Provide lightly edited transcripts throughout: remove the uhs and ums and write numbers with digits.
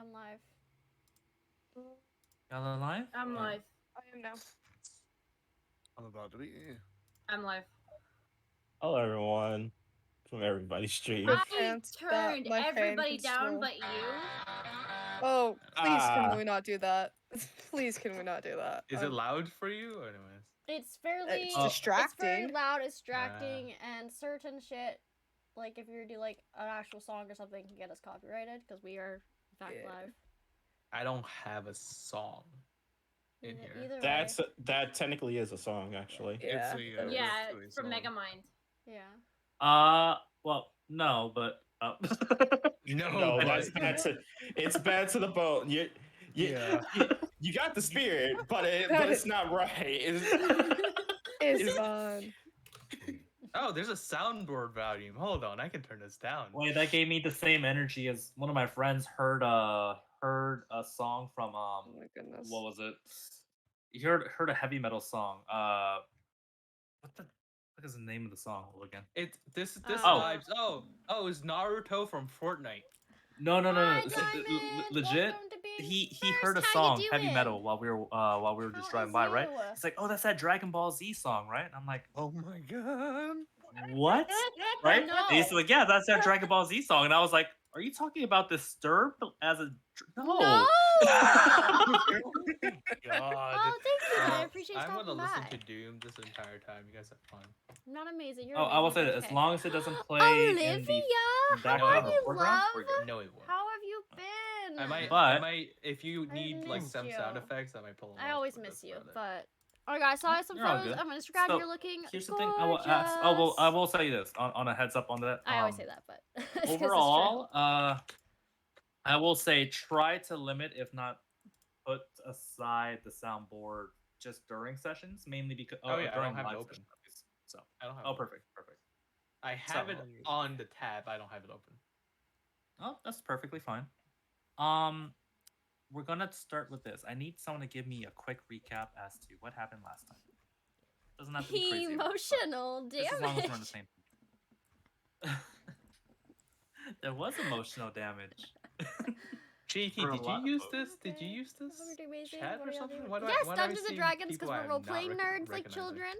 on live. Y'all alive? I'm live. I am now. I'm about to be. I'm live. Hello, everyone. From everybody's stream. With I pants that turned my fan everybody can down swirl. but you. Oh, please can Ah. we not do that? Please can we not do that? Is it loud for you? Or anyways? It's fairly. It's It's very distracting. loud. It's distracting, and certain shit, like if you do like an actual song or something, can get us copyrighted because we are in fact Yeah. live. I don't have a song in here. Either way. That technically is a song, actually. Yeah. Yeah, it's from a song. Megamind. Yeah. Well, no, but No, but that's bad to. It's bad to the bone. Yeah. You got the spirit, but it's not right. It's fun. Oh, there's a soundboard volume. Hold on, I can turn this down. wait, that gave me the same energy as one of my friends heard a song from Oh my goodness. what was it? He heard a heavy metal song. What is the name of the song again? This Oh. vibes. It's Naruto from Fortnite. No. Hi, It's, Diamond! legit. Welcome to being He first. heard a How you song, heavy doing? metal, while we were just How driving is by, right? you? It's like, oh, that's that Dragon Ball Z song, right? And I'm like, Oh my god. what? Right? No. And he's like, yeah, that's that Dragon Ball Z song, and I was like, are you talking about Disturbed as a no? No! God. Oh, thank you. I appreciate you I'm stopping gonna listen by. to Doom this entire time. You guys have fun. I'm not amazing. You're Oh, I will say amazing. that as Okay. long as it doesn't play in Olivia, the how background are or you, foreground, love? we're good. No, it won't. How have you been? I might. If you I need like missed some sound you. effects, I might pull them. I up, always but miss that's you, about it. but alright, guys. Saw some You're all photos good. on Instagram. So, You're looking Here's the gorgeous. thing. I will say this on a heads up on that. I always say that, but it's 'cause it's true. Overall, I will say try to limit, if not put aside, the soundboard just during sessions, mainly because Oh, yeah, I during don't have it live open. sessions, at least. So I don't have. oh, it. perfect. I have it So- on the tab. I don't have it open. Oh, that's perfectly fine. We're gonna start with this. I need someone to give me a quick recap as to what happened last time. Doesn't have to be crazy. Emotional Just as long as we're on the damage. same page. There was emotional damage. Cheeky, For a did lot you of use this? Did you Okay. use this How are you amazing? chat What or are y'all something? doing? Why do Yes, why Dungeons do I and see Dragons, because people we're I'm role not playing nerds like recognizing? children.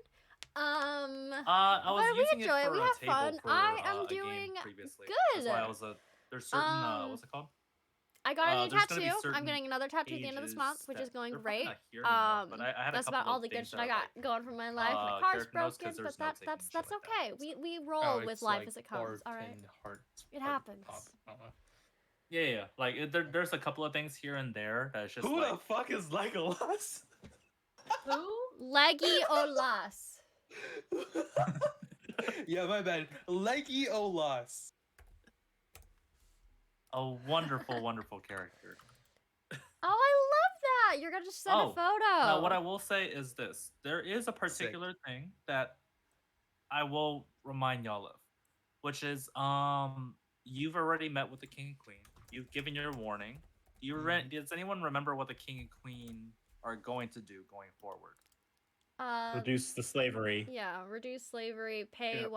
I was but we using enjoy it it. for We a have table fun. for I am a game doing previously. good. That's why I was there's certain what's it called? I got a new there's gonna be tattoo. I'm certain getting another tattoo at the end of this month, pages which is that- going they're probably great. not here anymore, but I had a That's couple about all of the good things shit that I are, got like, going for my life. My car's character notes, 'cause broken, there's but notes taking that's and shit like that, okay. so. We roll Oh, with it's life like as it comes. heart All right. and hearts. It heart happens. pop. Yeah. Like there's a couple of things here and there that's just Who like the fuck is Legolas? Who? Leggy Olas. Yeah, my bad. Leggy Olas. a wonderful character. Oh, I love that. You're gonna just send a Oh, photo. Now, what I will say is this: there is a particular thing that I will remind y'all of, which is you've already met with the king and queen. You've given your warning. Does anyone remember what the king and queen are going to do going forward? Reduce the slavery. Yeah, reduce slavery. Pay Yep.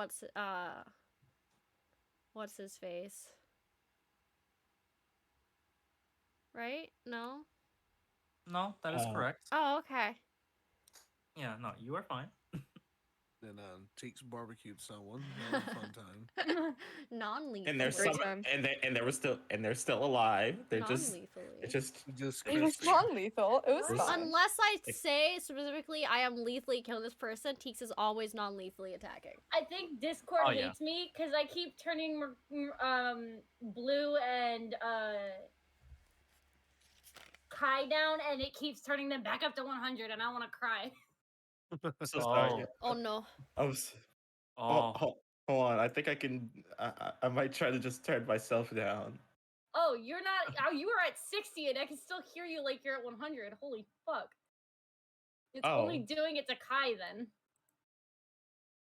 what's his face? Right? No. No, that is Uh, correct. Oh, okay. Yeah, no, you are fine. Then Cheeks barbecued someone. That was a fun time. Non-lethally. And there's Great some, time. and they're still alive. They're just, Non-lethally. it's just Just It was crispy. non-lethal. It was There's- fun. Unless I say specifically I am lethally killing this person, Teeks is always non-lethally attacking. I think Discord Oh, yeah. hates me because I keep turning Blue and Kai down, and it keeps turning them back up to 100, and I want to cry. so sorry. Oh no. I was. Oh, Hold on. I think I can. I might try to just turn myself down. Oh, you're not. Oh, you were at 60, and I can still hear you like you're at 100. Holy fuck! It's only Oh. doing it to Kai then,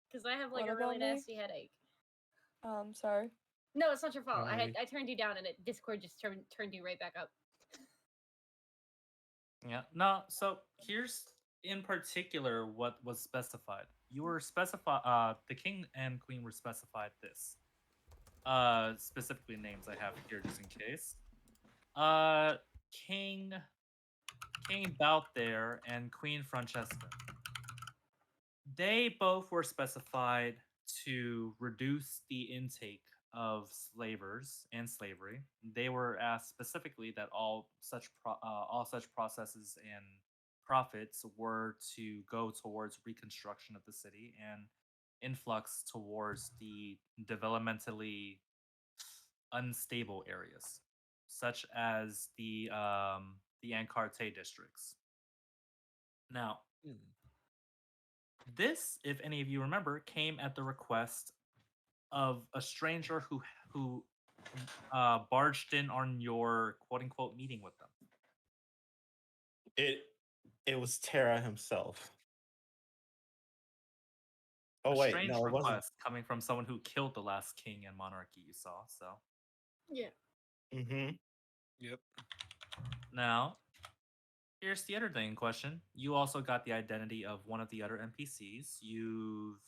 because I have like What a really about me? nasty headache. Sorry. No, it's not your fault. Sorry. I turned you down, and it Discord just turned you right back up. yeah. No, so here's in particular what was specified. You were specified. The king and queen were specified this. Specifically names I have here just in case. King Balthair and Queen Francesca. They both were specified to reduce the intake of slavers and slavery. They were asked specifically that all such processes and profits were to go towards reconstruction of the city and influx towards the developmentally unstable areas, such as the Ancarte districts. Now, this, if any of you remember, came at the request of a stranger who barged in on your quote unquote meeting with them. It was Terra himself. Oh A wait, strange no, it wasn't. request coming from someone who killed the last king and monarchy you saw. So Yeah. Mm-hmm. Yep. now, here's the other thing in question. You also got the identity of one of the other NPCs. You've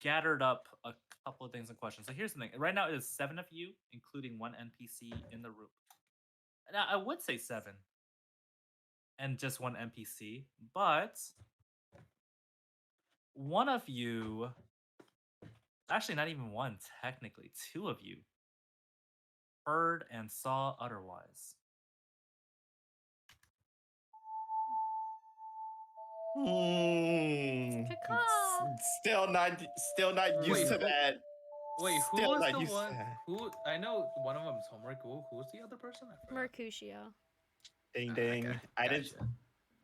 gathered up a couple of things in question. So here's the thing. Right now it is 7 of you, including one NPC in the room. Now I would say 7. And just one NPC, but one of you, actually not even one, technically, 2 of you heard and saw otherwise. Still not used Wait, to who- that. Wait, who Still was not the used to one? that. Who I know one of them's homework. Who was the other person? I forgot. Mercutio. Ding Ah, ding. okay, I didn't.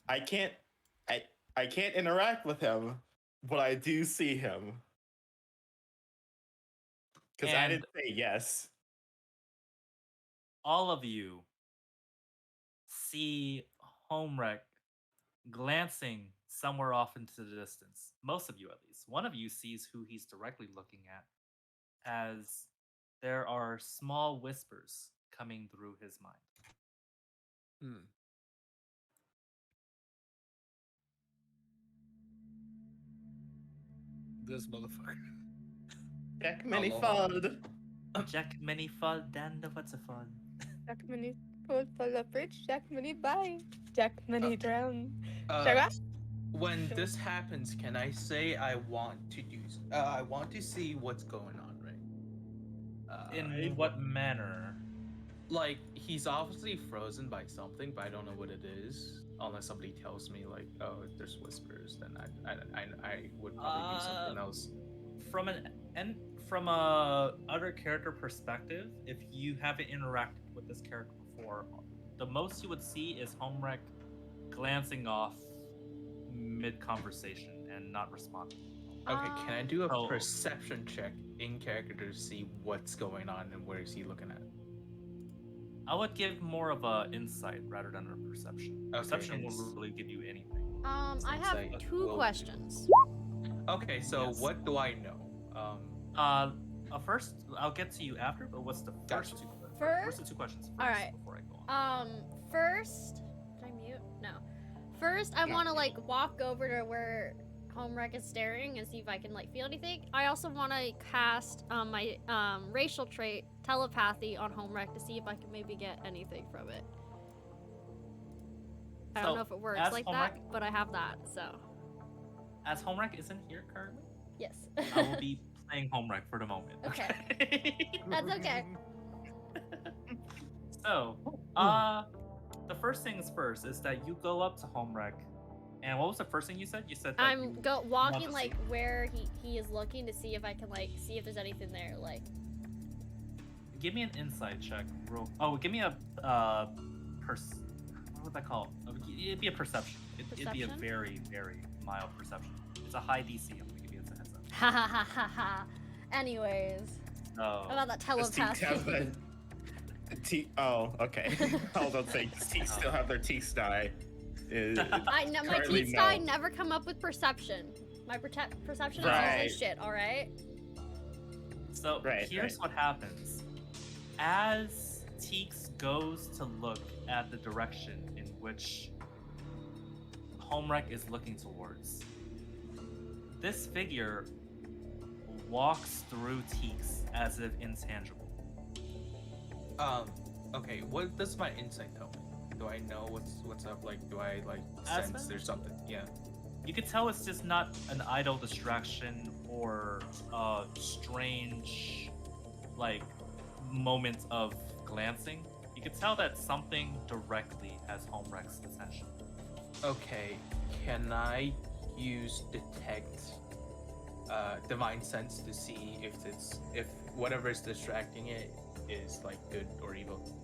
gotcha. I can't interact with him, but I do see him. Because I And- didn't say yes. All of you see Homewreck glancing somewhere off into the distance. Most of you, at least. One of you sees who he's directly looking at, as there are small whispers coming through his mind. This motherfucker. Jack many Aloha. fun. Jack many fall down the what's a fun. Jack many food for the bridge, Jack many buy, Jack many drown. Uh, Sarah? when this happens, can I say I want to do? I want to see what's going on, right? In what manner? Like he's obviously frozen by something, but I don't know what it is. Unless somebody tells me, like, oh, there's whispers, then I would probably do something else. From a other character perspective, if you haven't interacted with this character before, the most you would see is Homewreck glancing off mid conversation and not responding. Okay, can I do a Oh. perception check in character to see what's going on and where is he looking at? I would give more of a insight rather than a perception. Okay, Perception won't ins- really give you anything. I have Insight 2 will- questions. Okay, so Yes. what do I know? First, I'll get to you after. But what's the Gotcha. first 2? First? What's the 2 questions? First Alright. Before I go on. First, did I mute? No. First, I No. want to like walk over to where Homewreck is staring and see if I can like feel anything. I also want to cast my racial trait telepathy on Homewreck to see if I can maybe get anything from it. I don't So, know if it works as like Homewreck- that, but I have that, so As Homewreck isn't here currently, yes. I will be playing Homewreck for the moment. Okay. That's okay. So, the first things first is that you go up to Homewreck, and what was the first thing you said? You said that I'm you want walking to like see- where he is looking to see if I can like see if there's anything there. Like, Give me an insight check. Give me a what would that call? It'd be a perception. It'd be a Perception? very, very mild perception. It's a high DC. I'm gonna give you a heads up. ha ha ha ha ha. Anyways, So, about that Does Teeks have telepathy. Oh, okay. Hold on, say Teeks still have their Teeks die. I know my Currently, teeth die no. never come up with perception. My perception is Right. usually shit. All right. So Right, here's right. what happens. As Teeks goes to look at the direction in which Homewreck is looking towards, this figure walks through Teeks as if intangible. Okay, what does my insight tell me? Do I know what's up? Like, do I like sense Aspen? there's something? Yeah. You could tell it's just not an idle distraction or a strange, like, moment of glancing. You could tell that something directly has Homewreck's attention. Okay, can I use detect divine sense to see if whatever is distracting it is like good or evil?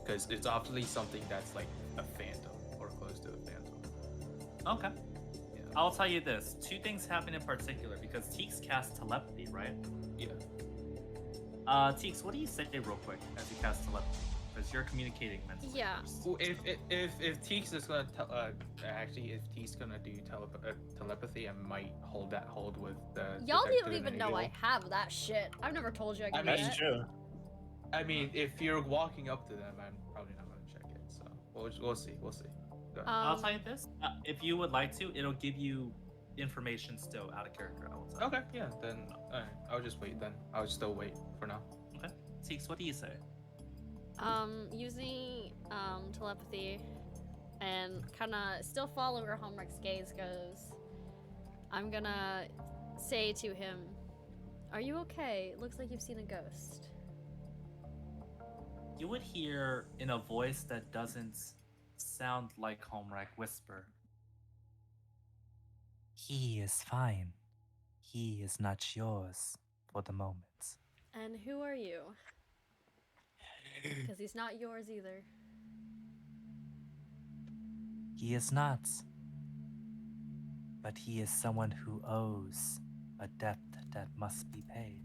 Because it's obviously something that's like a phantom or close to a phantom. Okay. Yeah. I'll tell you this. Two things happen in particular because Teeks casts telepathy, right? Yeah. Teeks, what do you say real quick as you cast telepathy? Because you're communicating mentally. Yeah. Well, if Teeks is gonna actually if Teeks gonna do telepathy, I might hold with the. Y'all detect don't good even and know evil. I have that shit. I've never told you I I can do mean- that. That's true. I mean, if you're walking up to them, I'm probably not gonna check it. So we'll see. We'll see. Go ahead. I'll tell you this. If you would like to, it'll give you information still out of character. I will tell you. Okay, yeah, then I'll just wait then. I'll still wait for now. Teeks, what do you say? Using telepathy and kind of still follow where Homewreck's gaze goes, I'm gonna say to him, "Are you okay? It looks like you've seen a ghost." You would hear in a voice that doesn't sound like Homewreck whisper. He is fine. He is not yours for the moment. And who are you? Because he's not yours either. He is not. But he is someone who owes a debt that must be paid.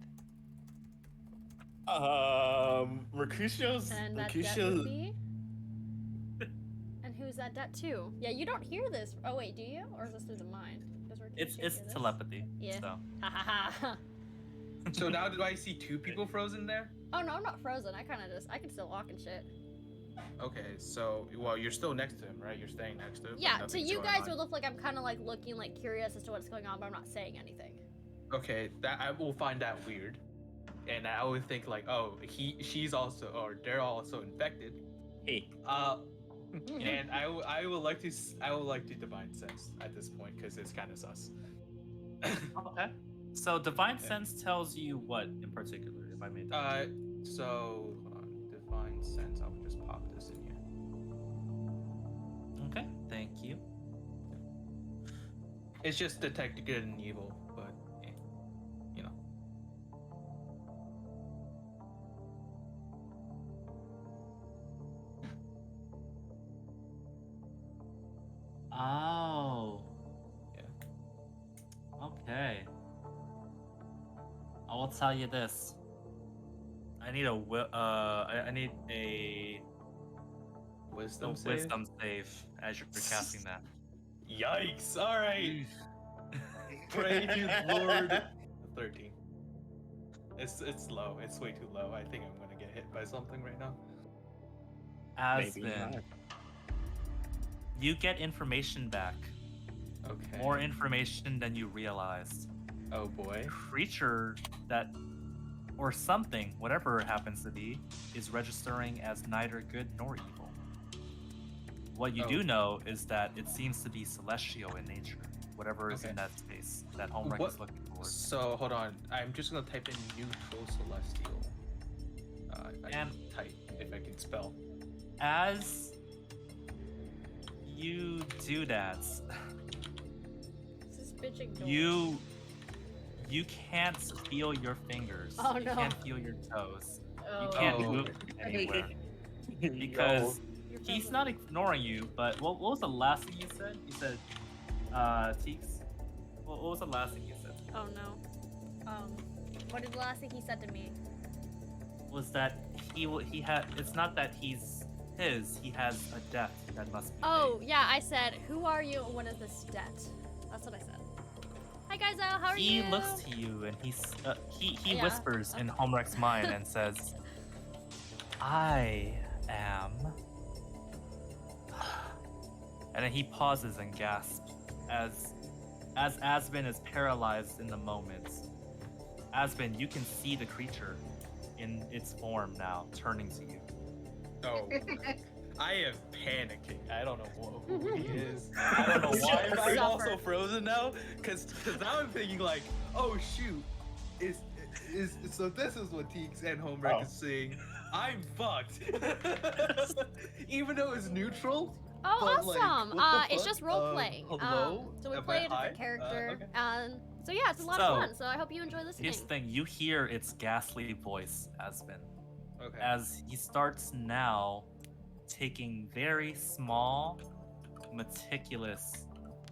Mercutio's And that debt would be? And who's that debt to? Yeah, you don't hear this. Oh wait, do you? Or is this through the mind? Does Mercutio It's hear this? telepathy. Yeah. So. Ha ha ha. So now do I see two people frozen there? Oh no, I'm not frozen. I can still walk and shit. Okay, so well you're still next to him, right? You're staying next to him. but Yeah, to nothing's you going guys on. would look like I'm kind of like looking like curious as to what's going on, but I'm not saying anything. Okay, that I will find that weird, and I would think like, oh, she's also, or they're also infected. Hey. And I would like to divine sense at this point because it's kind of sus. Okay. So divine Okay. sense tells you what in particular, if I may. So hold on, divine sense. I'll just pop this in here. Okay. Thank you. It's just detect good and evil, but you know. Oh. Yeah. Okay. I will tell you this. I need I need a Wisdom save. wisdom save as you're casting that. Yikes! All right. Pray to Lord. 13. It's low. It's way too low. I think I'm gonna get hit by something right now. Aspen, Maybe not. you get information back. Okay. More information than you realized. Oh boy. Creature that, or something, whatever it happens to be, is registering as neither good nor evil. What you do Oh. know is that it seems to be celestial in nature, whatever is Okay. in that space that Homewreck What- is looking for. So hold on. I'm just gonna type in neutral celestial. If I And- can type, if I can spell. As you do that, This is bitching. you can't feel your fingers. Oh, You no. can't feel your toes. Oh, You can't Oh. move anywhere. Because You're he's frozen. not ignoring you, but what was the last thing you said? You said, Teeks? What was the last thing you said? Oh no. What is the last thing he said to me? Was that he had, it's not that he's his, he has a debt that must be Oh paid. yeah, I said, "Who are you? and What is this debt?" That's what I said. Hi guys, how are He you? looks to you and he Yeah. whispers in Homewreck's mind and says, I am. And then he pauses and gasps as Aspen is paralyzed in the moment. Aspen, you can see the creature in its form now turning to you. Oh, I am panicking. I don't know who he is. I don't know why I'm also Suffer. frozen now. Cause now I'm thinking like, oh shoot, is so this is what Teeks and Homewreck Oh. is saying. I'm fucked. Even though it's neutral. Oh, But, like, awesome! what the It's fuck? just role playing. Hello? So we Am play I a different high? character, Okay. and so yeah, it's a lot So, of fun. So I hope you enjoy listening. Here's the thing: you hear its ghastly voice, Aspen, Okay. as he starts now taking very small, meticulous,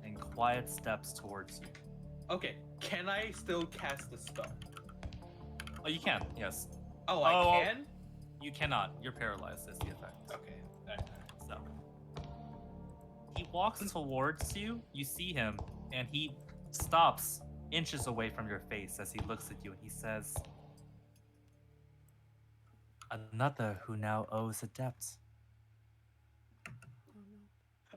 and quiet steps towards you. Okay. Can I still cast the spell? Oh, you can, yes. Oh, Oh. I can. You cannot. You're paralyzed. Is the effect. Okay. Alright. So he walks towards you. You see him, and he stops inches away from your face as he looks at you, and he says, "Another who now owes a debt."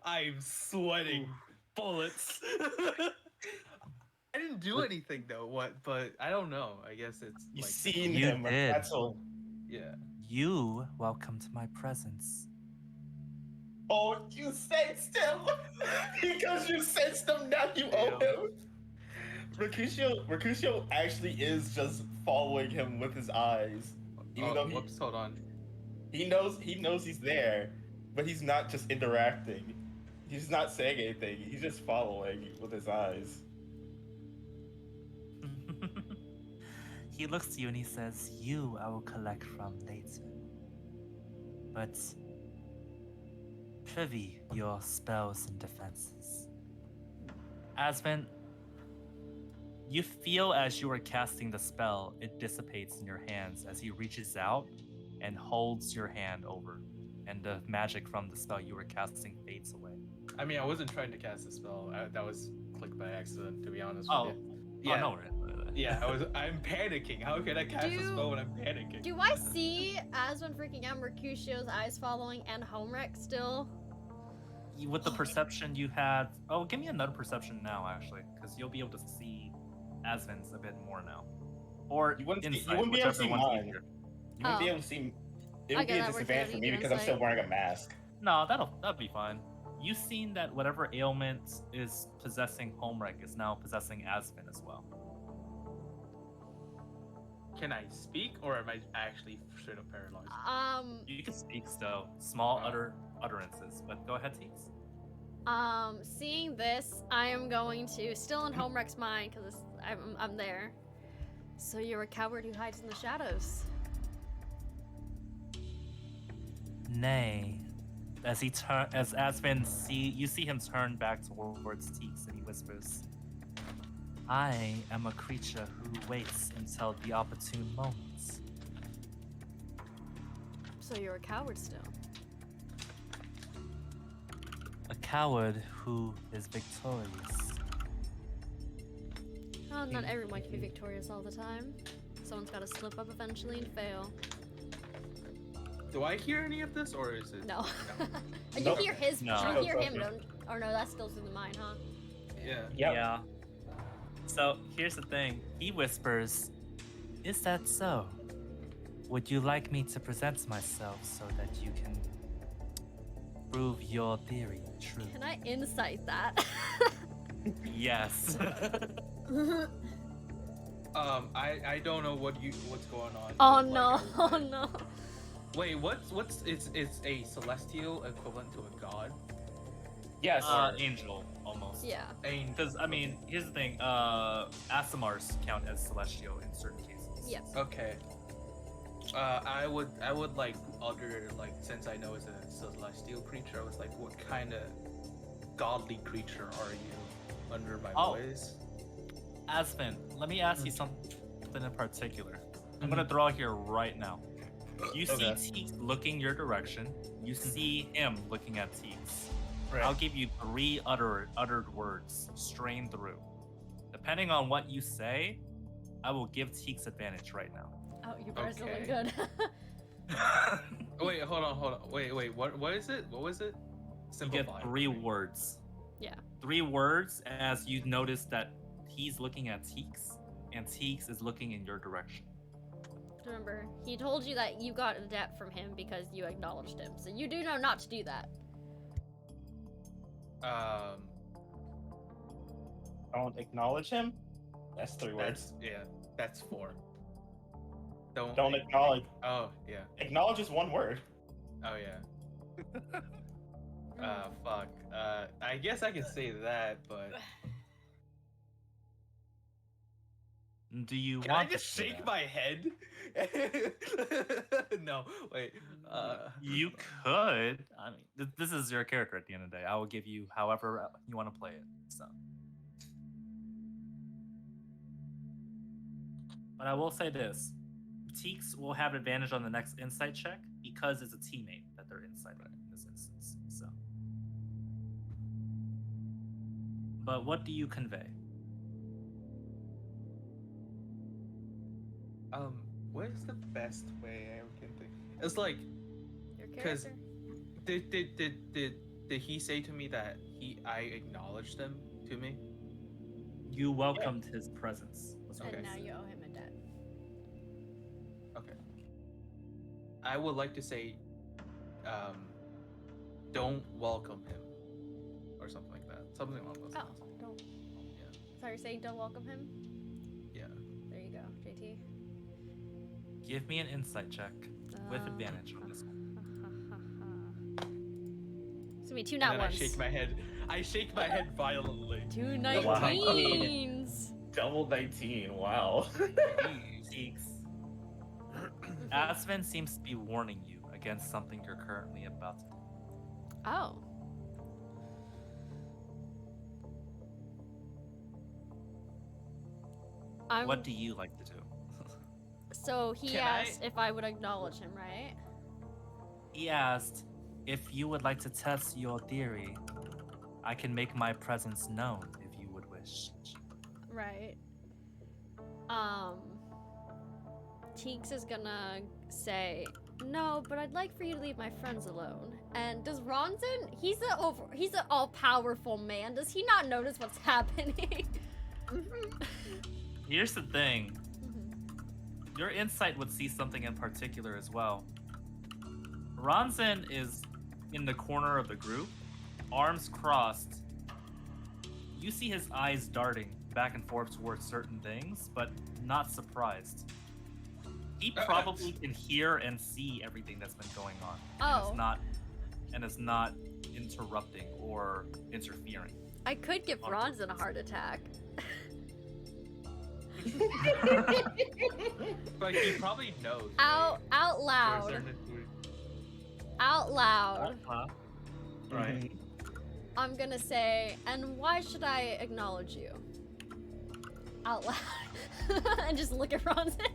I'm sweating bullets. I didn't do anything though. What? But I don't know. I guess it's You like, seen You him. did. That's all. yeah. You welcome to my presence. Oh, you sensed him because you sensed him. Now you owe him. Mercutio actually is just following him with his eyes, even Oh, though whoops. Hold on. he knows he's there, but he's not just interacting. He's not saying anything. He's just following with his eyes. He looks to you and he says, "You I will collect from later. But privy your spells and defenses." Aspen, you feel as you are casting the spell, it dissipates in your hands as he reaches out and holds your hand over, and the magic from the spell you were casting fades away. I mean, I wasn't trying to cast a spell. That was clicked by accident, to be honest Oh, with you. yeah. Yeah. Oh, no worries. Yeah, I'm panicking. How can I cast a Do- spell when I'm panicking? Do I see Aswin freaking out, Mercutio's eyes following, and Homewreck still? With the perception you had, oh, give me another perception now, actually, because you'll be able to see Asvin's a bit more now, or You wouldn't, insight, you wouldn't be able to whichever see one's mine. easier. You wouldn't be Oh. able to see. It I would be get a that, we're disadvantage for gonna me need because I'm still insight. wearing a mask. No, that'll be fine. You've seen that whatever ailment is possessing Homewreck is now possessing Asvin as well. Can I speak, or am I actually straight up paralyzed? You can speak still, small Oh. utterances, but go ahead, Teeks. Seeing this, I am going to, still in Homewreck's mind, because I'm there. So you're a coward who hides in the shadows. Nay, as Asvin you see him turn back towards Teeks and he whispers, "I am a creature who waits until the opportune moment." So you're a coward still. A coward who is victorious. Oh, not everyone can be victorious all the time. Someone's got to slip up eventually and fail. Do I hear any of this, or is it? No. You No. hear his. No. You hear him. No. Don't. Or no, that's still through the mind, huh? Yeah. Yep. Yeah. So here's the thing. He whispers, "Is that so? Would you like me to present myself so that you can prove your theory true?" Can I insight that? Yes. I don't know what's going on. Oh but, like, no! I- Oh no! Wait, what's it's a celestial equivalent to a god? Yes. Angel, almost. Yeah. Angel. Because, I mean, here's the thing. Asimars count as celestial in certain cases. Yes. Okay. I would like since I know it's a celestial creature, I was like, what kind of godly creature are you under my Oh. voice? Aspen, let me ask you something in particular. I'm gonna throw it here right now. You see Okay. Teeks looking your direction. You see him looking at Teeks. Right. I'll give you 3 uttered words, strain through. Depending on what you say, I will give Teeks advantage right now. Oh, you better still look Okay. good. Wait, hold on. Wait, what is it? What was it? You get Simplify. 3 words. Yeah. 3 words as you notice that he's looking at Teeks, and Teeks is looking in your direction. remember, he told you that you got a debt from him because you acknowledged him. So you do know not to do that. Don't acknowledge him. That's 3 words. That's 4. Don't acknowledge. Oh yeah. Acknowledge is 1 word. Oh yeah. Fuck. I guess I can say that, but Do you can want I just to say shake that? my head? No, wait. You could. I mean, this is your character at the end of the day. I will give you however you want to play it. So. But I will say this. Teeks will have advantage on the next insight check because it's a teammate that they're inside in this instance. So. But what do you convey? What is the best way I can think? It's like, Your 'Cause- character. did he say to me that I acknowledged them to me? You welcomed his presence. was what Okay. And he now said. you owe him a debt. Okay. I would like to say, don't welcome him, or something like that. Something along those Oh, lines. don't. Yeah. So you're saying don't welcome him? Yeah. There you go, JT. Give me an insight check with advantage on this one. It's gonna be 2 And nat then ones. I shake my head. I shake my head violently. 2 Wow. 19s. Double 19. Wow. Teeks. Asvin seems to be warning you against something you're currently about to do. Oh. What do you like to do? So he Can I- asked if I would acknowledge him, right? He asked if you would like to test your theory. I can make my presence known if you would wish. Right. Teeks is gonna say, no, but I'd like for you to leave my friends alone. And does Ronson, he's an all-powerful man. Does he not notice what's happening? Here's the thing. Your insight would see something in particular as well. Ronson is in the corner of the group, arms crossed. You see his eyes darting back and forth towards certain things, but not surprised. He probably can hear and see everything that's been going on. Oh. And is not interrupting or interfering. I could give Ronson a heart attack. But he probably knows. Out To a loud. certain degree. Out loud. Right. I'm gonna say, and why should I acknowledge you? Out loud. And just look at Ronson.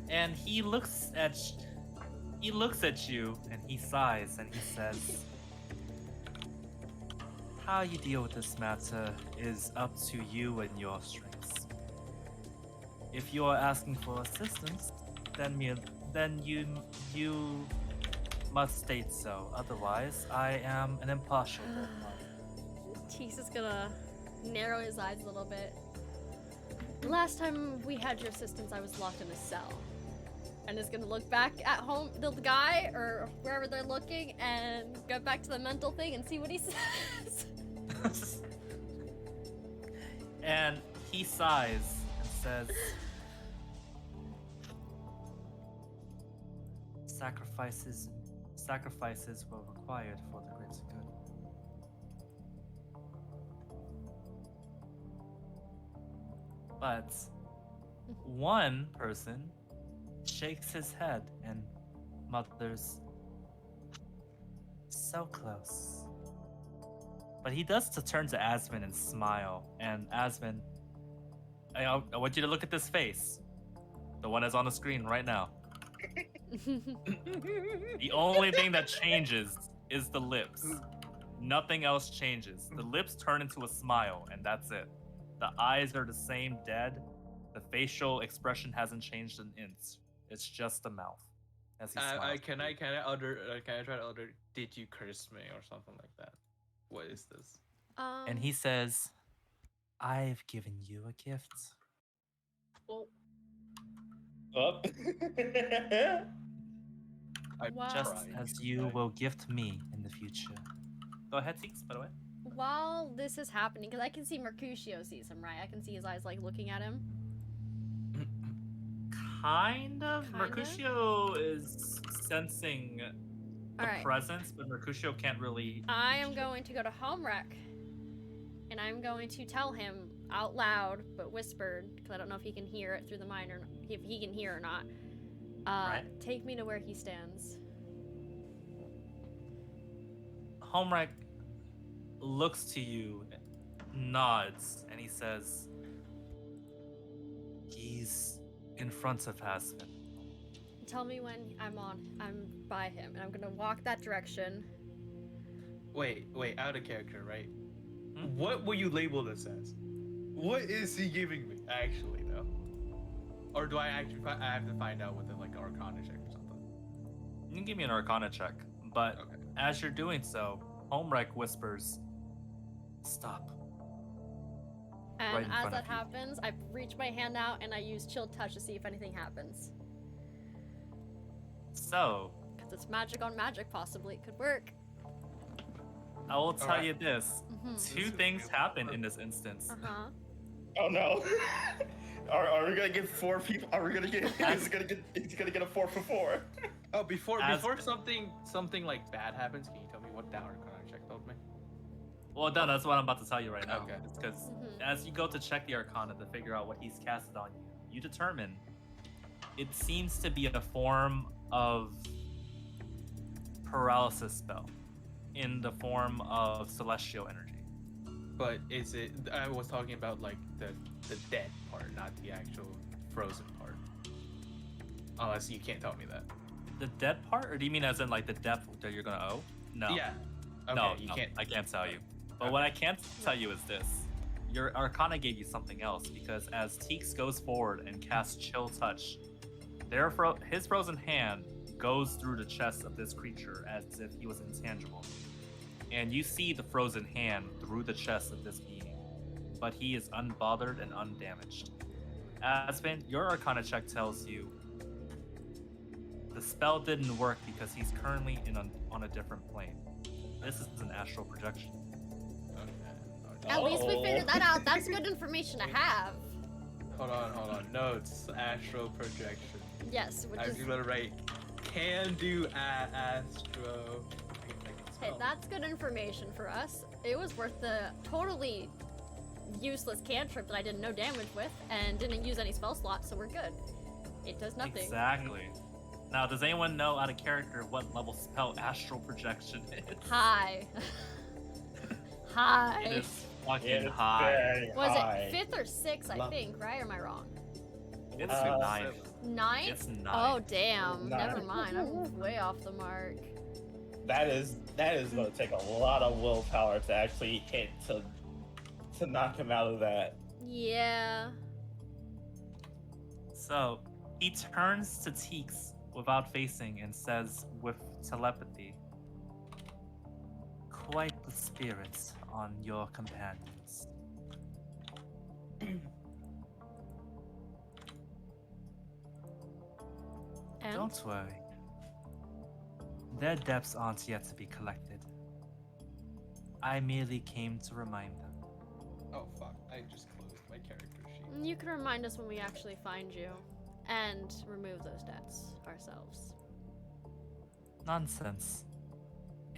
And he looks at you and he sighs and he says, how you deal with this matter is up to you and your strengths. If you are asking for assistance, then you must state so. Otherwise, I am an impartial. Teeks is gonna narrow his eyes a little bit. The last time we had your assistance, I was locked in a cell. And is gonna look back at home, the guy, or wherever they're looking, and go back to the mental thing and see what he says. And he sighs and says, sacrifices were required for the greater good. But one person shakes his head and mutters, so close. But he does to turn to Asvin and smile. And Asvin, I want you to look at this face. The one that's on the screen right now. The only thing that changes is the lips. Nothing else changes. The lips turn into a smile, and that's it. The eyes are the same, dead. The facial expression hasn't changed an inch. It's just the mouth. As he smiles. Can I try to order? Did you curse me or something like that? What is this? And he says, I've given you a gift. Well, Up. Wow. Just tried. as you will gift me in the future. Go ahead, Teeks, by the way. While this is happening, because I can see Mercutio sees him, right? I can see his eyes like looking at him. Kind of. Kinda? Mercutio is sensing the Alright. presence, but Mercutio can't really. I am going to go to Homewreck, and I'm going to tell him out loud, but whispered, because I don't know if he can hear it through the mind or if he can hear or not. Right. Take me to where he stands. Homewreck looks to you, nods, and he says, "He's in front of Hasvin." Tell me when I'm by him, and I'm gonna walk that direction. Wait, out of character, right? Hmm? What will you label this as? What is he giving me, actually, though? Or do I actually I have to find out with an like Arcana check or something? You can give me an Arcana check, but Okay. as you're doing so, Homewreck whispers, "Stop." And Right in as front that of you. happens, I reach my hand out and I use Chill Touch to see if anything happens. So, Because it's magic on magic, possibly it could work. I will tell Alright. you this. Mm-hmm. Two things happen in this instance. Uh-huh. Oh no. Are we gonna get 4 people? Are we gonna get? He's gonna get a 4 for 4. Oh, before As- something like bad happens, can you tell me what that Arcana check told me? Well, no, that's what I'm about to tell you right now. Okay. Because Mhm. as you go to check the Arcana to figure out what he's casted on you, you determine it seems to be a form of paralysis spell in the form of celestial energy. But is it? I was talking about like the dead part, not the actual frozen part. Unless you can't tell me that. The dead part, or do you mean as in like the death that you're gonna owe? No. Yeah. Okay, No, you no, can't. I can't tell you. But Okay. what I can tell you is this. Your Arcana gave you something else, because as Teeks goes forward and casts Chill Touch, his frozen hand goes through the chest of this creature as if he was intangible. And you see the frozen hand through the chest of this being, but he is unbothered and undamaged. Aspen, your Arcana check tells you the spell didn't work because he's currently on a different plane. This is an astral projection. Okay. At least we Oh. figured that out. That's good information to have. Hold on. Notes. Astral projection. Yes, which I was is gonna write. Can do astro. hey, that's good information for us. It was worth the totally useless cantrip that I did no damage with and didn't use any spell slots, so we're good. It does nothing. Exactly. Now, does anyone know out of character what level spell astral projection is? High. High. It is fucking It's high. very Was high. it 5th or 6th, I Love- think, right? Or am I wrong? It's Uh, 9. 9th? It's 9. Oh, damn. Nine. Never mind. I'm way off the mark. That is going to take a lot of willpower to actually hit to knock him out of that. Yeah. So, he turns to Teeks without facing and says with telepathy, "Quite the spirits on your companions." And? Don't worry. Their depths aren't yet to be collected. I merely came to remind them. Oh fuck! I just closed my character sheet. You can remind us when we actually find you and remove those debts ourselves. Nonsense.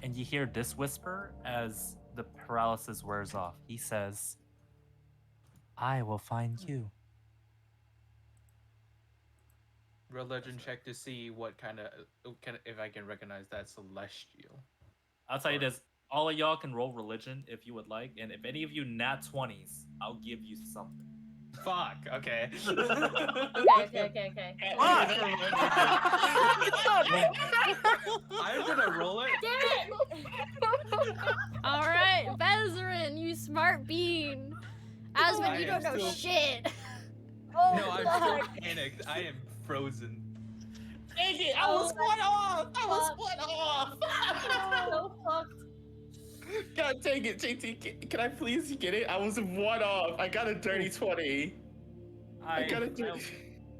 And you hear this whisper as the paralysis wears off. He says, "I will find you." Religion check to see what kind of if I can recognize that celestial. I'll tell you this. All of y'all can roll religion if you would like, and if any of you nat 20s, I'll give you something. Fuck. Okay. Okay. I'm gonna roll it. Damn it! All right, Bezarin, you smart bean. Aspen, I you am don't know still- shit. Oh, No, I'm fuck. so panicked. I am frozen. Dang it! I was one off. fuck. So fucked. God dang it, JT. Can I please get it? I was one off. I got a dirty 20. I got a dirty.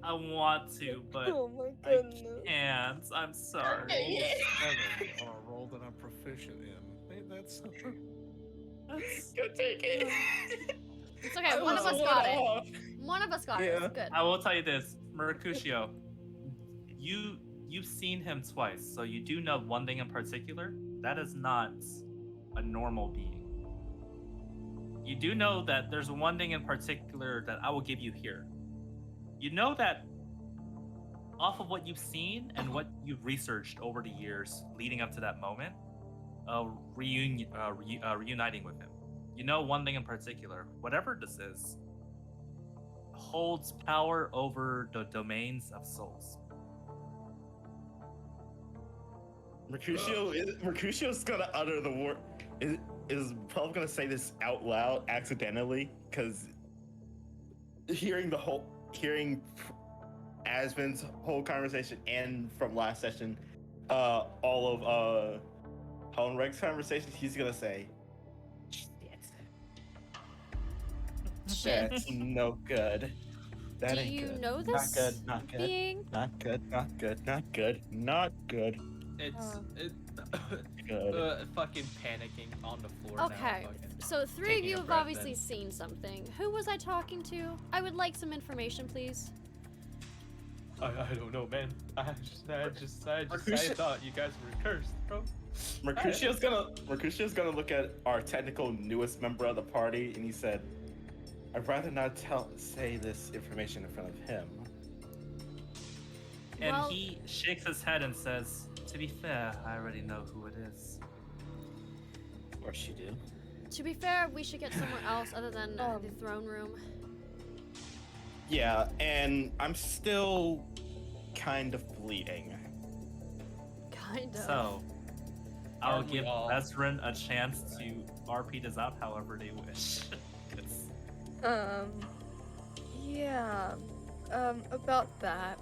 I want to, but Oh my I goodness. can't. I'm sorry. Okay. Roll a 7 on a roll that I'm proficient in. Ain't that something? Go take it. It's okay. I One of was us got it. off. One of us got it. Yeah. It's good. I will tell you this, Mercutio. You've seen him twice, so you do know one thing in particular. That is not a normal being. You do know that there's one thing in particular that I will give you here. You know that off of what you've seen and what you've researched over the years leading up to that moment, reuniting with him. You know one thing in particular. Whatever this is, holds power over the domains of souls. Mercutio's gonna utter the word. Is probably gonna say this out loud accidentally because hearing Asvin's whole conversation and from last session, all of Hohenrek's conversations, he's gonna say, "Shit, that's no good. That Do ain't you good. know Not this good. Not good. being? Not good. Not good. Not good. Not good. It's Good." fucking panicking on the floor Okay, now. Fucking. so three of taking you a have breath obviously in. seen something. Who was I talking to? I would like some information, please. I don't know, man. I Mercutio- thought you guys were cursed, bro. Mercutio's gonna look at our technical newest member of the party, and he said, "I'd rather not say this information in front of him." And Well- he shakes his head and says, "To be fair, I already know who it is." Of course you do. To be fair, we should get somewhere else other than the Um. throne room. Yeah, and I'm still kind of bleeding. Kind of. So, I'll Aren't we give all? Ezrin a chance to RP this out however they wish. 'Cause Yeah. About that.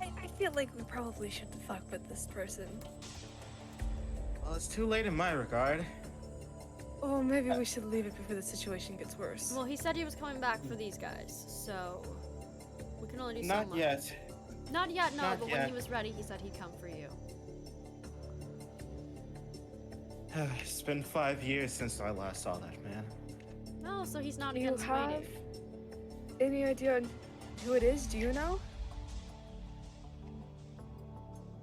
I feel like we probably shouldn't fuck with this person. Well, it's too late in my regard. Or maybe we should leave it before the situation gets worse. Well, he said he was coming back for these guys, so we can only do so Not much. yet. Not yet, no, Not but when yet. he was ready, he said he'd come for you. It's been 5 years since I last saw that man. Oh, so he's not Do you against have waiting. any idea on who it is? Do you know?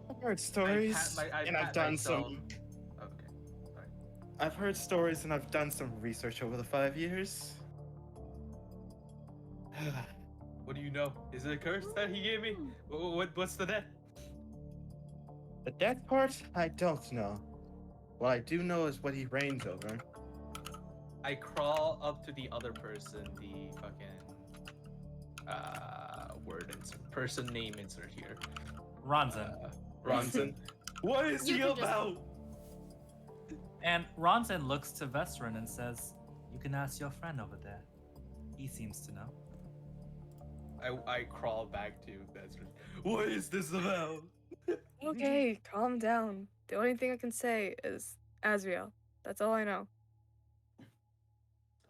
I've heard stories, and I've done some. Okay. Sorry. I've heard stories, and I've done some research over the 5 years. What do you know? Is it a curse that he gave me? What's the death? The death part, I don't know. What I do know is what he reigns over. I crawl up to the other person, the fucking word insert, person name insert here. Ronzen. Ronson. What is You he can just- about? And Ronzen looks to Vestrin and says, "You can ask your friend over there. He seems to know." I crawl back to Bezrin. What is this about? Okay, calm down. The only thing I can say is Azriel. That's all I know.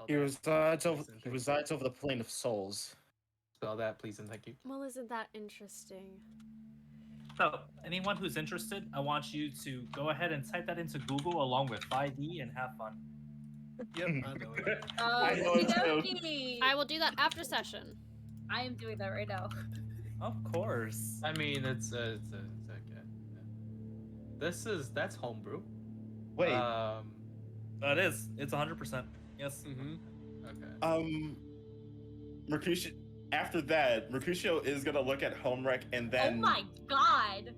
He resides over the plane of souls. Spell that, please, and thank you. Well, isn't that interesting? So, anyone who's interested, I want you to go ahead and type that into Google along with 5e and have fun. Yep, I know it. I know it too. okey-dokey. I will do that after session. I am doing that right now. Of course. I mean, it's okay. That's homebrew. Wait, It is. It's 100%. Yes. Okay. Mercutio. After that, Mercutio is gonna look at Homerek and Oh then my god.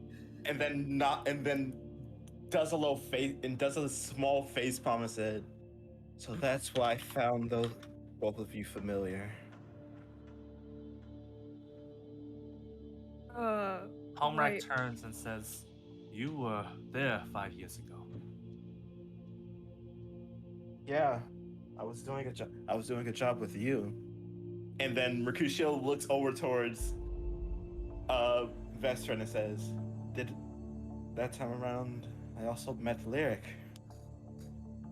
and then does a little face and does a small face palm and said, "So that's why I found both of you familiar." Homrak Right. turns and says, "You were there 5 years ago." Yeah, I was doing a job. I was doing a job with you. And then Mercutio looks over towards Vestrin and says, "Did that time around I also met Lyric.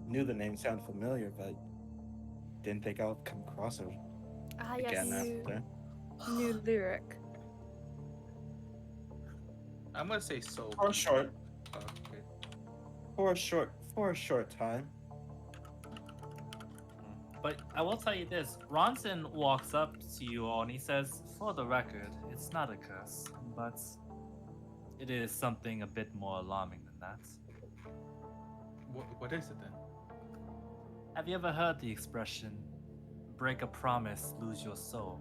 Knew the name sounded familiar, but didn't think I would come across her Ah, again yes. after. New lyric. I'm gonna say so. For a short, Okay. for a short time. But I will tell you this: Ronson walks up to you all and he says, "For the record, it's not a curse, but it is something a bit more alarming than that. What is it then? Have you ever heard the expression, break a promise, lose your soul?"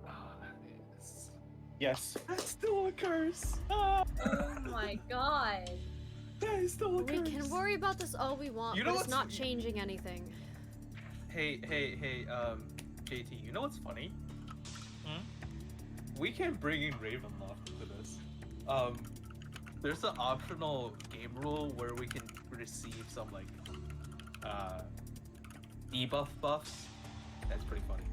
Oh, that is. Yes. That's still a curse. Ah, Oh my god. that is still a We curse. can worry about this all we want, You know but it's what's- not changing anything. Hey, JT, you know what's funny? Hmm? We can bring in Ravenloft into this. There's an optional game rule where we can receive some like debuff buffs. That's pretty funny.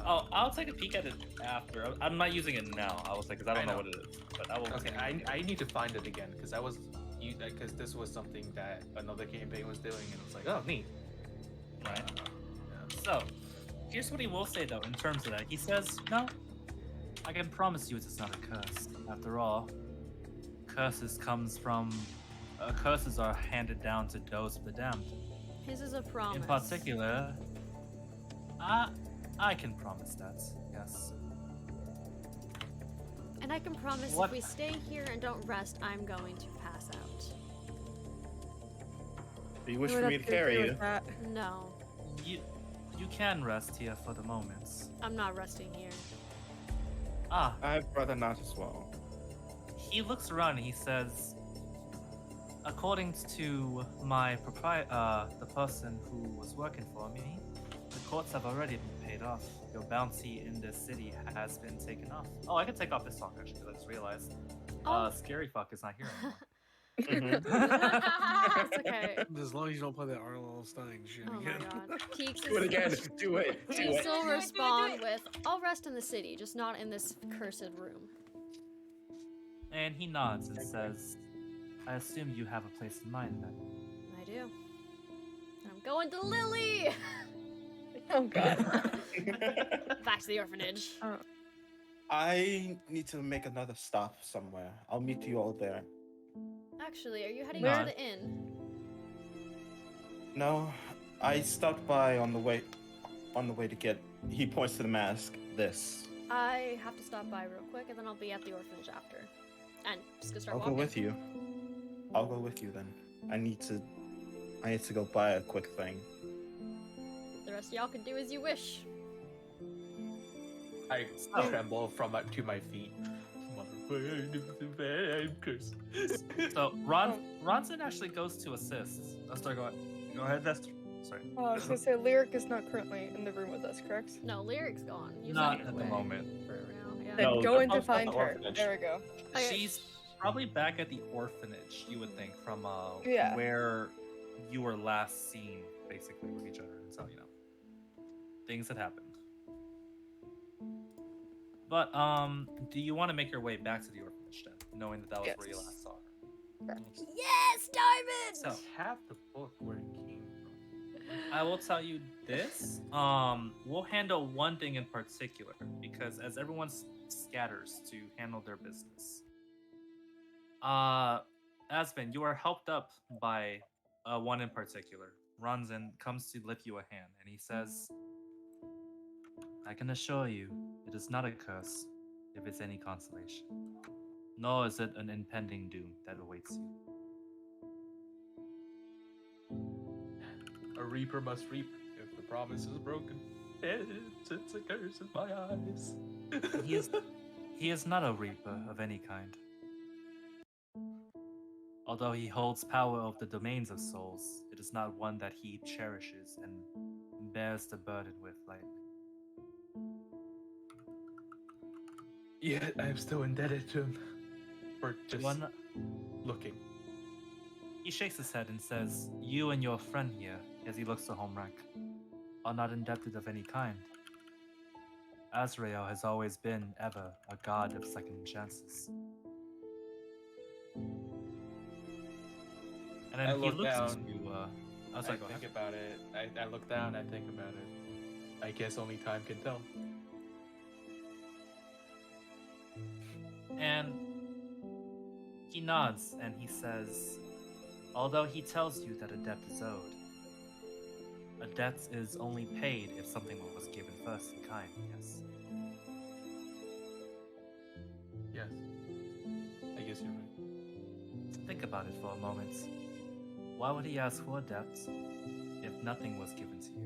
Oh, I'll take a peek at it after. I'm not using it now. I was like, because I don't know know. what it is. But I will. Okay, take a peek. I need to find it again because because this was something that another campaign was doing, and it's like, oh, neat. Right. So, here's what he will say though. In terms of that, he says, "No, I can promise you, it's not a curse. After all, curses are handed down to those of the damned. His is a promise. In particular, I can promise that. Yes. And I can promise What- if we stay here and don't rest, I'm going to pass out. Do you wish I would for me have to carry agree you? with that. No, You can rest here for the moment. I'm not resting here. Ah, I'd rather not as well. he looks around and he says, according to my the person who was working for me, the courts have already been paid off. Your bounty in this city has been taken off. Oh, I can take off this song actually, I just realized. Oh. Scary Fuck is not here anymore. It's okay. As long as you don't play that Arlo Stein shit Oh my again. god. Keeks Do it again. Do it. Do Keeks it. will Do it, respond with, I'll rest in the city, just not in this cursed room. And he nods and says, I assume you have a place in mind then. I do. And I'm going to Lily! Oh god. Back to the orphanage. I need to make another stop somewhere. I'll meet you all there. Actually, are you heading Where- to the inn? No, I stopped by on the way to get. He points to the mask. This. I have to stop by real quick, and then I'll be at the orphanage after. And just gonna start I'll walking. go with you. I'll go with you then. I need to go buy a quick thing. The rest of y'all can do as you wish. I tremble to my feet. I'm cursed. So Ronson actually goes to assist. Esther, go ahead, Esther. Sorry. Oh, I was gonna say Lyric is not currently in the room with us, correct? No, Lyric's gone. You Not said at the away moment. For now, yeah. Then No, go they're in to both at find the her. orphanage. There we go. Okay. She's probably back at the orphanage, you would think, from Yeah. where you were last seen, basically, with each other. And so, things had happened. But do you want to make your way back to the orphanage then, knowing that was where you Yes. last saw her? Yes, Diamond! So Half the book where it came from. I will tell you this. We'll handle one thing in particular because as everyone scatters to handle their business. Aspen, you are helped up by one in particular. Ronson comes to lift you a hand and he says, I can assure you, it is not a curse if it's any consolation. Nor is it an impending doom that awaits you. A reaper must reap if the promise is broken. It's a curse in my eyes. He is not a reaper of any kind. Although he holds power of the domains of souls, it is not one that he cherishes and bears the burden with lightly. Yet I'm still indebted to him for just One, looking. he shakes his head and says, You and your friend here, as he looks to Homerank, are not indebted of any kind. Azrael has always been, ever, a god of second chances. And then I he look looks down. to. I was I like, go think ahead. about it. I look down. I think about it. I guess only time can tell. And he nods and he says, although he tells you that a debt is owed, a debt is only paid if something was given first in kind, yes. Yes. I guess you're right. Think about it for a moment. Why would he ask for a debt if nothing was given to you?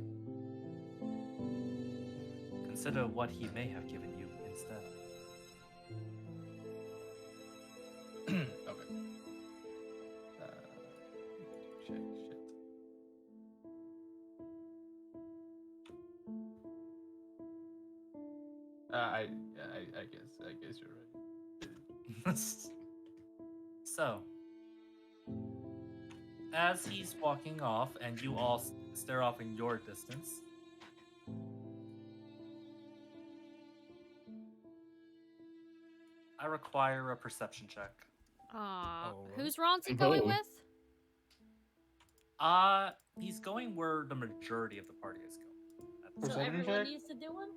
Consider what he may have given you instead. Okay. Shit. I guess you're right. So, as he's walking off and you all stare off in your distance, I require a perception check. Alright. Who's Ronson going Oh. with? He's going where the majority of the party is going. So Perception everyone check? needs to do one?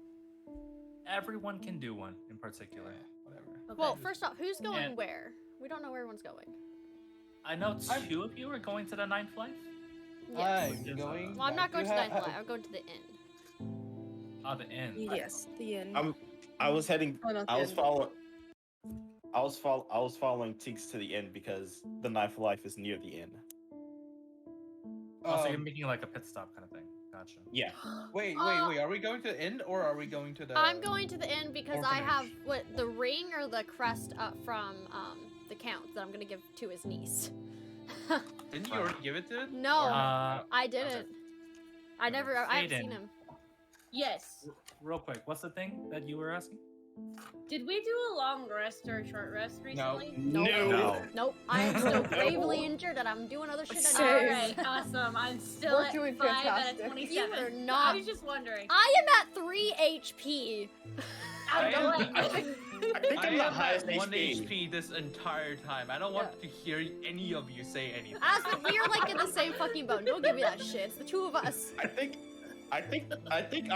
Everyone can do one in particular. Whatever. Okay. Well, first off, who's going And- where? We don't know where everyone's going. I know two of you are going to the Ninth Life. Yes. Yes. going. Well, I'm not back going to Ninth ha- Life. I'm going to the inn. The inn. Yes, the end. I was heading. Oh, not the I was end. following. I was following Teeks to the end because the Knife of Life is near the end. Oh, so you're Um, making like a pit stop kind of thing. Gotcha. Yeah. Wait. Uh, Are we going to the inn or are we going to the? I'm going to the inn because I have orphanage. what the ring or the crest from the count that I'm gonna give to his niece. Didn't you already give it to it? No, Uh, I didn't. I never. I haven't seen Aiden. him. Yes. Real quick, what's the thing that you were asking? Did we do a long rest or a short rest recently? Nope. No. Nope. I am still gravely injured and I'm doing other shit. Same. anyways. Alright, awesome. I'm still We're at doing 5 out of fantastic. 27. You are I not. was just wondering. I am at 3 HP. I'm I going. I think I I'm the am highest at 1 HP. HP this entire time. I don't want to hear any of you say anything. Aspen, we're like in the same fucking boat. Don't give me that shit. It's the two of us. I think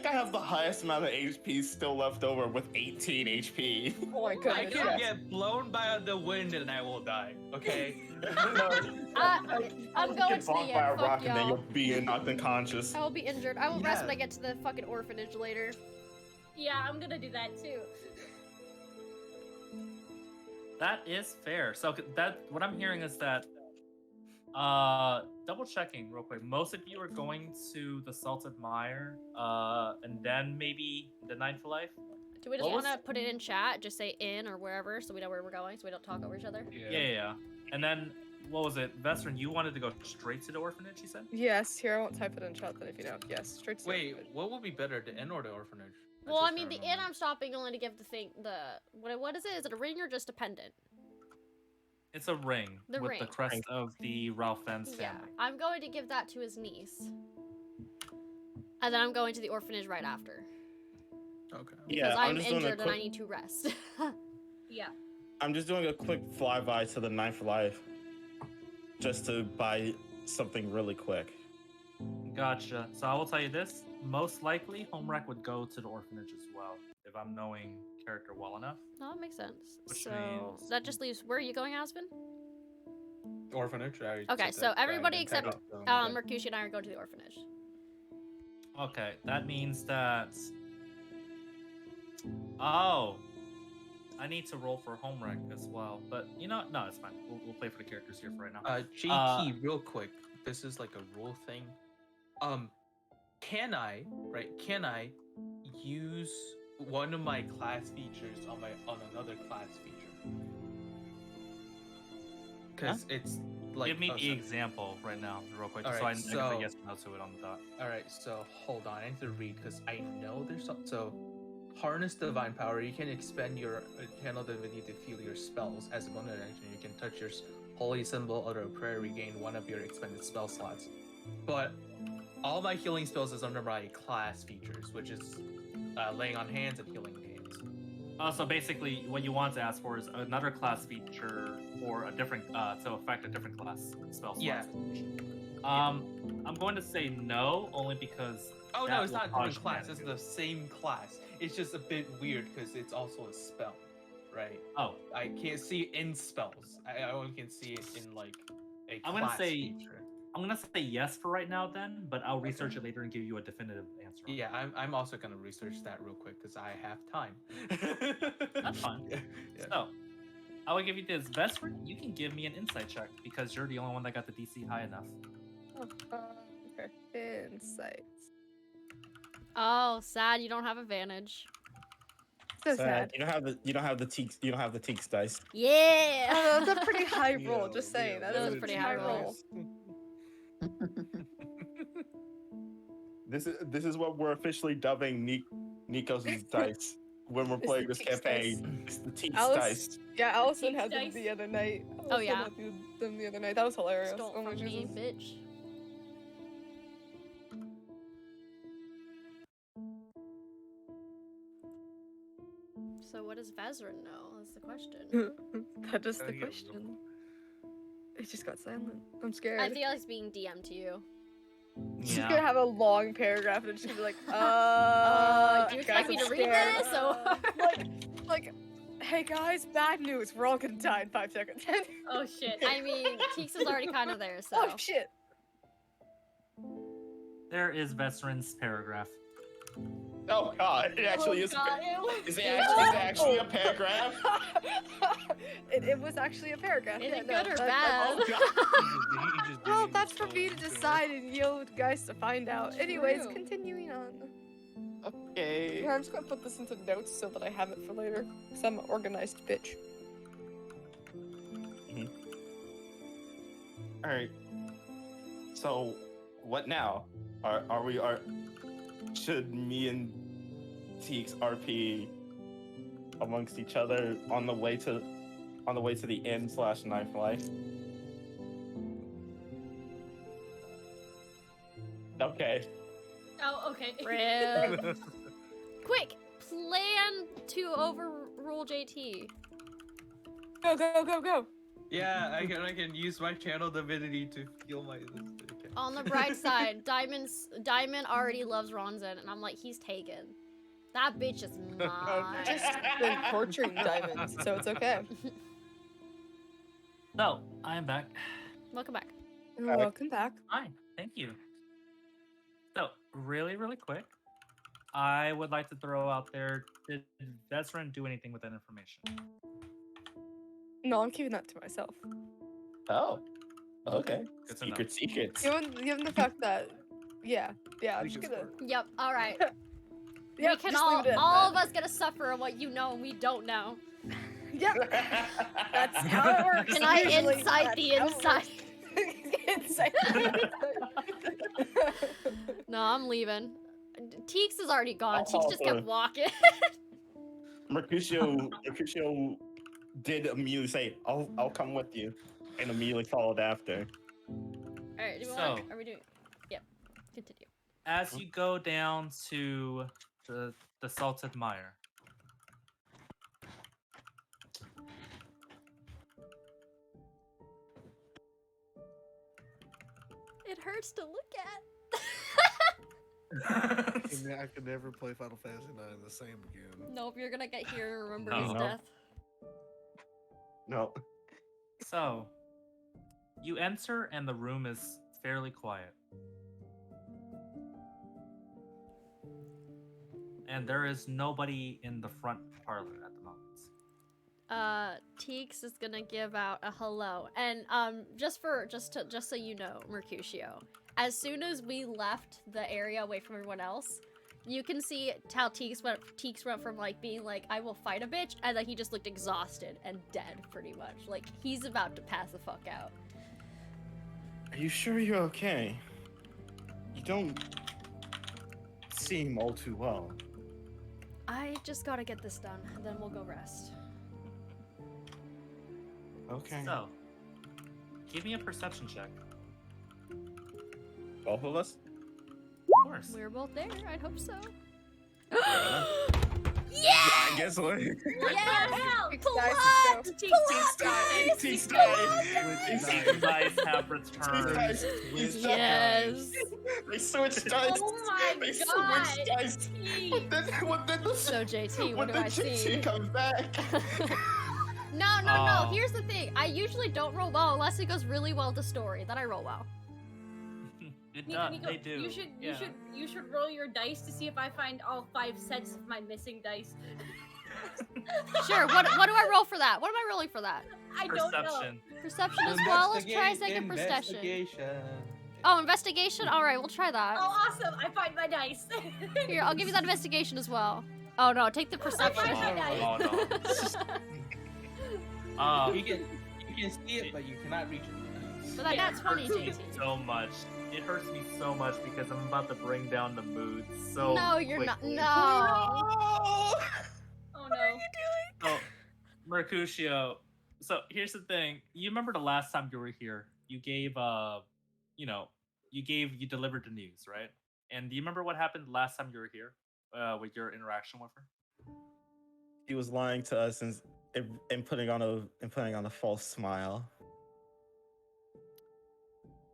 I have the highest amount of HP still left over with 18 HP. Oh my I goodness. can yes. get blown by the wind and I will die. Okay. I'm going to the Bonked by a inn. rock Fuck and then y'all. you'll be knocked unconscious. I will be injured. I will rest Yeah. when I get to the fucking orphanage later. Yeah, I'm gonna do that too. That is fair. So that what I'm hearing is that double checking real quick. Most of you are going to the Salted Mire, and then maybe the Ninth Life. Do we just What was- want to put it in chat? Just say in or wherever so we know where we're going so we don't talk over each other? Yeah. And then what was it, Vestron? You wanted to go straight to the orphanage, you said? Yes, here I won't type it in chat then if you know. Yes, straight to the Wait, orphanage. what would be better, the inn or the orphanage? Well, I just mean, don't the inn remember. I'm stopping only to give the thing, what is it? Is it a ring or just a pendant? It's a ring The with ring. the crest of the Ralph Fence Yeah, family. I'm going to give that to his niece. And then I'm going to the orphanage right after. Okay. Yeah, Because I'm I'm just doing a injured and I quick. need to rest. Yeah. I'm just doing a quick flyby to the Ninth Life, just to buy something really quick. Gotcha. So I will tell you this: most likely, Homewreck would go to the orphanage as well, if I'm knowing character well enough. No, that makes sense. Which So means- that just leaves. Where are you going, Aspen? Orphanage. I Okay, said so that, everybody I didn't type except, it down, okay. Mercutio and I are going to the orphanage. Okay, that means that. Oh, I need to roll for Homewreck as well. But you know, what? No, it's fine. We'll play for the characters here for right now. JT, real quick. This is like a rule thing. Can I use one of my class features on another class feature? Because it's like Give me oh, the so- example right now, real quick, All so right, I can so- say yes or no to it on the dot. All right, so hold on. I need to read because I know there's some. So, harness divine power. You can expend your channel divinity to feel your spells. As a bonus action, you can touch your holy symbol or a prayer, regain one of your expended spell slots. But all my healing spells is under my class features, which is laying on hands and healing hands. So basically, what you want to ask for is another class feature or a different to affect a different class spell slot. Yeah. I'm going to say no, only because. Oh that no, it's will not cause different class. It's shenanigans. the same class. It's just a bit weird because it's also a spell, right? Oh, I can't see it in spells. I only can see it in like a I'm gonna class say- feature. I'm gonna say yes for right now, then, but I'll research it later and give you a definitive answer. on Yeah, I'm also gonna research that real quick because I have time. That's fine. Yeah. So, I will give you this. Vesper, you can give me an insight check because you're the only one that got the DC high enough. Okay. Insights. Oh, sad. You don't have advantage. So sad. You don't have the Teaks dice. Yeah. Oh, that's a pretty high roll. Yo, Just saying, yo, that is was a pretty pretty high high roll. roll. This is what we're officially dubbing Nico's dice when we're It's playing the this Teaks campaign. It's the Teaks Alice- dice. Yeah, Allison Teaks had them dice. the other night. Oh, Allison yeah? had them the other night. That was hilarious. Stole Oh my from me, Jesus. bitch. So what does Vezrin know? That's the question. That is the Yeah. question. It just got silent. I'm scared. I feel like it's being DM'd to you. She's gonna have a long paragraph and it's just gonna be like, Do you guys, expect me I'm to read scared. this? Or... like, hey guys, bad news. We're all gonna die in 5 seconds. Oh shit. I mean, Teeks is already kind of there, so. Oh shit. There is Vesrin's paragraph. Oh god, it actually Oh, is. God, Is it actually a paragraph? it was actually a paragraph. Is yeah, it no, good or that- bad? that's- Well, that's for me to decide and you guys to find out. Anyways, True. continuing on. Okay. Yeah, I'm just gonna put this into notes so that I have it for later. Because I'm an organized bitch. All right. So, what now? Should me and Teeks RP amongst each other on the way to the end/ninth life? Okay. Oh, okay. Rip. Quick, plan to overrule JT. Go, go, go, go. Yeah, I can use my channel divinity to heal my. Okay. On the bright side, Diamond already loves Ronzin, and I'm like, he's taken. That bitch is mine. I've just been torturing diamonds, so it's okay. So, I am back. Welcome back. Welcome back. Fine, thank you. So, really, really quick, I would like to throw out there, did Vesrin do anything with that information? No, I'm keeping that to myself. Oh. Okay. Good to know. Secrets. Given the fact that, yeah, I'm just gonna. Yep, alright. Yeah, We can just leave it at all that. of us gonna suffer on what you know and we don't know. Yeah, that's how it works. Can I usually. insight the That's how insight? it works. Insight the insight. No, I'm leaving. Teeks is already gone. I'll Teeks just follow. kept walking. Mercutio did immediately say, I'll come with you, and immediately followed after. Alright, do we So- are we doing? Yep. Continue. As you go down to the Salted Mire, It hurts to look at. I could never play Final Fantasy IX the same again. Nope, you're gonna get here and remember No. his No. death. No. So, you enter and the room is fairly quiet. And there is nobody in the front parlor at the moment. Teeks is gonna give out a hello, and just so you know, Mercutio, as soon as we left the area away from everyone else, you can see how Teeks went from like being like, I will fight a bitch, and then he just looked exhausted and dead, pretty much. Like he's about to pass the fuck out. Are you sure you're okay? You don't seem all too well. I just gotta get this done, and then we'll go rest. Okay. So, give me a perception check. Both of us? Of course. We're both there. I'd hope so. I guess what? Yeah! Teaks Pull dice, up! let's go. Teaks dice. Teaks dice. These dice have Teaks returned. dice. Yes. They switched dice. Oh my They god. switched dice. Teaks. What did the So JT, what when do the I see? GT comes back? No. Oh. Here's the thing. I usually don't roll well unless it goes really well with the story. Then I roll well. It Nico, does. Nico, They do. You should roll your dice to see if I find all 5 sets of my missing dice. Sure. What do I roll for that? What am I rolling for that? I don't know. Perception. Perception as well. Let's try a second perception. Investigation. Oh, investigation. All right, we'll try that. Oh, awesome! I find my dice. Here, I'll give you that investigation as well. Oh no, take the I perception. find my dice. Oh no. You can see it, but you cannot reach it. But that Yeah. got 20, hurts me JT. so much. It hurts me so much because I'm about to bring down the mood so No, you're not. quickly. No. Oh no. So, Mercutio. So here's the thing. You remember the last time you were here? You gave you delivered the news, right? And do you remember what happened last time you were here? With your interaction with her? He was lying to us and putting on a false smile.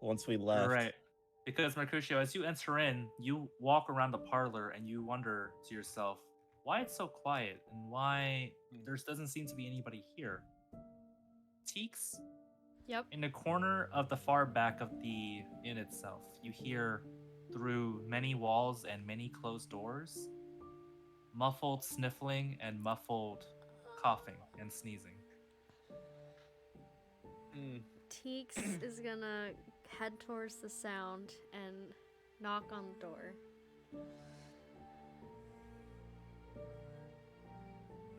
Once we left. Right. Because Mercutio, as you enter in, you walk around the parlor and you wonder to yourself why it's so quiet and why there doesn't seem to be anybody here. Teaks, Yep. in the corner of the far back of the inn itself, you hear through many walls and many closed doors, muffled sniffling and muffled coughing and sneezing. Teeks is gonna head towards the sound and knock on the door.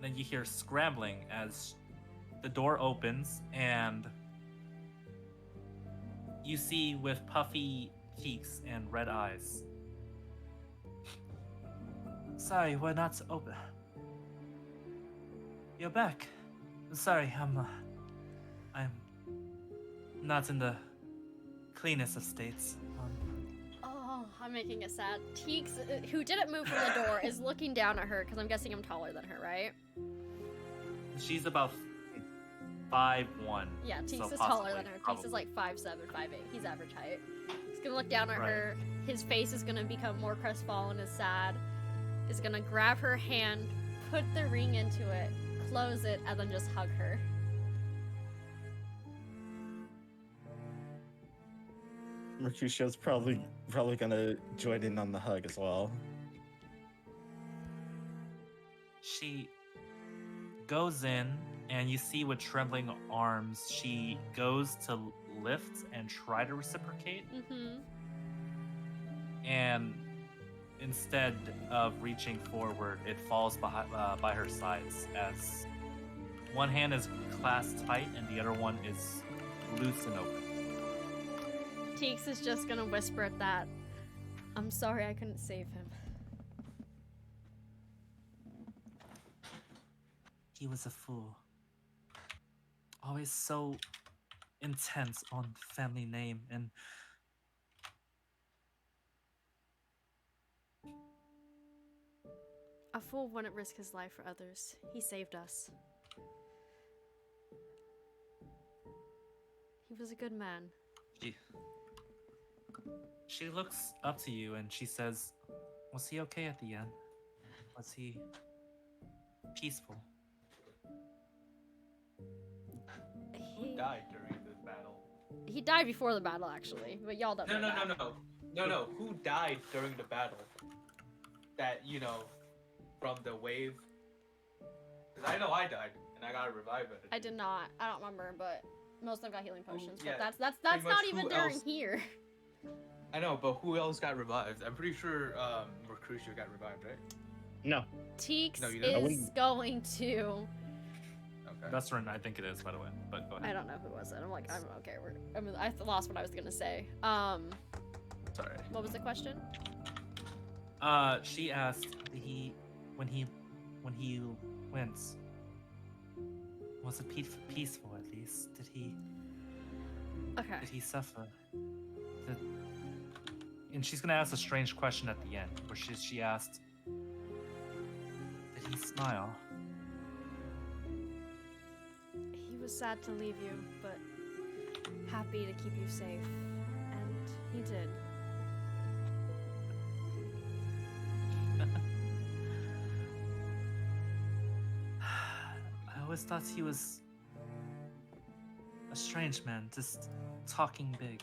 Then you hear scrambling as the door opens and you see with puffy cheeks and red eyes. Sorry, we're not open. You're back. Sorry, I'm not in the cleanest of states. Oh, I'm making it sad. Teeks, who didn't move from the door, is looking down at her because I'm guessing I'm taller than her, right? She's about 5'1". Yeah, Teeks so is taller possibly, than her. Teeks probably. is like 5'7", 5'8". He's average height. He's gonna look down at Right. her. His face is gonna become more crestfallen and sad. Is gonna grab her hand, put the ring into it, close it, and then just hug her. Mercutio's probably gonna join in on the hug as well. She goes in, and you see with trembling arms, she goes to lift and try to reciprocate, Mm-hmm. and instead of reaching forward, it falls by her sides as one hand is clasped tight and the other one is loose and open. Teeks is just gonna whisper at that. I'm sorry I couldn't save him. He was a fool. Always so intense on family name and A fool wouldn't risk his life for others. He saved us. He was a good man. she looks up to you and she says, "Was he okay at the end? Was he peaceful?" He Died during the battle. He died before the battle, actually, but y'all don't know that. No. Who died during the battle? That from the wave. Because I know I died and I got revived. I did not. I don't remember, but most of them got healing potions. yeah, But that's pretty not much even who during else- here. I know, but who else got revived? I'm pretty sure Mercutio got revived, right? No. Teeks No, you didn't? I is wouldn't- going to. Okay. Veteran, I think it is, by the way. But go I ahead. don't know who was it. I'm like, I'm okay. I lost what I was gonna say. Sorry. What was the question? She asked, when he went, was it peaceful at least? Did Okay. he suffer? And she's gonna ask a strange question at the end, where she asked, "Did he Smile. He was sad to leave you, but happy to keep you safe. And he did. I always thought he was a strange man, just talking big.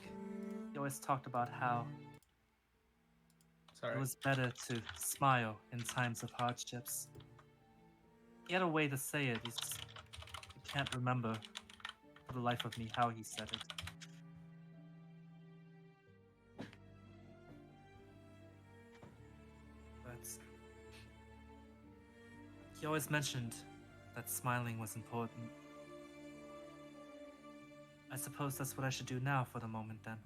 He always talked about how Sorry. it was better to smile in times of hardships. He had a way to say it. I can't remember for the life of me how he said it. But he always mentioned that smiling was important. I suppose that's what I should do now for the moment then.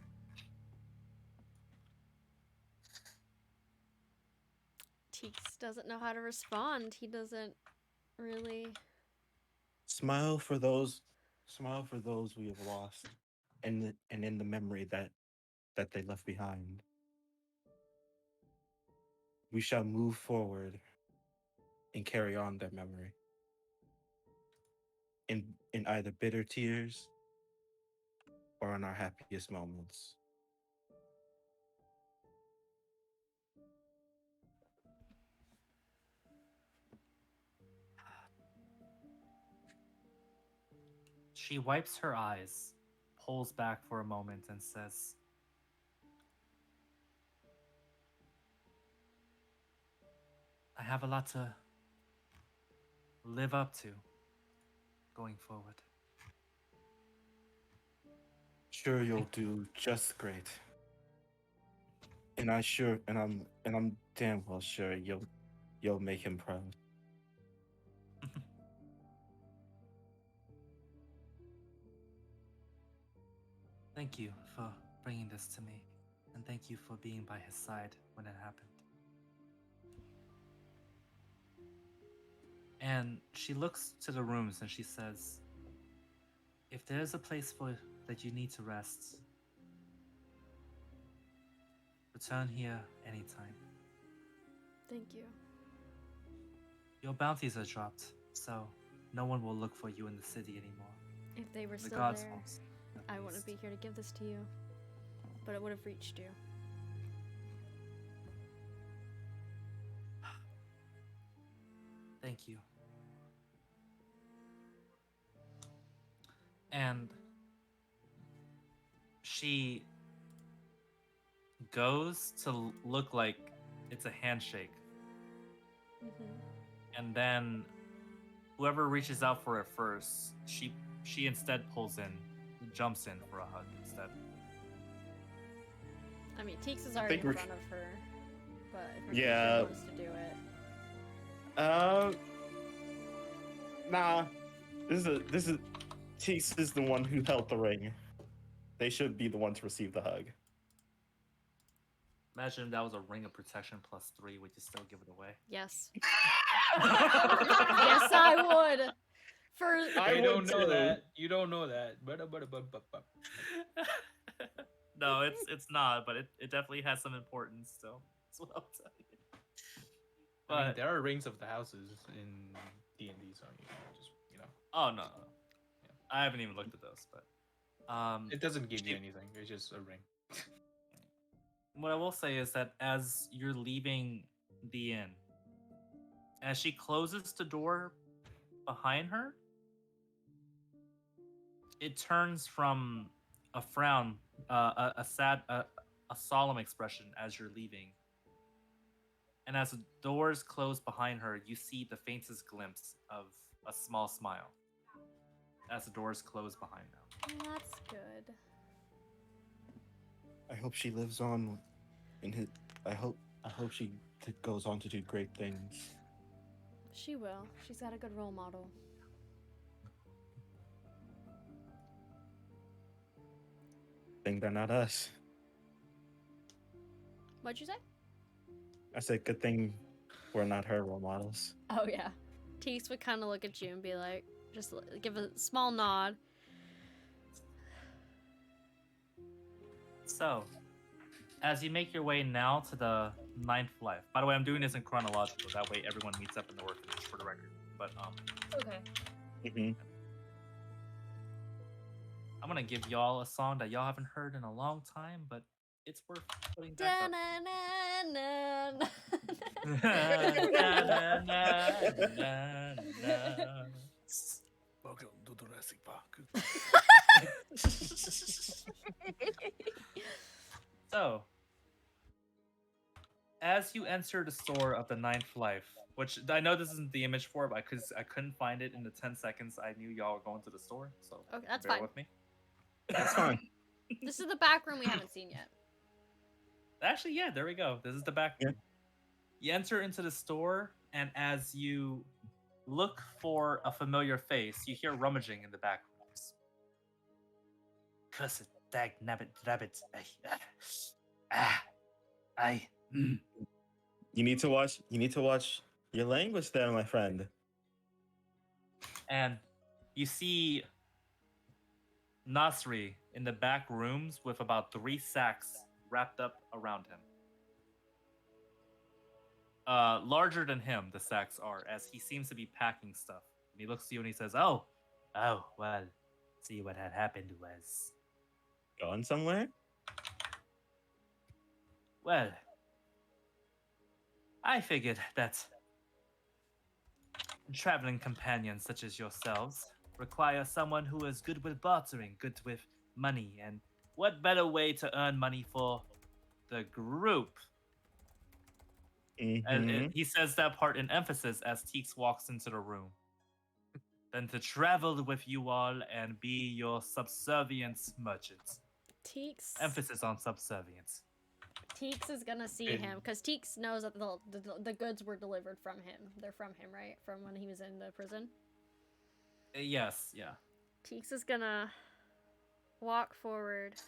Teeks doesn't know how to respond. He doesn't really. Smile for those we have lost, and in the memory that they left behind. We shall move forward and carry on their memory. In either bitter tears or in our happiest moments. She wipes her eyes, pulls back for a moment, and says, I have a lot to live up to going forward. Sure, you'll do just great. And I'm damn well sure you'll make him proud. Thank you for bringing this to me, and thank you for being by his side when it happened. And she looks to the rooms and she says, if there's a place that you need to rest, return here anytime. Thank you. Your bounties are dropped, so no one will look for you in the city anymore. If they were The still gods there, won't. I wouldn't be here to give this to you. But it would have reached you. Thank you. And she goes to look like it's a handshake. And then whoever reaches out for it first, she instead jumps in for a hug instead. I mean, Teeks is already in we're- front of her. But if her Yeah. teacher wants to do it. Nah. This is Teeks is the one who held the ring. They should be the one to receive the hug. Imagine if that was a ring of protection +3, would you still give it away? Yes. Yes, I would. For I You would don't know too. that. You don't know that. No, it's not, but it definitely has some importance still. That's what I'll tell you. I mean, But there are rings of the houses in D&D, so you can just, oh no. I haven't even looked at those, but it doesn't give you She- anything. It's just a ring. what I will say is that as you're leaving the inn, as she closes the door behind her, it turns from a frown, a sad, a solemn expression as you're leaving. And as the doors close behind her, you see the faintest glimpse of a small smile as the doors close behind them. that's good. I hope she lives on in his I hope she goes on to do great things. She will. She's got a good role model. Think they're not us. What'd you say? I said good thing we're not her role models. Oh yeah. Teeks would kind of look at you and be like, just give a small nod. So, as you make your way now to the ninth life. By the way, I'm doing this in chronological. That way, everyone meets up in the orphanage for the record. But Okay. Mhm. I'm gonna give y'all a song that y'all haven't heard in a long time, but it's worth putting back up. Da-na-na-na-na. Da-na-na-na-na-na. Welcome to Jurassic Park. So, as you enter the store of the ninth life, which I know this isn't the image for, but because I couldn't find it in the 10 seconds I knew y'all were going to the store, so Okay, that's bear fine. with me. That's fine. This is the back room we haven't seen yet. Actually, yeah, there we go. This is the back Yeah. room. You enter into the store, and as you look for a familiar face, you hear rummaging in the back rooms. Cursed dag nabbit rabbit. You need to watch. You need to watch your language, there, my friend. And you see Nasri in the back rooms with about 3 sacks wrapped up around him. Larger than him, the sacks are, as he seems to be packing stuff. And he looks to you and he says, "Oh, well, see what had happened was, Going somewhere? well, I figured that traveling companions such as yourselves require someone who is good with bartering, good with money, and what better way to earn money for the group?" And Mhm. he says that part in emphasis as Teeks walks into the room. "Than to travel with you all and be your subservience merchant." Teeks. Emphasis on subservience. Teeks is gonna see And- him because Teeks knows that the goods were delivered from him. They're from him, right? From when he was in the prison. Yes, yeah. Teeks is gonna walk forward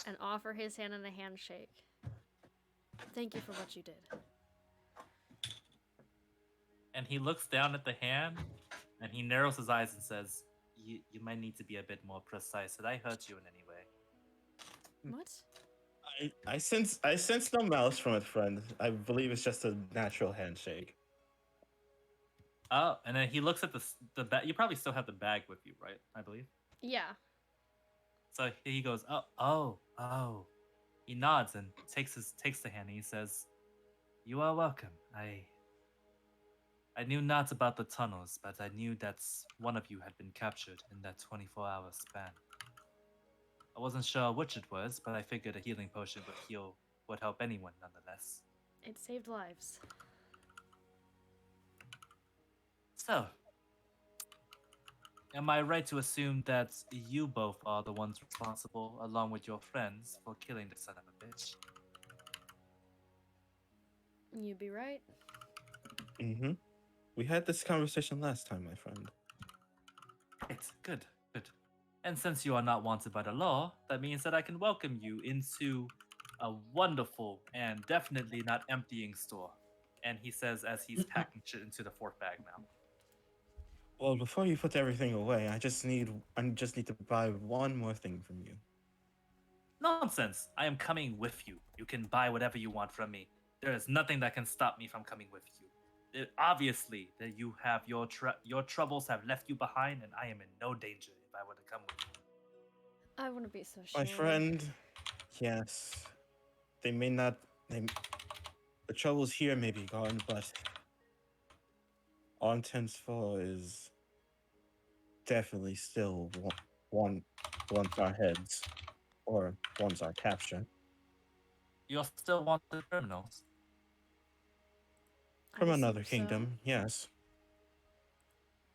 and offer his hand in a handshake. Thank you for what you did. And he looks down at the hand and he narrows his eyes and says, you might need to be a bit more precise. Did I hurt you in any way?" What? I sense no malice from it, friend. I believe it's just a natural handshake. Oh, and then he looks at the bag. You probably still have the bag with you, right? I believe. Yeah. So he goes, oh. He nods and takes the hand and he says, "You are welcome. I knew not about the tunnels, but I knew that one of you had been captured in that 24-hour span. I wasn't sure which it was, but I figured a healing potion would help anyone nonetheless. It saved lives. So, am I right to assume that you both are the ones responsible, along with your friends, for killing the son of a bitch?" You'd be right. Mm-hmm. We had this conversation last time, my friend. Right, good. And since you are not wanted by the law, that means that I can welcome you into a wonderful and definitely not emptying store. And he says as he's packing shit into the 4th bag now. Well, before you put everything away, I just need to buy one more thing from you. Nonsense! I am coming with you. You can buy whatever you want from me. There is nothing that can stop me from coming with you. Obviously, that you have your troubles have left you behind, and I am in no danger if I were to come with you. I wouldn't be so sure. My friend, yes, the troubles here may be gone, but Ontens Fall is definitely still wants our heads, or wants our capture. You'll still want the criminals. I From assume another so. kingdom, yes.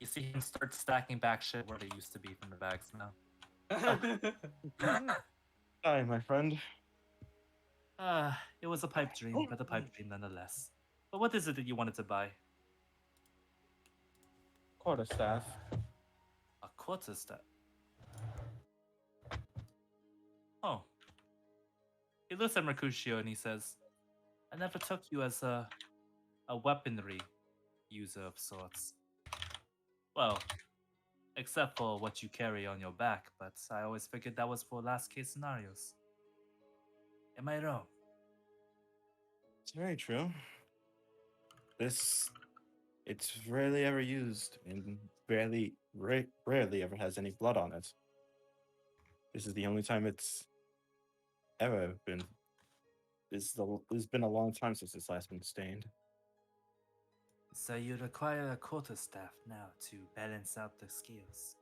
You see him start stacking back shit where they used to be from the bags now. Hi, my friend. It was a pipe dream, but a pipe dream nonetheless. But what is it that you wanted to buy? Quarterstaff. A quarterstaff. Oh. He looks at Mercutio and he says, "I never took you as a weaponry user of sorts. Well, except for what you carry on your back, but I always figured that was for last case scenarios. Am I wrong?" very true. It's rarely ever used and rarely ever has any blood on it. This is the only time it's ever been. It's been a long time since it's last been stained. So you require a quarterstaff now to balance out the scales.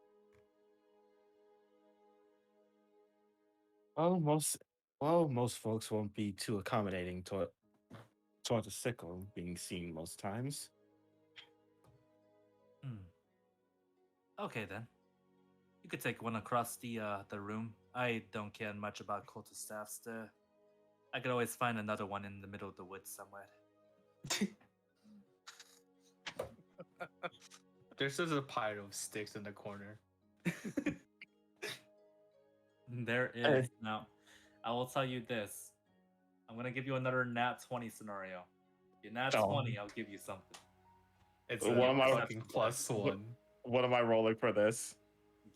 Most folks won't be too accommodating toward the sickle being seen most times. Okay then. You could take one across the room. I don't care much about quarterstaffs. I could always find another one in the middle of the woods somewhere. There's just a pile of sticks in the corner. There is. Now, I will tell you this. I'm gonna give you another nat 20 scenario. Your nat 20, I'll give you something. It's What a am I- fucking +1. What am I rolling for this?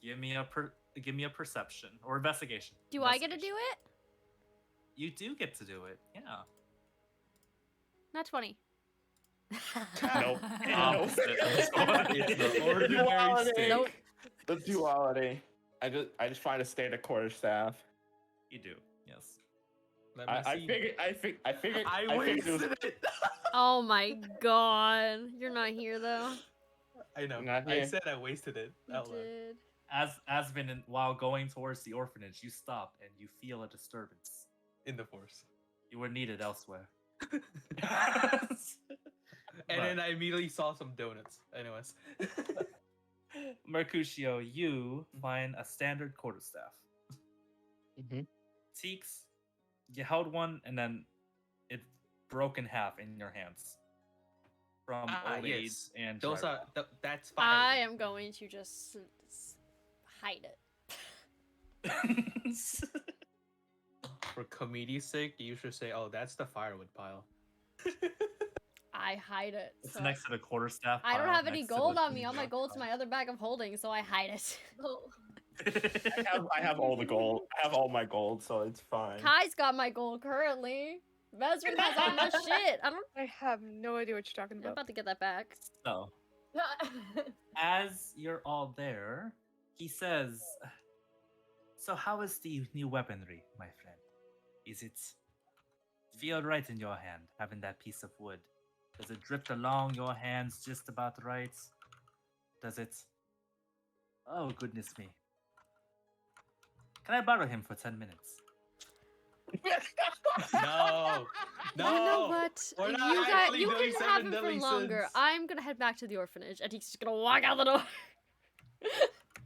Give me a perception or investigation. Do I get to do Investigation. it? You do get to do it. Yeah. Not 20. Nope. Opposite. It's the ordinary Duality. stick. Nope. The duality. I just find a standard quarterstaff. You do. Yes. Let me I see. figured. I figured it was- wasted it. Oh my god. You're not here though. I know. Not I here. said I wasted it. You Out loud. did. Asvin, while going towards the orphanage, you stop and you feel a disturbance. In the force. You were needed elsewhere. And But- then I immediately saw some donuts. Anyways. Mercutio, you find a standard quarterstaff. Mhm. Teeks, you held one and then it broke in half in your hands. From old age yes. and Those dry are rot. that's fine. I am going to just hide it. For comedy's sake, you should say, "Oh, that's the firewood pile." I hide it. It's so next to the quarterstaff. I don't pile have any next to gold the on me. All my junk gold's in pile. my other bag of holding, so I hide it. Oh, I have all the gold. I have all my gold, so it's fine. Kai's got my gold currently. Vezrin has all my shit. I have no idea what you're talking I'm about. about to get that back. So, as you're all there, he says, "So how is the new weaponry, my friend? Is it feel right in your hand, having that piece of wood? Does it drift along your hands just about right? Does it? Oh, goodness me. Can I borrow him for 10 minutes? No, no. You know what? we're You not guys, actually you doing can have seven him for deadly longer. sins. I'm gonna head back to the orphanage, and he's just gonna walk out the door.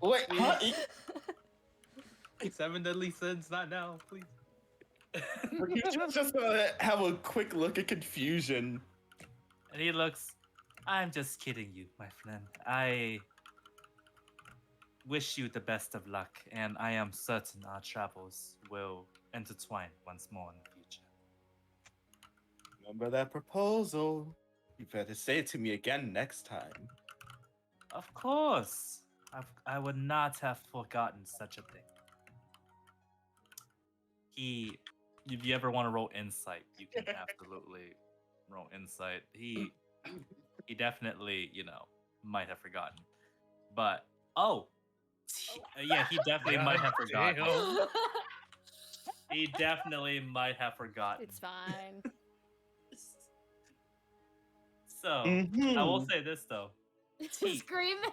Wait, huh? 7 deadly sins, not now, please. He's just gonna have a quick look at confusion. And he looks, I'm just kidding you, my friend. I wish you the best of luck, and I am certain our travels will intertwine once more in the future. Remember that proposal? You better say it to me again next time. Of course, I would not have forgotten such a thing. If you ever want to roll insight, you can absolutely roll insight. He definitely, might have forgotten. But yeah, he definitely might have forgotten. He definitely might have forgotten. It's fine. So I Mm-hmm. will say this though. Teak, screaming.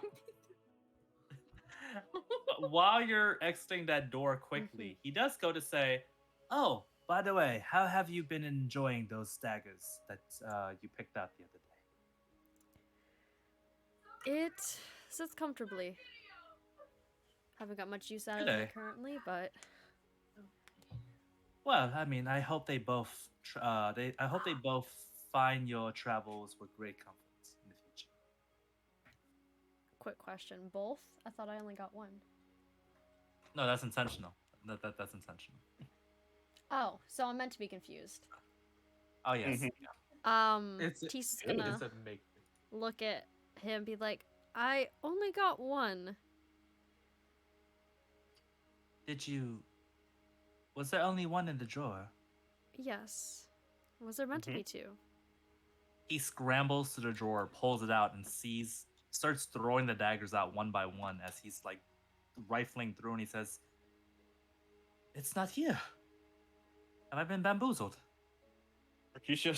while you're exiting that door quickly, he does go to say, "Oh, by the way, how have you been enjoying those daggers that you picked out the other day?" It sits comfortably. Haven't got much use out of Good it day. currently, but Well, I mean, I hope they both find your travels with great comfort in the future. quick question. Both? I thought I only got one. No, that's intentional. That's intentional. Oh, so I'm meant to be confused. Oh yes. Mhm. Yeah. Tease is gonna It's a make. look at him, be like, I only got one. Was there only one in the drawer? Yes. Was there meant to Mhm. be two? He scrambles to the drawer, pulls it out, and starts throwing the daggers out one by one as he's like rifling through, and he says, "It's not here. Have I been bamboozled?" Mercutio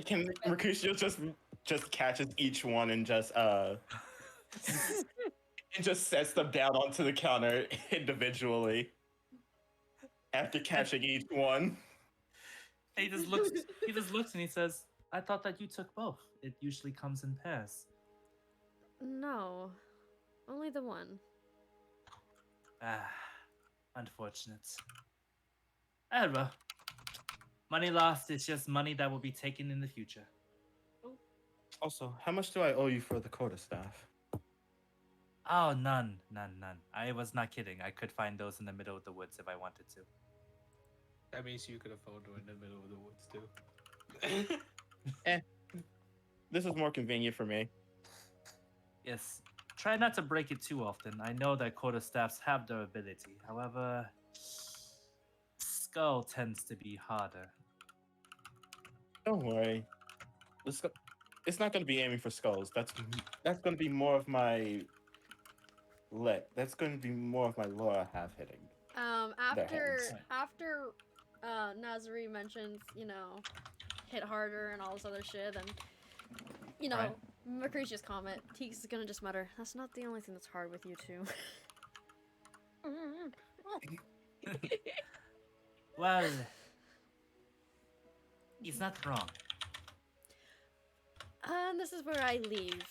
can Mercutio just catches each one and just and just sets them down onto the counter individually after catching each one. He just looks. He just looks and he says, "I thought that you took both. It usually comes in pairs." No, only the one. Ah, unfortunate. Ah, well, money lost is just money that will be taken in the future. Also, how much do I owe you for the quarterstaff? Oh, none. I was not kidding. I could find those in the middle of the woods if I wanted to. That means you could have found her in the middle of the woods too. This is more convenient for me. Yes. Try not to break it too often. I know that quarterstaffs have durability. However, skull tends to be harder. Don't worry. It's not going to be aiming for skulls. That's going to be more of my That's going to be more of my lower half hitting. After hands. Nazari mentions, hit harder and all this other shit, and Right. Mercutio's comment, Teeks is gonna just mutter, "That's not the only thing that's hard with you two." Well, he's not wrong. And this is where I leave.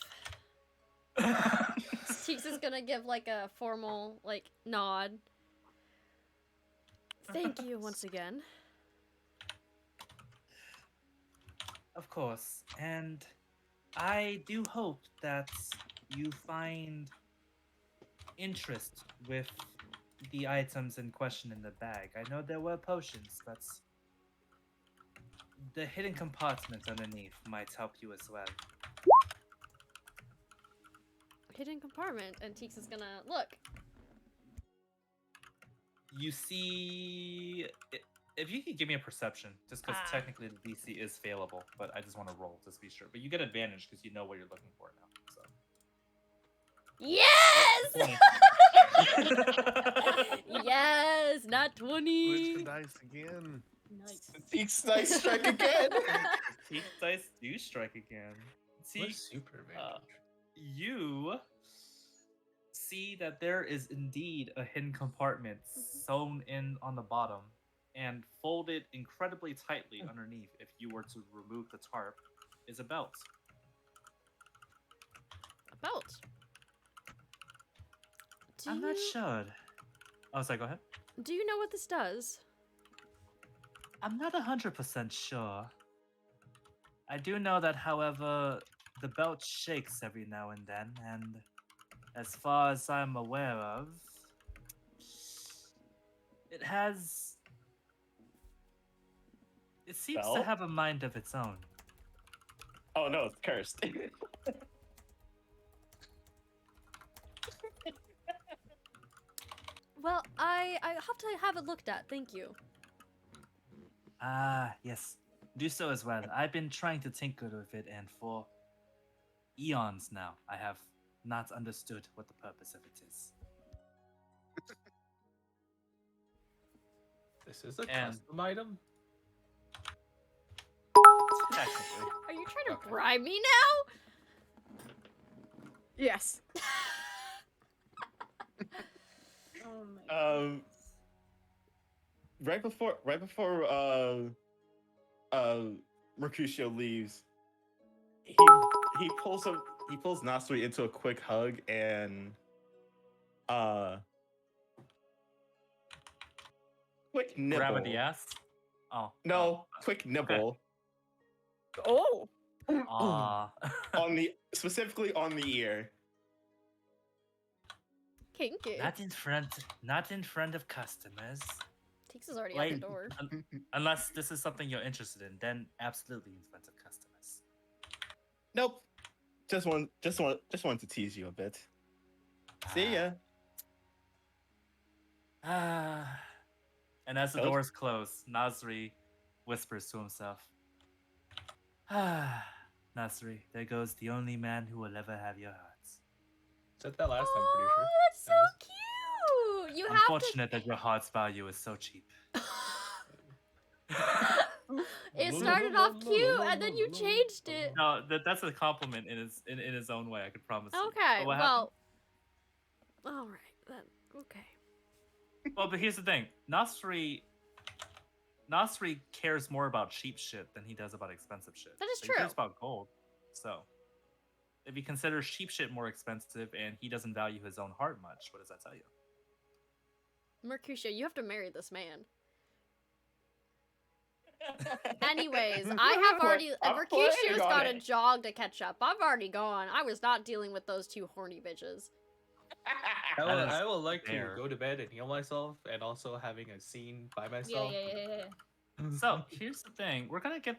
Teeks is gonna give like a formal nod. Thank you once again. Of course, and I do hope that you find interest with the items in question in the bag. I know there were potions, but the hidden compartment underneath might help you as well. Hidden compartment, and Teeks is gonna look. You see, if you could give me a perception, just because Ah. technically the DC is failable, but I just want to roll just to be sure. But you get advantage because you know what you're looking for now. So. Yes! 20. Yes, not Switch 20. the dice again. Nice. Teeks dice strike again. Teak dice do strike again. See, What super advantage. you see that there is indeed a hidden compartment sewn in on the bottom and folded incredibly tightly underneath. If you were to remove the tarp, is a belt. A belt. I'm not sure. Oh, sorry. Go ahead. Do you know what this does? I'm not 100% sure. I do know that, however, the belt shakes every now and then, and as far as I'm aware of, it has. It seems to Belt? have a mind of its own. Oh no, it's cursed. Well, I have to have it looked at. Thank you. Ah, yes. Do so as well. I've been trying to tinker with it, and for eons now, I have not understood what the purpose of it is. This is a And- custom item. Technically. Are you trying to Okay. bribe me now? Yes. Oh my Right before Mercutio leaves, he pulls Nasui into a quick hug and quick nibble. Grab at the ass? Oh. No, quick nibble Oh. Aw. specifically on the ear. Kinky. not in front of customers. Teeks is already out the Like, door. Unless this is something you're interested in, then absolutely in front of customers. Nope. Just wanted to tease you a bit. See ya. And as the Those- doors close, Nasri whispers to himself. Ah, Nasri, there goes the only man who will ever have your hearts. Said that last time, Oh, pretty sure. that's so Yes. cute. You have Unfortunate that your heart's value is so cheap. to. It started off cute, and then you changed it. No, that's a compliment in his own way. I could promise you. Okay, But what happened? well, all right then. Okay. Well, but here's the thing. Nasri cares more about cheap shit than he does about expensive shit. That is He cares true. about gold. So, if he considers cheap shit more expensive and he doesn't value his own heart much, what does that tell you? Mercutio, you have to marry this man. Anyways, I have already. I'm Mercutio's planning on got a it. jog to catch up. I've already gone. I was not dealing with those two horny bitches. That is I would like fair. to go to bed and heal myself, and also having a scene by Yeah, myself. yeah. So, here's the thing. We're going to get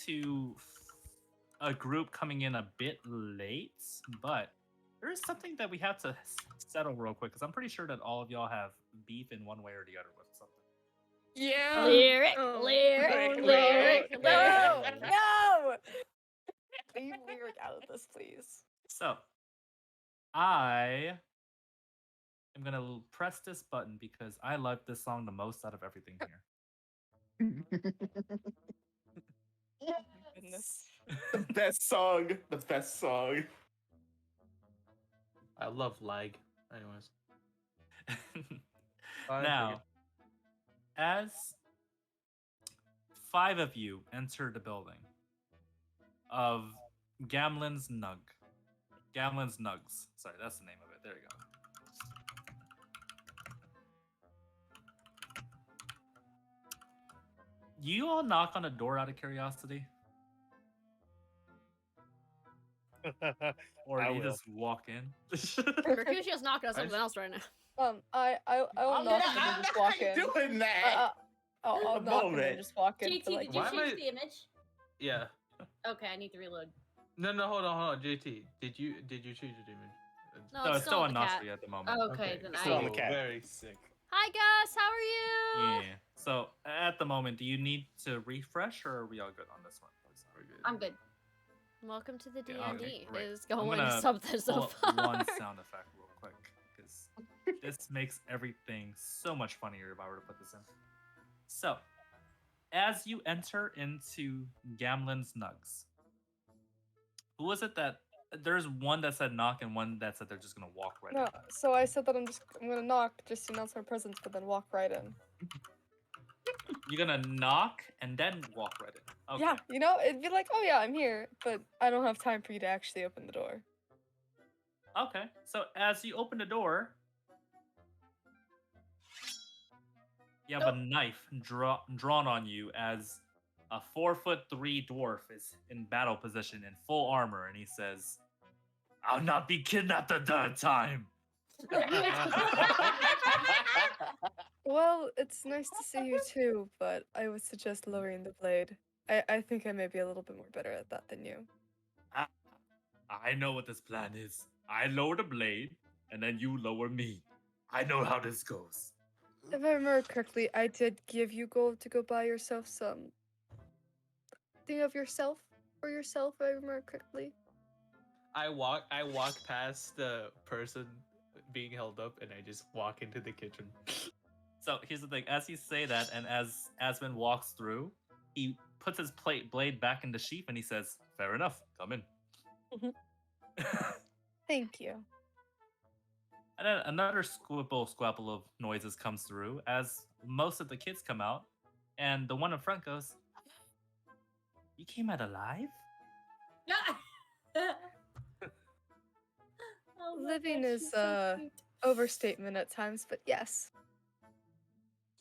to a group coming in a bit late, but there is something that we have to settle real quick because I'm pretty sure that all of y'all have beef in one way or the other with something. Yeah. Lyric, Oh, lyric, no, lyric, no, lyric. No! Leave lyric out of this, please. So, I am going to press this button because I love this song the most out of everything here. Goodness. The best song. The best song. I love lag. Anyways. Now, as 5 of you enter the building of Gamlen's Nug. Gamlen's Nugs. Sorry, that's the name of it. There you go. You all knock on a door out of curiosity? Or I you will. just walk in? Mercutio's knocking on something else right now. I will knock and then just walk in. doing that. I'll A knock and then moment. just walk in. JT, for, like, did you Why am change I- the image? Yeah. Okay, I need to reload. No, hold on, JT. Did you change the image? No, No, it's it's still on on the cat. Nasri at the moment. Okay, then Still on I. the cat. Very sick. Hi Gus, how are you? Yeah. So at the moment, do you need to refresh, or are we all good on this one? I'm good. Welcome to the D Yeah, and okay, D. great. Is I'm going gonna something so Pull up far. one sound effect real quick because this makes everything so much funnier if I were to put this in. So, as you enter into Gamlen's Nugs, who was it that there's one that said knock and one that said they're just gonna walk right No, in? so I said that I'm gonna knock just to announce my presence, but then walk right in. You're gonna knock and then walk right in. Okay. Yeah, you know, it'd be like, oh yeah, I'm here, but I don't have time for you to actually open the door. Okay. So as you open the door, you have a knife drawn on you as a 4'3" dwarf is in battle position in full armor, and he says, "I'll not be kidnapped a third time." Well, it's nice to see you too, but I would suggest lowering the blade. I think I may be a little bit more better at that than you. I know what this plan is. I lower the blade, and then you lower me. I know how this goes. If I remember correctly, I did give you gold to go buy yourself some thing of yourself for yourself, if I remember correctly. I walk past the person being held up, and I just walk into the kitchen. So here's the thing: as you say that, and as Asmund walks through, he puts his blade back in the sheath, and he says, "Fair enough. Come in." Thank you. And then another squabble of noises comes through as most of the kids come out, and the one in front goes, "You came out alive?" Oh my Living gosh, is, she's so cute. Overstatement at times, but yes.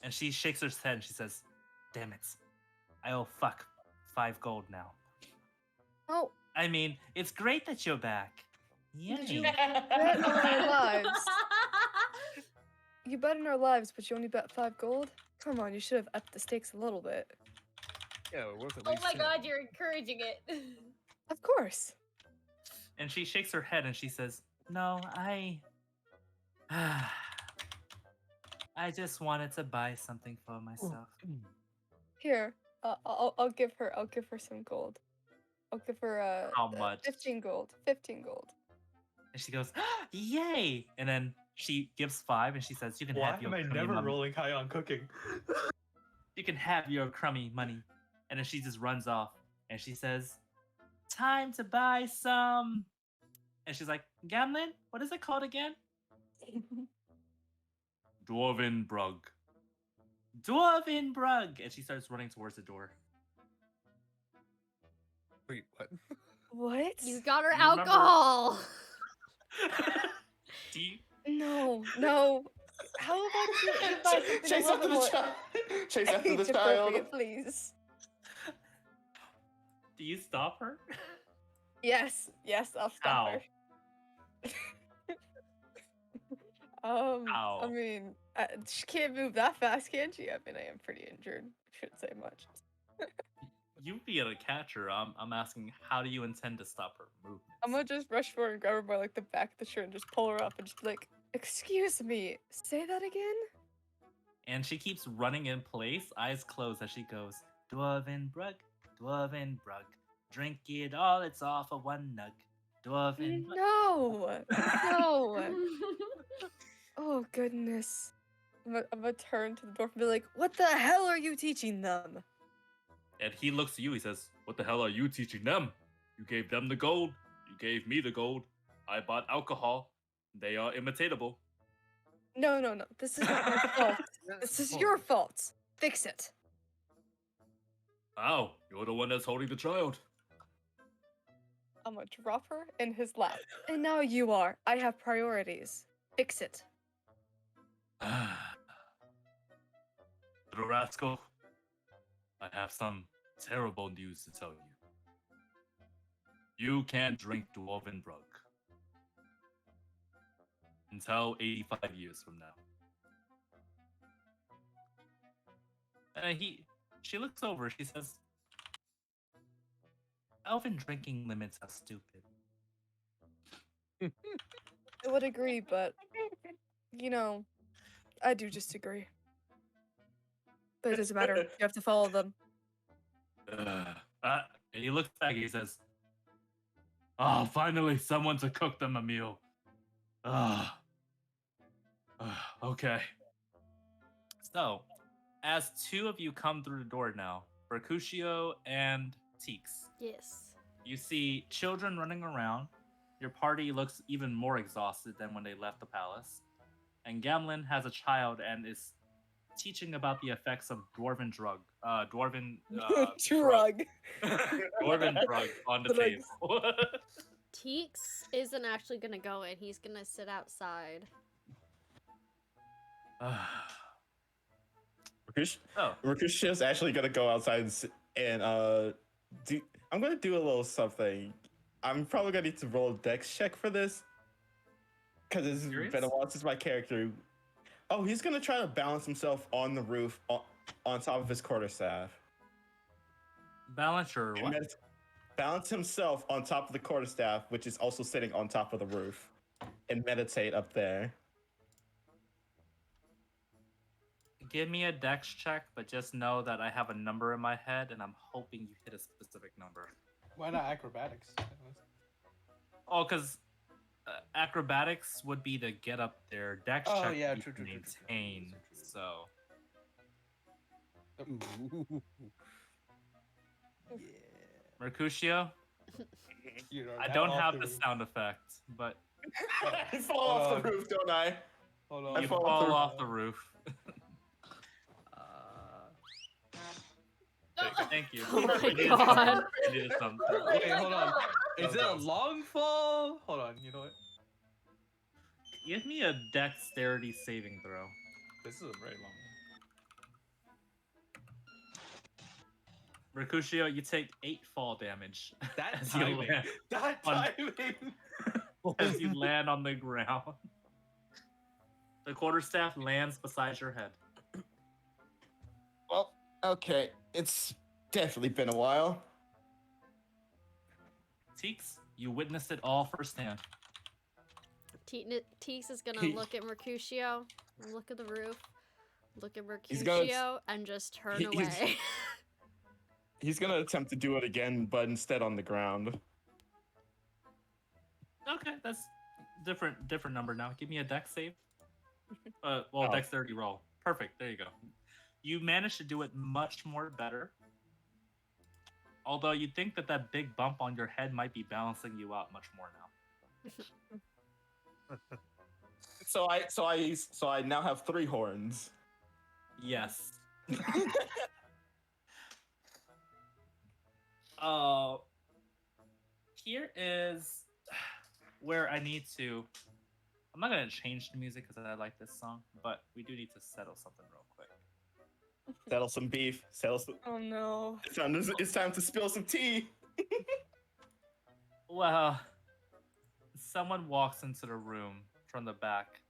And she shakes her head and she says, "Damn it. I owe 5 gold now. Oh, I mean, it's great that you're back. Did you Yay." bet on our lives? You bet on our lives, but you only bet 5 gold? Come on, you should have upped the stakes a little bit. Yeah, we're worth at Oh least my 10. god, you're encouraging it. Of course. And she shakes her head and she says, "No, I just wanted to buy something for myself." Here, I'll give her some gold. I'll give her How much? 15 gold. 15 gold. And she goes, "Yay!" And then she gives 5, and she says, "You can Why have your am I crummy never money. rolling high on cooking? You can have your crummy money." And then she just runs off, and she says, "Time to buy some." And she's like, "Gamlin, what is it called again?" Dwarven Brug. Dwarven Brug! And she starts running towards the door. Wait, what? What? You got her You remember- alcohol. Do you, No. How about if you buy something a Chase little after bit more the child. Chase after the age child. appropriate, please? do you stop her? Yes, I'll stop Ow. her. I Ow. mean, she can't move that fast, can she? I mean, I am pretty injured. Shouldn't say much. You'd be able to catch her. I'm asking, how do you intend to stop her movements? I'm gonna just rush forward and grab her by like the back of the shirt and just pull her up and just be like, "Excuse me, say that again." And she keeps running in place, eyes closed, as she goes, Dwarven Brug, Dwarven Brug. Drink it all, it's all for one nug. Dwarven Brug. No. Oh goodness. I'm gonna turn to the dwarf and be like, "What the hell are you teaching them?" And he looks at you, he says, "What the hell are you teaching them? You gave them the gold. You gave me the gold. I bought alcohol. They are imitatable." No. This is not my fault. This is your fault. Fix it. Ow, you're the one that's holding the child. I'm gonna drop her in his lap. And now you are. I have priorities. Fix it. Little rascal, I have some terrible news to tell you. You can't drink Dwarven Brug until 85 years from now. And she looks over, she says, "Elven drinking limits are stupid." I would agree, but you know, I do disagree. But it doesn't matter. You have to follow them. And he looks back, he says, "Oh, finally someone to cook them a meal. Okay." So, as two of you come through the door now, Mercutio and Teeks, Yes. you see children running around. Your party looks even more exhausted than when they left the palace. And Gamlin has a child and is teaching about the effects of dwarven drug. Dwarven Drug. Dwarven drug on the Drugs. table. Teeks isn't actually gonna go in. He's gonna sit outside. Oh, Mercutio's actually gonna go outside and do. I'm gonna do a little something. I'm probably gonna need to roll a dex check for this, because it's Serious? been a while since my character. Oh, he's gonna try to balance himself on the roof on top of his quarterstaff. balance your And what? balance himself on top of the quarterstaff, which is also sitting on top of the roof, and meditate up there. Give me a dex check, but just know that I have a number in my head, and I'm hoping you hit a specific number. Why not acrobatics? Oh, because acrobatics would be to get up there. Dex Oh, check yeah, you true, can true, true, true. maintain. True, true, true. So, Ooh. Yeah. Mercutio, You I now don't off have the the roof. sound effect, but I fall off the roof, don't I? Hold I on. you fall fall off off the roof. Thank you. Oh my I needed God. something. I needed something. Wait, hold on. That Is it a was- long fall? Hold on. You know what? Give me a dexterity saving throw. This is a very long Mercutio, you take 8 fall damage one. That as you timing. land, That on- timing. as you land on the ground. The quarterstaff lands beside your head. Well, okay. It's definitely been a while. Teeks, you witnessed it all firsthand. Teeks is gonna He- look at Mercutio, look at the roof, look at He's going- Mercutio, and just turn he's- away. He's gonna attempt to do it again, but instead on the ground. Okay, that's different number now. Give me a dex save. Well, Oh. dexterity roll. Perfect. There you go. You managed to do it much more better. Although you think that big bump on your head might be balancing you out much more now. So I now have 3 horns. Yes. Here is where I need to. I'm not gonna change the music because I like this song, but we do need to settle something real quick. Settle some beef. Oh no. It's time to spill some tea. Well, someone walks into the room from the back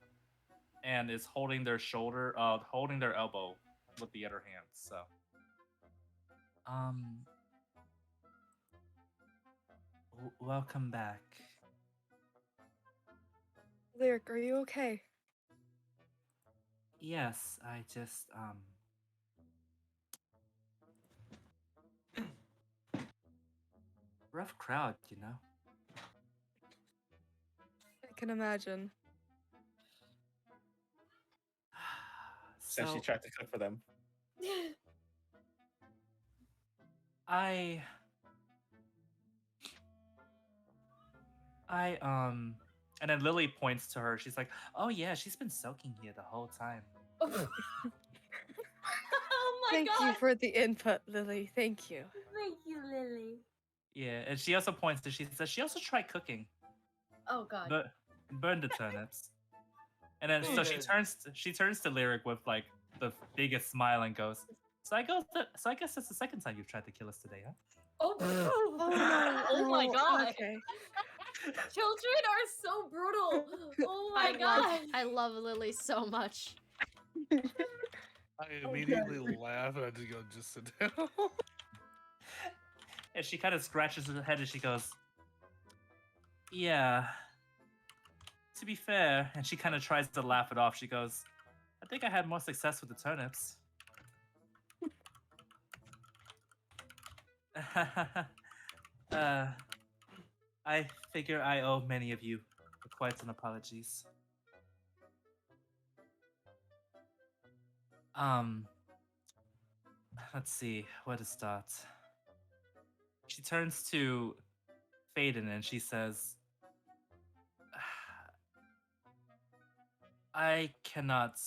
and is holding their holding their elbow with the other hand. So, welcome back. Lyric, are you okay? Yes, I just rough crowd, you know. I can imagine. Since she So tried to cook for them. I and then Lily points to her. She's like, "Oh yeah, she's been soaking here the whole time." Oh my Thank god. you for the input, Lily. Thank you. Thank you, Lily. Yeah, and she also points to. She says she also tried cooking, Oh god. but burned the turnips. And then so she turns to Lyric with like the biggest smile and goes, "So I guess it's the second time you've tried to kill us today, huh?" Oh, Oh my no, god. Okay. Children are so brutal. Oh my I god. love, I love Lily so much. I immediately laugh and I just go, just sit down. And she kind of scratches her head and she goes, "Yeah. To be fair," and she kind of tries to laugh it off. She goes, "I think I had more success with the turnips." I figure I owe many of you quite an apologies. Let's see where to start. She turns to Faden and she says, "I cannot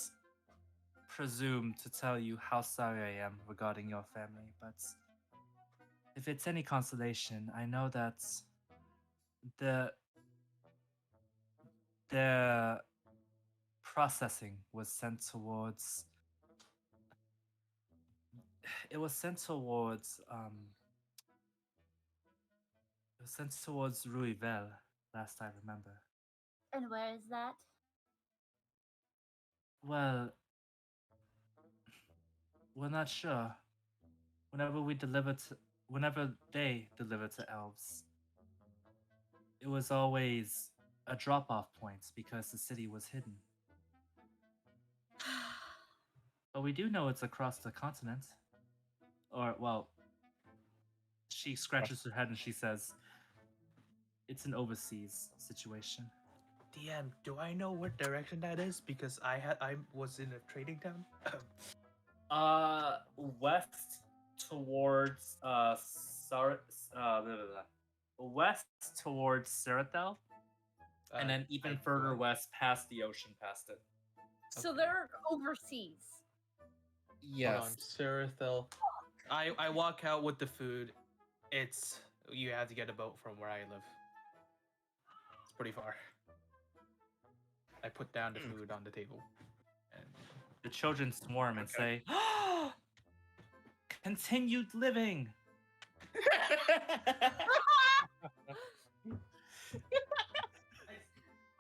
presume to tell you how sorry I am regarding your family, but if it's any consolation, I know that the processing was sent towards it was sent towards Ruivel, last I remember. And where is that? Well, we're not sure. Whenever they deliver to elves, it was always a drop-off point because the city was hidden. But we do know it's across the continent. Or, well, she scratches her head and she says, "It's an overseas situation." DM, do I know what direction that is? Because I was in a trading town. West towards west towards Sarathel, and then even further west past the ocean, past it. So Okay. they're overseas. Hold on, Sarathel. I walk out with the food. You have to get a boat from where I live. It's pretty far. I put down the food on the table. And The children swarm and say, "Continued living."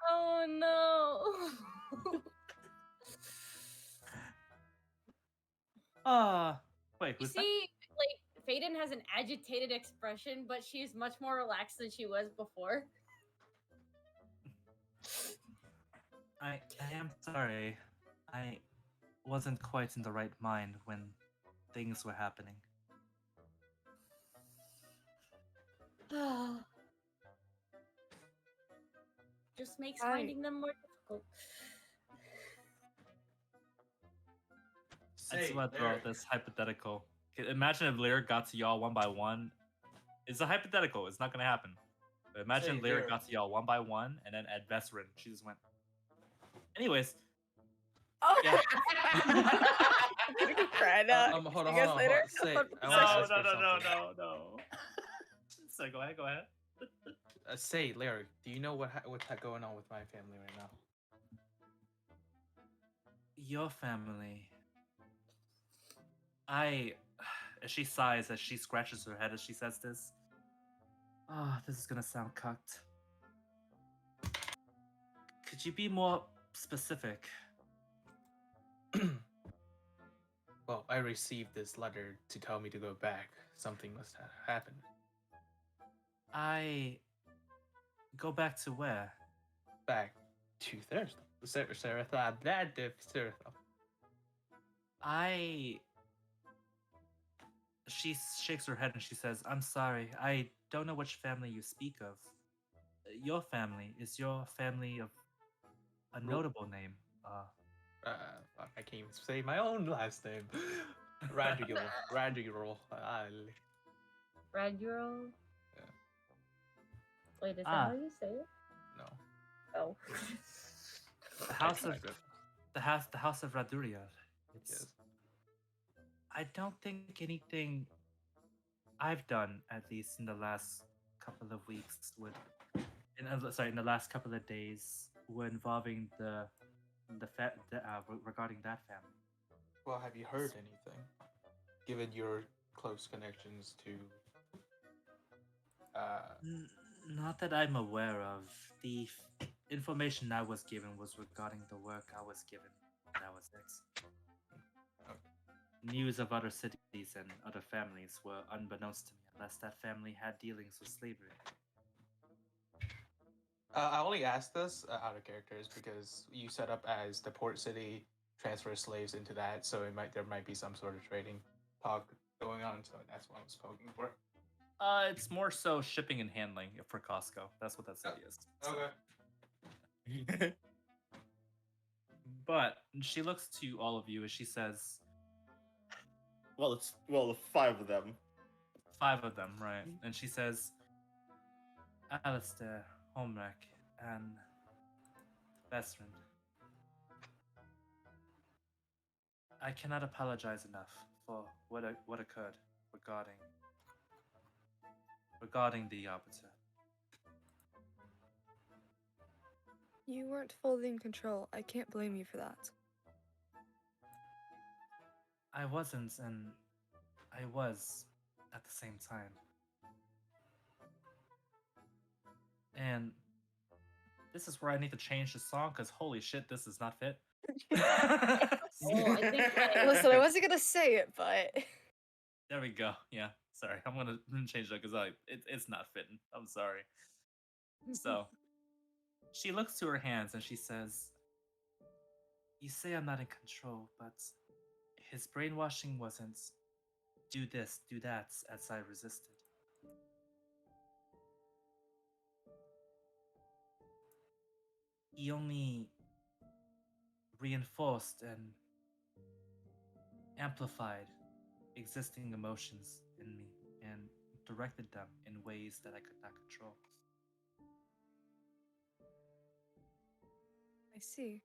Oh no. Wait, You who's that? see, like, Faden has an agitated expression, but she's much more relaxed than she was before. I am sorry. I wasn't quite in the right mind when things were happening. Just makes Hi. finding them more difficult. I just want to throw out this hypothetical. Imagine if Lyric got to y'all one by one. It's a hypothetical. It's not gonna happen. But imagine Say, Lyric Lyric. got to y'all one by one, and then at Vesrin, she just went. Anyways, Oh, yeah. I'm gonna cry now. Hold on, See hold you on, guys hold on. later. Say, Have I fun wanna with ask her something. no. So go ahead. Say, Lyric, do you know what's going on with my family right now? Your family. As she sighs, as she scratches her head as she says this. Ah, this is gonna sound cucked. Could you be more specific? Well, I received this letter to tell me to go back. Something must have happened. I go back to where? Back to Thursday. She shakes her head and she says, I'm sorry, I don't know which family you speak of. Your family is your family of a notable name. Fuck, I can't even say my own last name. Radural. Radural? Yeah. Wait, is that Ah. how you say it? No. Oh. The house I of tried, the house of Raduriel. It's yes. I don't think anything I've done, at least in the last couple of weeks, in the last couple of days, were involving regarding that family. Well, have you heard anything? Given your close connections to Not that I'm aware of. The information I was given was regarding the work I was given. That was it. News of other cities and other families were unbeknownst to me, unless that family had dealings with slavery. I only asked this out of characters because you set up as the port city, transfer slaves into that, so there might be some sort of trading talk going on. So that's what I was poking for. It's more so shipping and handling for Costco. That's what that city is. Okay. But she looks to all of you as she says, Well, the 5 of them. 5 of them, right? And she says, Alistair, Homrek, and Vesrin. I cannot apologize enough for what occurred regarding the Arbiter. You weren't fully in control. I can't blame you for that. I wasn't, and I was at the same time. And this is where I need to change the song, because holy shit, this does not fit. Oh, I think Listen, I wasn't gonna say it, but There we go. Yeah, sorry. I'm gonna change that because it's not fitting. I'm sorry. So she looks to her hands and she says, "You say I'm not in control, but his brainwashing wasn't do this, do that, as I resisted. He only reinforced and amplified existing emotions in me and directed them in ways that I could not control." I see.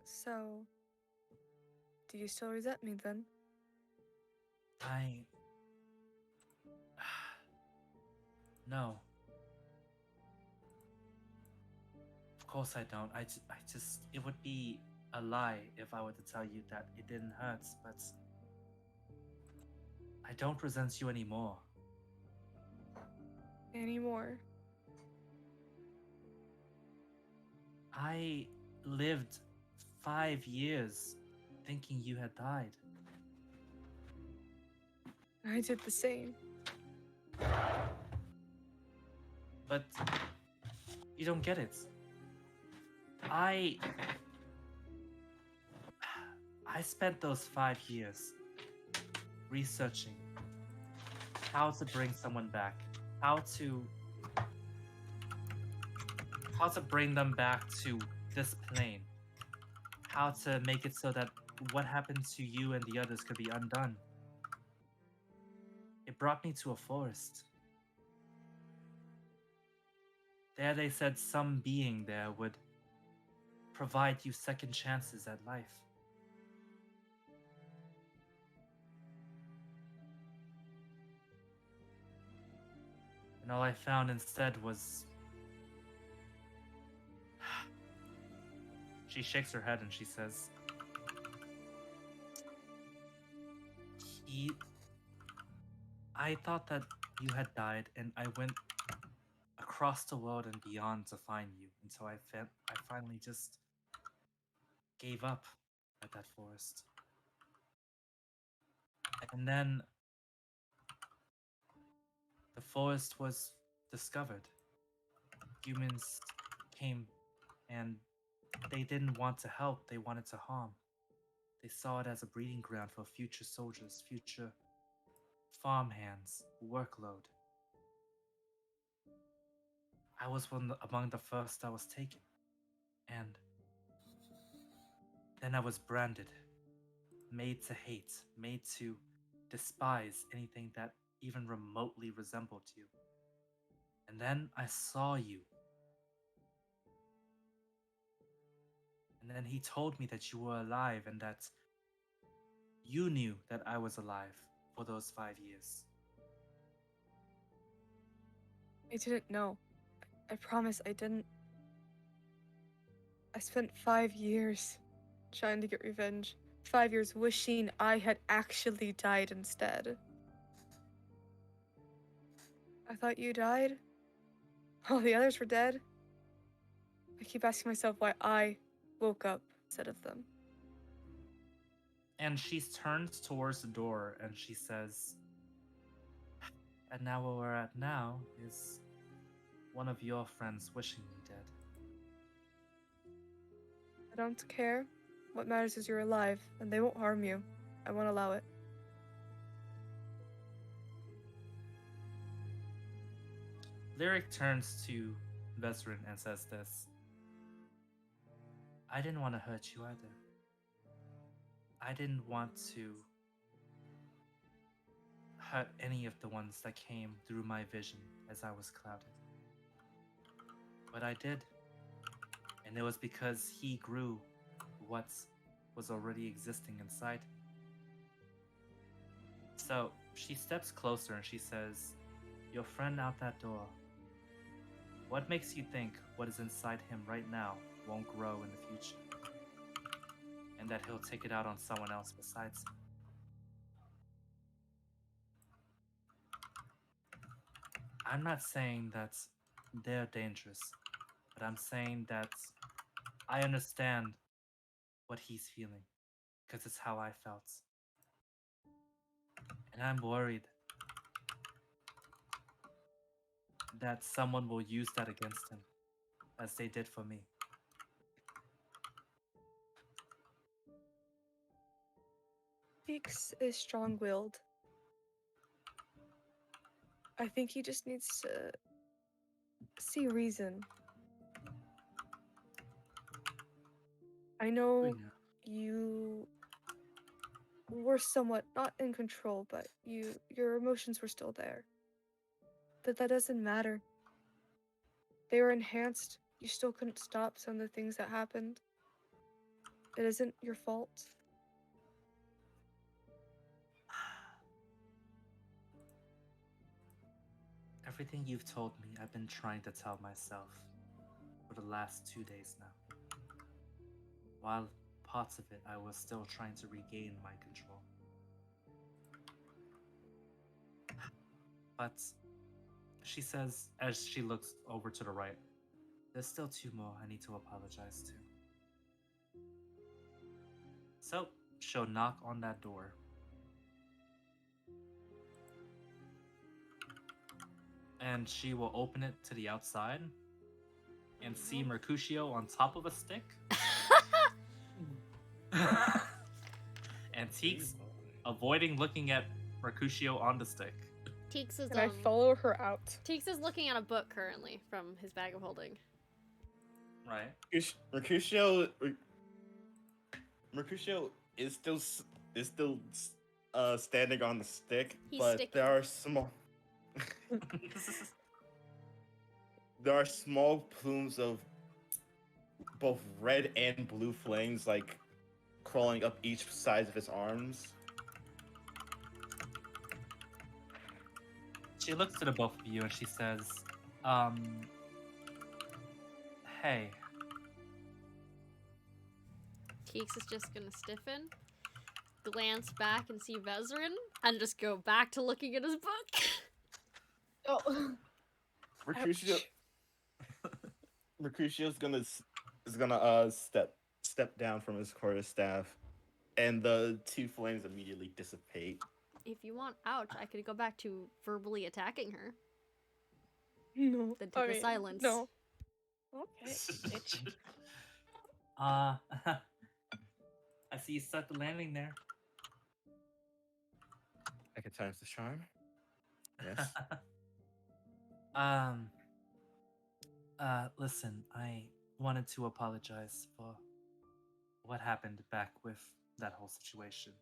So, do you still resent me then? No. Of course I don't. It would be a lie if I were to tell you that it didn't hurt, but I don't resent you anymore. Anymore? I lived 5 years thinking you had died. I did the same. But you don't get it. I spent those 5 years researching how to bring someone back how to bring them back to this plane. How to make it so that what happened to you and the others could be undone. It brought me to a forest. There they said some being there would provide you second chances at life. And all I found instead was... She shakes her head and she says, I thought that you had died, and I went across the world and beyond to find you until I finally just gave up at that forest. And then the forest was discovered. Humans came and they didn't want to help, they wanted to harm. They saw it as a breeding ground for future soldiers, future farm hands, workload. I was among the first that was taken. And then I was branded, made to hate, made to despise anything that even remotely resembled you. And then I saw you. And then he told me that you were alive and that you knew that I was alive for those 5 years. I didn't know. I promise I didn't. I spent 5 years trying to get revenge. 5 years wishing I had actually died instead. I thought you died. All the others were dead. I keep asking myself why I woke up instead of them. And she turns towards the door and she says, and now where we're at now is one of your friends wishing me dead. I don't care. What matters is you're alive, and they won't harm you. I won't allow it. Lyric turns to Vesrin and says this. I didn't want to hurt you either. I didn't want to hurt any of the ones that came through my vision as I was clouded. But I did. And it was because he grew what was already existing inside. So she steps closer and she says, your friend out that door, what makes you think what is inside him right now won't grow in the future? And that he'll take it out on someone else besides him? I'm not saying that they're dangerous, but I'm saying that I understand what he's feeling, because it's how I felt. And I'm worried that someone will use that against him, as they did for me. Beaks is strong-willed. I think he just needs to see reason. I know you were somewhat not in control, but your emotions were still there. But that doesn't matter. They were enhanced. You still couldn't stop some of the things that happened. It isn't your fault. Everything you've told me, I've been trying to tell myself for the last 2 days now. While parts of it, I was still trying to regain my control. But she says, as she looks over to the right, there's still 2 more I need to apologize to. So, she'll knock on that door. And she will open it to the outside and see Mercutio on top of a stick. And Teeks avoiding looking at Mercutio on the stick. Teeks is And I follow her out. Teeks is looking at a book currently from his bag of holding. Right. Mercutio is still standing on the stick, He's but sticky. there are small plumes of both red and blue flames like crawling up each side of his arms. She looks to the both of you and she says, hey. Teeks is just gonna stiffen, glance back and see Vezrin, and just go back to looking at his book. Oh. Mercutio's gonna step down from his quarterstaff, and the two flames immediately dissipate. If you want out, I could go back to verbally attacking her. No. Then take a alright, silence. No. Okay. bitch. I see you set the landing there. Second time's the charm. Yes. Listen, I wanted to apologize for what happened back with that whole situation.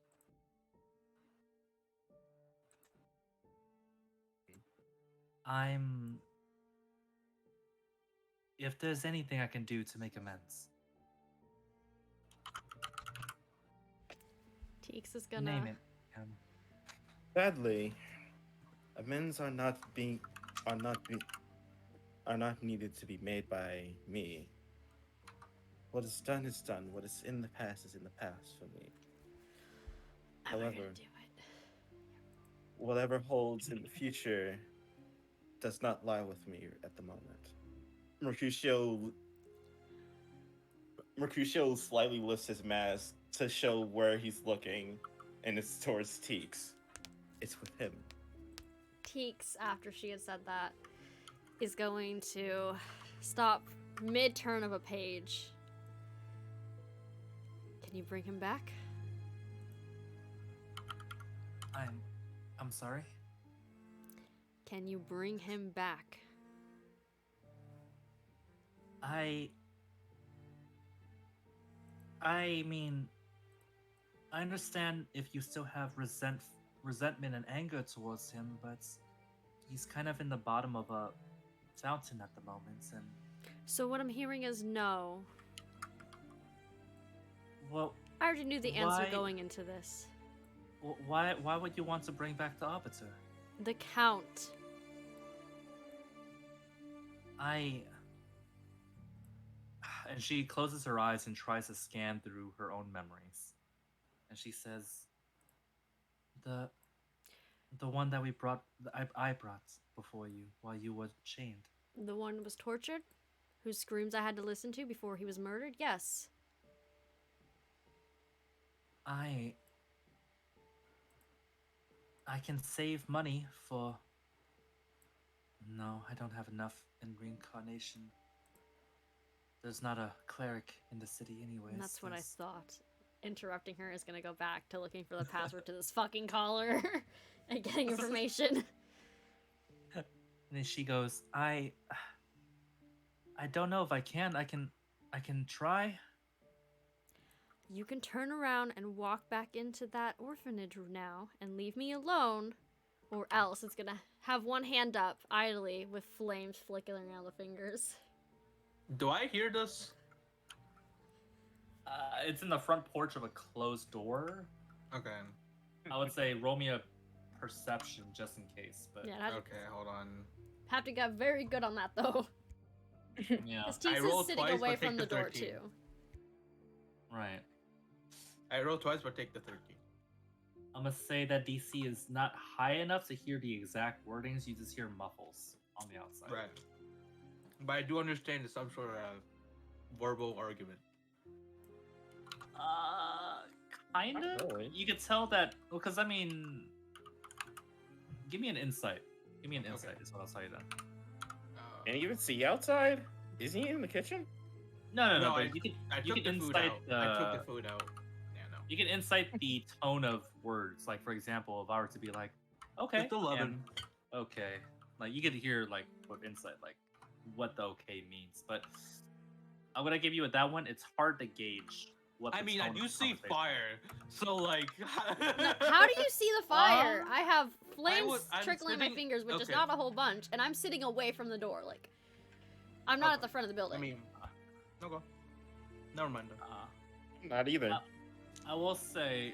If there's anything I can do to make amends, Teeks is gonna. name it. Sadly, amends are not needed to be made by me. What is done is done. What is in the past is in the past for me. And we're gonna However, do it. whatever holds in the future does not lie with me at the moment. Mercutio slightly lifts his mask to show where he's looking, and it's towards Teeks. It's with him. Teeks, after she had said that, is going to stop mid-turn of a page. Can you bring him back? I'm sorry. Can you bring him back? I mean, I understand if you still have resentment and anger towards him, but he's kind of in the bottom of a fountain at the moment, and So what I'm hearing is no. well, I already knew the answer Why- going into this. why would you want to bring back the Arbiter? The Count. And she closes her eyes and tries to scan through her own memories. And she says, the one that I brought before you while you were chained. The one who was tortured? Whose screams I had to listen to before he was murdered? Yes. I can save money for... No, I don't have enough in reincarnation. There's not a cleric in the city anyways. And that's what I There's- thought. Interrupting her is gonna go back to looking for the password to this fucking collar and getting information. And then she goes, I don't know if I can. I can try. You can turn around and walk back into that orphanage now and leave me alone, or else it's gonna have one hand up idly with flames flickering out of the fingers. Do I hear this? It's in the front porch of a closed door. Okay. I would say roll me a perception just in case, but Yeah, I'd Okay, hold on. have to get very good on that though. yeah, Because I Teeks rolled is sitting twice, away but take from the the door 13. too. right. I rolled twice, but take the 13. I'm gonna say that DC is not high enough to hear the exact wordings. You just hear muffles on the outside. Right. But I do understand it's some sort of verbal argument. Kind of. really. You could tell that because I mean, give me an insight. Give me an insight. Is what I'll tell you then. Can you even see outside? Is he in the kitchen? No. No, But you can I you took can the food insight out. I took the food out. Yeah, no. you can insight the tone of words. Like for example, if I were to be like, okay, It's 11. and okay. Like you could hear like with insight like what the okay means, but I'm gonna give you that one. It's hard to gauge what. I the mean, I tone of do the see conversation is. fire, so like. No, how do you see the fire? I have flames I'm trickling in my sitting- fingers, which is okay. not a whole bunch, and I'm sitting away from the door. Like, I'm not at Okay. the front of the building. I mean, no go. Never mind. Not either. I will say,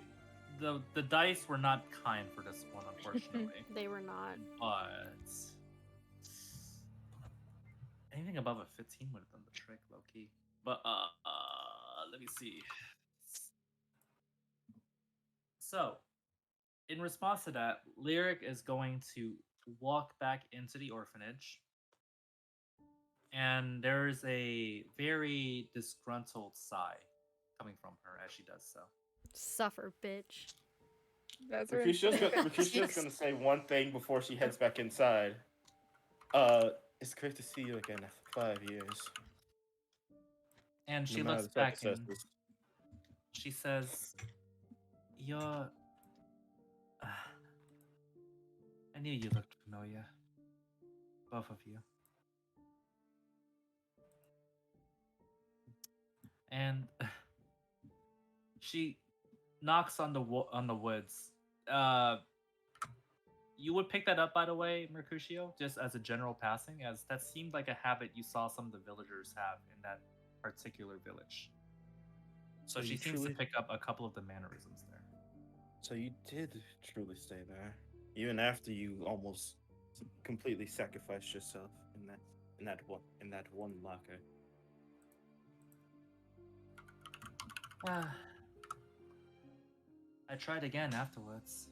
the dice were not kind for this one, unfortunately. They were not. But anything above a 15 would have done the trick, low key. But let me see. So, in response to that, Lyric is going to walk back into the orphanage, and there's a very disgruntled sigh coming from her as she does so. Suffer, bitch. That's Mercutio's gonna say one thing before she heads back inside. It's great to see you again after 5 years. And she No matter looks the back and circumstances. she says, "You're." I knew you looked familiar. Both of you. And she knocks on the woods. You would pick that up, by the way, Mercutio, just as a general passing, as that seemed like a habit you saw some of the villagers have in that particular village. So So she you seems to truly- pick up a couple of the mannerisms there. So you did truly stay there, even after you almost completely sacrificed yourself in that one locker. I tried again afterwards.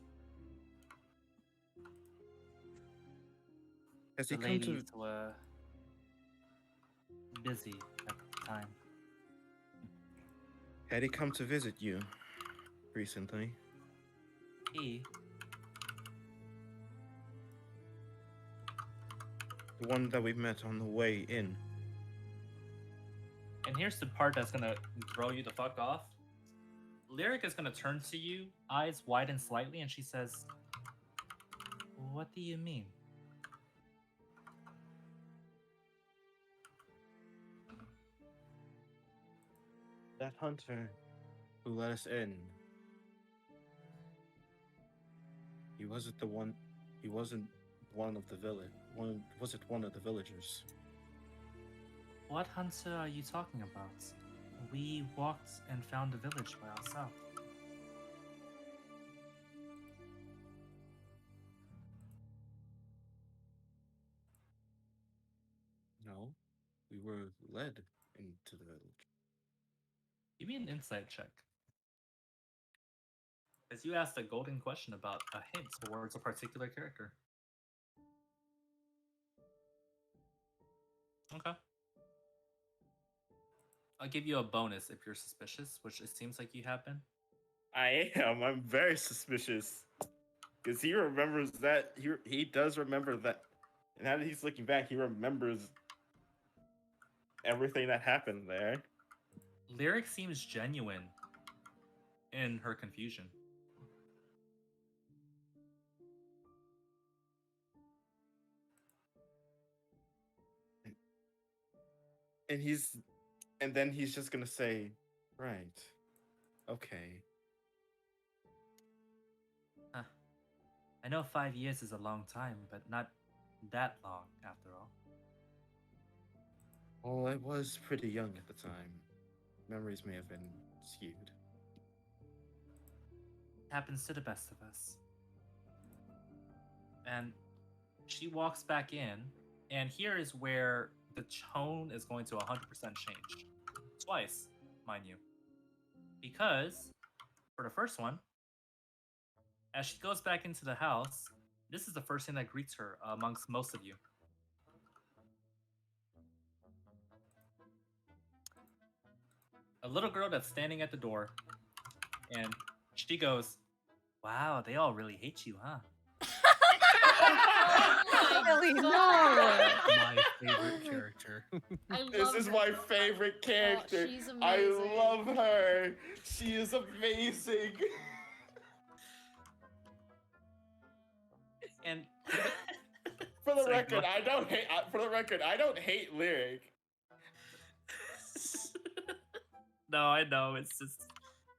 Has The he come to? ladies were busy at the time. Had he come to visit you recently? He, The one that we met on the way in. and here's the part that's gonna throw you the fuck off. Lyric is gonna turn to you, eyes widen slightly, and she says, "What do you mean?" That hunter who let us in. He wasn't the one. He wasn't one of the village. Wasn't one of the villagers. What hunter are you talking about? We walked and found the village by ourselves. No, we were led into the village. Give me an insight check. As you asked a golden question about a hint towards a particular character. Okay. I'll give you a bonus if you're suspicious, which it seems like you have been. I am. I'm very suspicious. Because he remembers that. He does remember that. Now that he's looking back, he remembers everything that happened there. Lyric seems genuine in her confusion. And then he's just gonna say, right, okay. I know 5 years is a long time, but not that long after all. Well, I was pretty young at the time. Memories may have been skewed. Happens to the best of us. And she walks back in, and here is where the tone is going to 100% change. Twice, mind you. Because, for the first one, as she goes back into the house, this is the first thing that greets her amongst most of you. A little girl that's standing at the door, and she goes, "Wow, they all really hate you, huh?" Really? No. My favorite character. I love This is her my so much. favorite character. she's I amazing. love her. She is amazing. And For the Say record, what? I don't hate. For the record, I don't hate Lyric. No, I know. It's just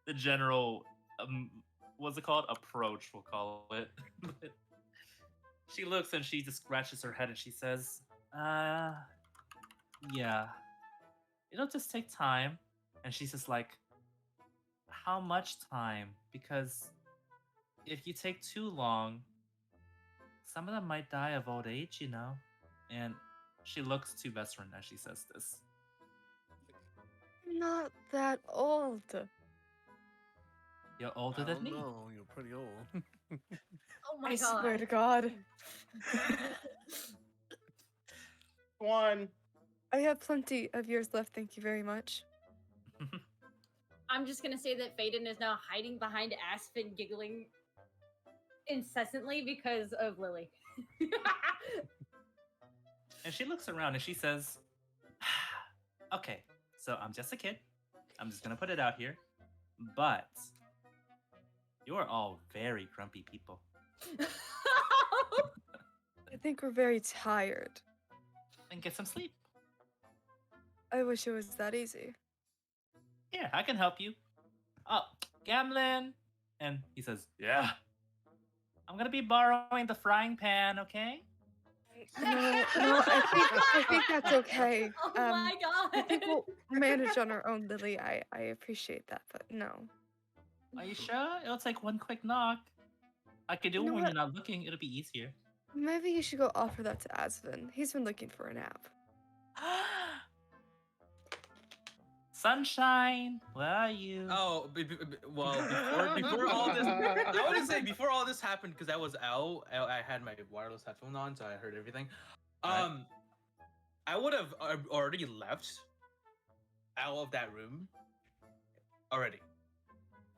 the general, what's it called? Approach, we'll call it. But she looks and she just scratches her head and she says, yeah. It'll just take time. And she's just like, how much time? Because if you take too long, some of them might die of old age, you know? And she looks to Vesrin as she says this. I'm not that old. You're older I than don't me. know. You're pretty old. Oh my I god. swear to God. One. I have plenty of years left, thank you very much. I'm just gonna say that Faden is now hiding behind Aspen, giggling incessantly because of Lily. And she looks around and she says, okay, so I'm just a kid. I'm just gonna put it out here. But you are all very grumpy people. I think we're very tired. And get some sleep. I wish it was that easy. Here, I can help you. Oh, Gamlin. And he says, yeah. I'm gonna be borrowing the frying pan, okay? No, I think that's okay. Oh my god. I think we'll manage on our own, Lily. I appreciate that, but no. Are you sure? It'll take one quick knock. I could do You it know when what? you're not looking. It'll be easier. Maybe you should go offer that to Asvin. He's been looking for a nap. Sunshine, where are you? Oh, well, before all this, I want to say before all this happened, because I was out, I had my wireless headphone on, so I heard everything. Right. I would have already left out of that room already.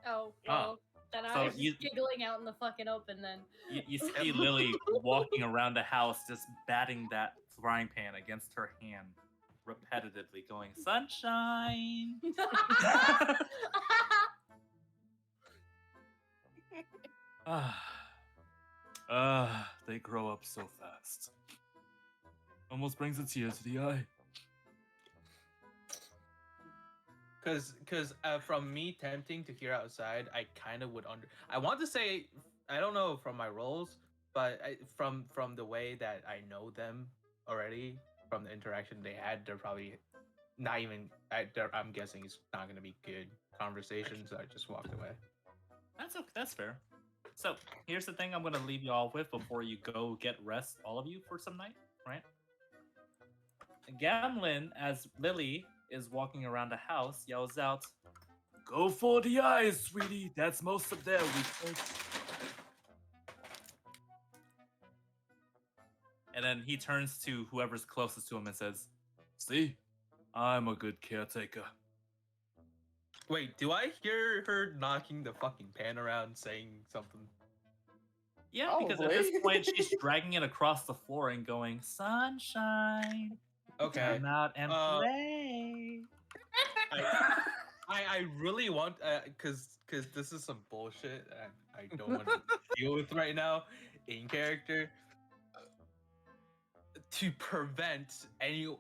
Oh, well, then So I was just you- giggling out in the fucking open then. You see Lily walking around the house, just batting that frying pan against her hand repetitively, going, sunshine. They grow up so fast. Almost brings a tear to the eye. Because from me tempting to hear outside, I kind of would I want to say, I don't know from my roles, but from the way that I know them already, from the interaction they had, they're probably not even. I'm guessing it's not going to be good conversation, so I just walked away. That's okay. That's fair. So here's the thing I'm gonna leave you all with before you go get rest, all of you, for some night, right? Gamlin, as Lily is walking around the house, yells out, "Go for the eyes, sweetie. That's most of their weakness." And then he turns to whoever's closest to him and says, "See, I'm a good caretaker." Wait, do I hear her knocking the fucking pan around, saying something? Yeah, because at this Probably. point she's dragging it across the floor and going, "Sunshine, Okay. come out and Uh, play." I really want, cause this is some bullshit I don't want to deal with right now in character. To prevent any,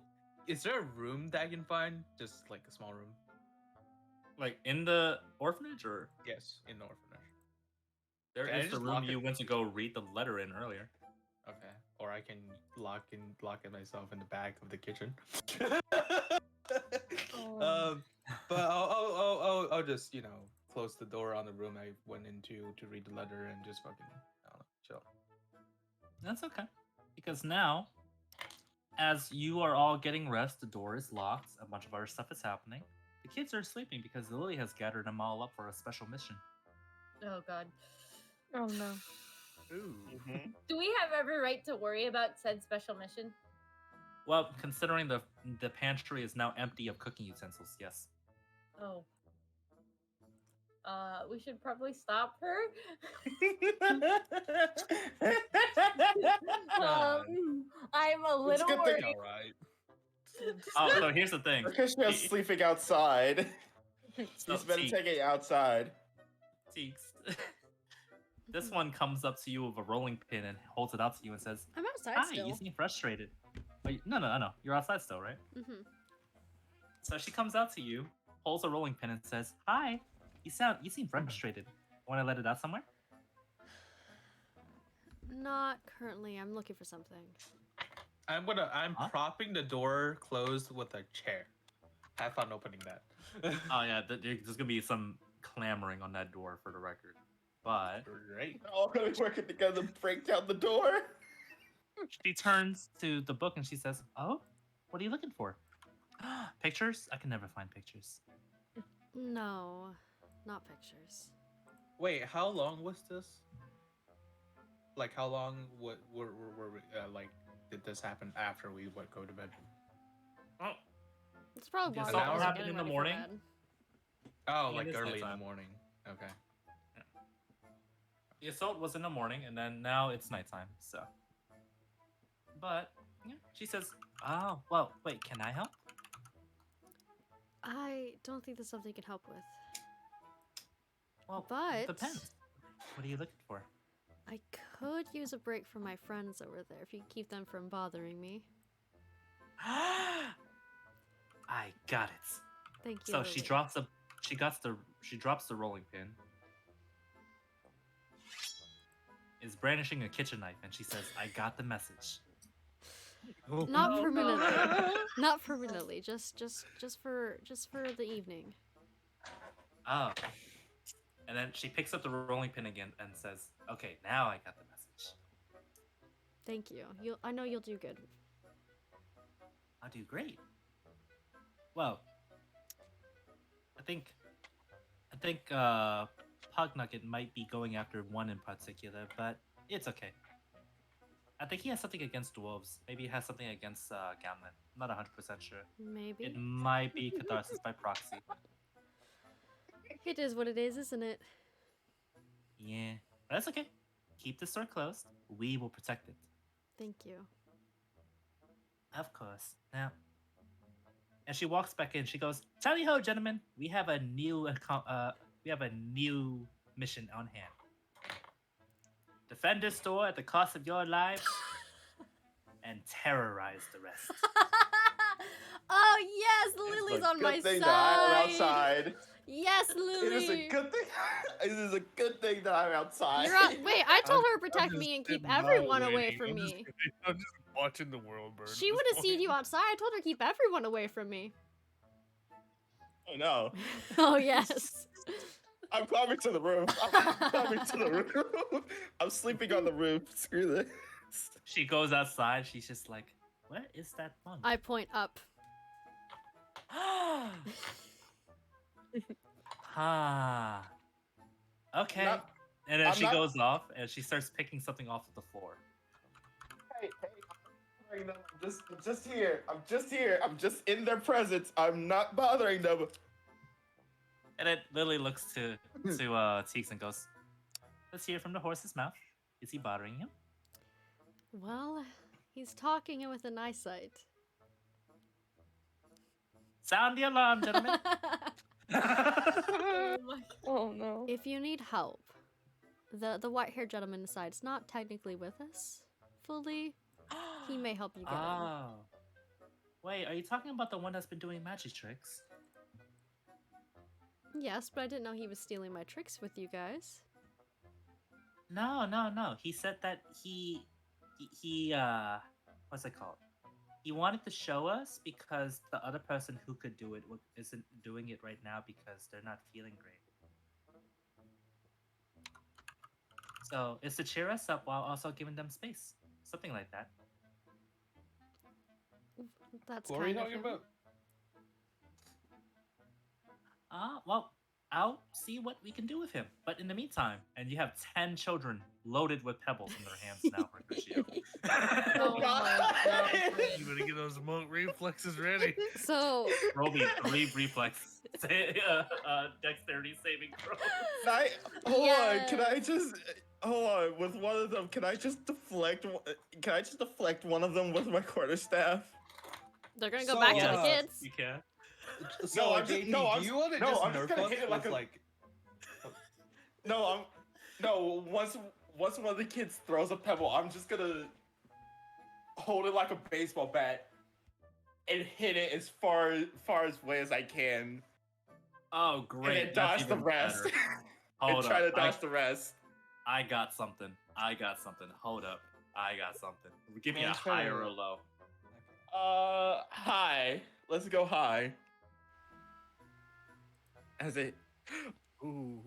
is there a room that I can find? Just like a small room? Like in the orphanage, or Yes, in the orphanage. there Can I is the just room lock you it? went to go read the letter in earlier. Okay, or I can lock it myself in the back of the kitchen. Oh. But I'll just close the door on the room I went into to read the letter and just fucking I don't know, chill. That's okay, because now, as you are all getting rest, the door is locked. A bunch of other stuff is happening. The kids are sleeping because Lily has gathered them all up for a special mission. Oh god. Oh no. Ooh. Do we have every right to worry about said special mission? Well, considering the pantry is now empty of cooking utensils, yes. Oh. We should probably stop her. I'm a It's little good worried. thing- All right. Oh, so here's the thing. Krishna's sleeping outside. So, He's meditating outside. Teeks. This one comes up to you with a rolling pin and holds it out to you and says, I'm outside "Hi, still. you seem frustrated." Oh, no, I know. You're outside still, right? Mm-hmm. So she comes out to you, holds a rolling pin, and says, "Hi, you seem frustrated. Want to let it out somewhere?" Not currently. I'm looking for something. I'm Huh? propping the door closed with a chair. Have fun opening that. Oh yeah, there's gonna be some clamoring on that door for the record. But Great. We're all gonna be working together to break down the door. she turns to the book and she says, "Oh, what are you looking for? Pictures? I can never find pictures." No, not pictures. Wait, how long was this? Like, how long were we, like, did this happen after we would go to bed? Oh, It's probably Yeah, while so you it guys are happened getting in the ready for morning? bed. Oh, Yeah, like it's early in the nighttime. morning. Okay. the assault was in the morning, and then now it's nighttime. So, but yeah, she says, "Oh, well, wait, can I help?" I don't think there's something you can help with. Well, But- depends. What are you looking for? I could use a break from my friends over there if you keep them from bothering me. I got it. Thank you. So she Lily. drops the rolling pin. Is brandishing a kitchen knife, and she says, "I got the message." Not permanently. Not permanently. Just for the evening. Oh. And then she picks up the rolling pin again and says, "Okay, now I got the message. Thank you. I know you'll do good. I'll do great." Well, I think Pugnugget might be going after one in particular, but it's okay. I think he has something against dwarves. Maybe he has something against Gamlen. I'm not 100% sure. Maybe. It might be catharsis by proxy. It is what it is, isn't it? Yeah, but that's okay. Keep the store closed. We will protect it. Thank you. Of course. Now, and she walks back in. She goes, "Tally ho, gentlemen! We have a new mission on hand. Defend this store at the cost of your lives, and terrorize the rest." Oh yes, Lily's on my side. outside. Yes, Lily. It is a good thing. It is a good thing that I'm outside. You're out. Wait, I told her to I'm protect just me and keep sitting by everyone away waiting. from I'm me. I'm just watching the world burn. She would have seen you outside. I told her to keep everyone away from me. Oh no! Oh yes. I'm climbing to the roof. I'm climbing to the roof. I'm sleeping on the roof. Screw this. She goes outside. She's just like, "Where is that monk?" I point up. Ah. Okay. Not- and then I'm she not- goes off and she starts picking something off the floor. Hey, I'm just here. I'm just here. I'm just in their presence. I'm not bothering them. And then Lily looks to Teeks and goes, "Let's hear from the horse's mouth. Is he bothering you?" Well, he's talking with an eyesight. Sound the alarm, gentlemen. Oh my Oh no. If you need help, the white-haired gentleman inside is not technically with us fully. He may help you get in. Oh. Wait, are you talking about the one that's been doing magic tricks? Yes, but I didn't know he was stealing my tricks with you guys. No. He said that he what's it called? He wanted to show us because the other person who could do it isn't doing it right now because they're not feeling great. So it's to cheer us up while also giving them space. Something like that. That's What were you kind of talking him. about? Well, I'll see what we can do with him. But in the meantime, and you have 10 children loaded with pebbles in their hands now, Mercutio. Oh my God. You better get those monk reflexes ready. So, Roll me 3 reflex dexterity saving throws. Hold on. Can Yes. I just hold on with one of them? Can I just deflect? Can I just deflect one of them with my quarterstaff? they're gonna go So, back to the Yes, kids. you can. So, I'm just- JP, no, do I'm you want to no, just I'm just nerf gonna us hit it like with, a- No, No, once one of the kids throws a pebble, I'm just gonna hold it like a baseball bat and hit it as far away as I can, Oh, great. and then that's dodge the even rest. better. And Hold try up. to dodge the rest. I got something. Hold up. I got something. Give me Man, a try high to- or a low. High. Let's go high. As it. Ooh.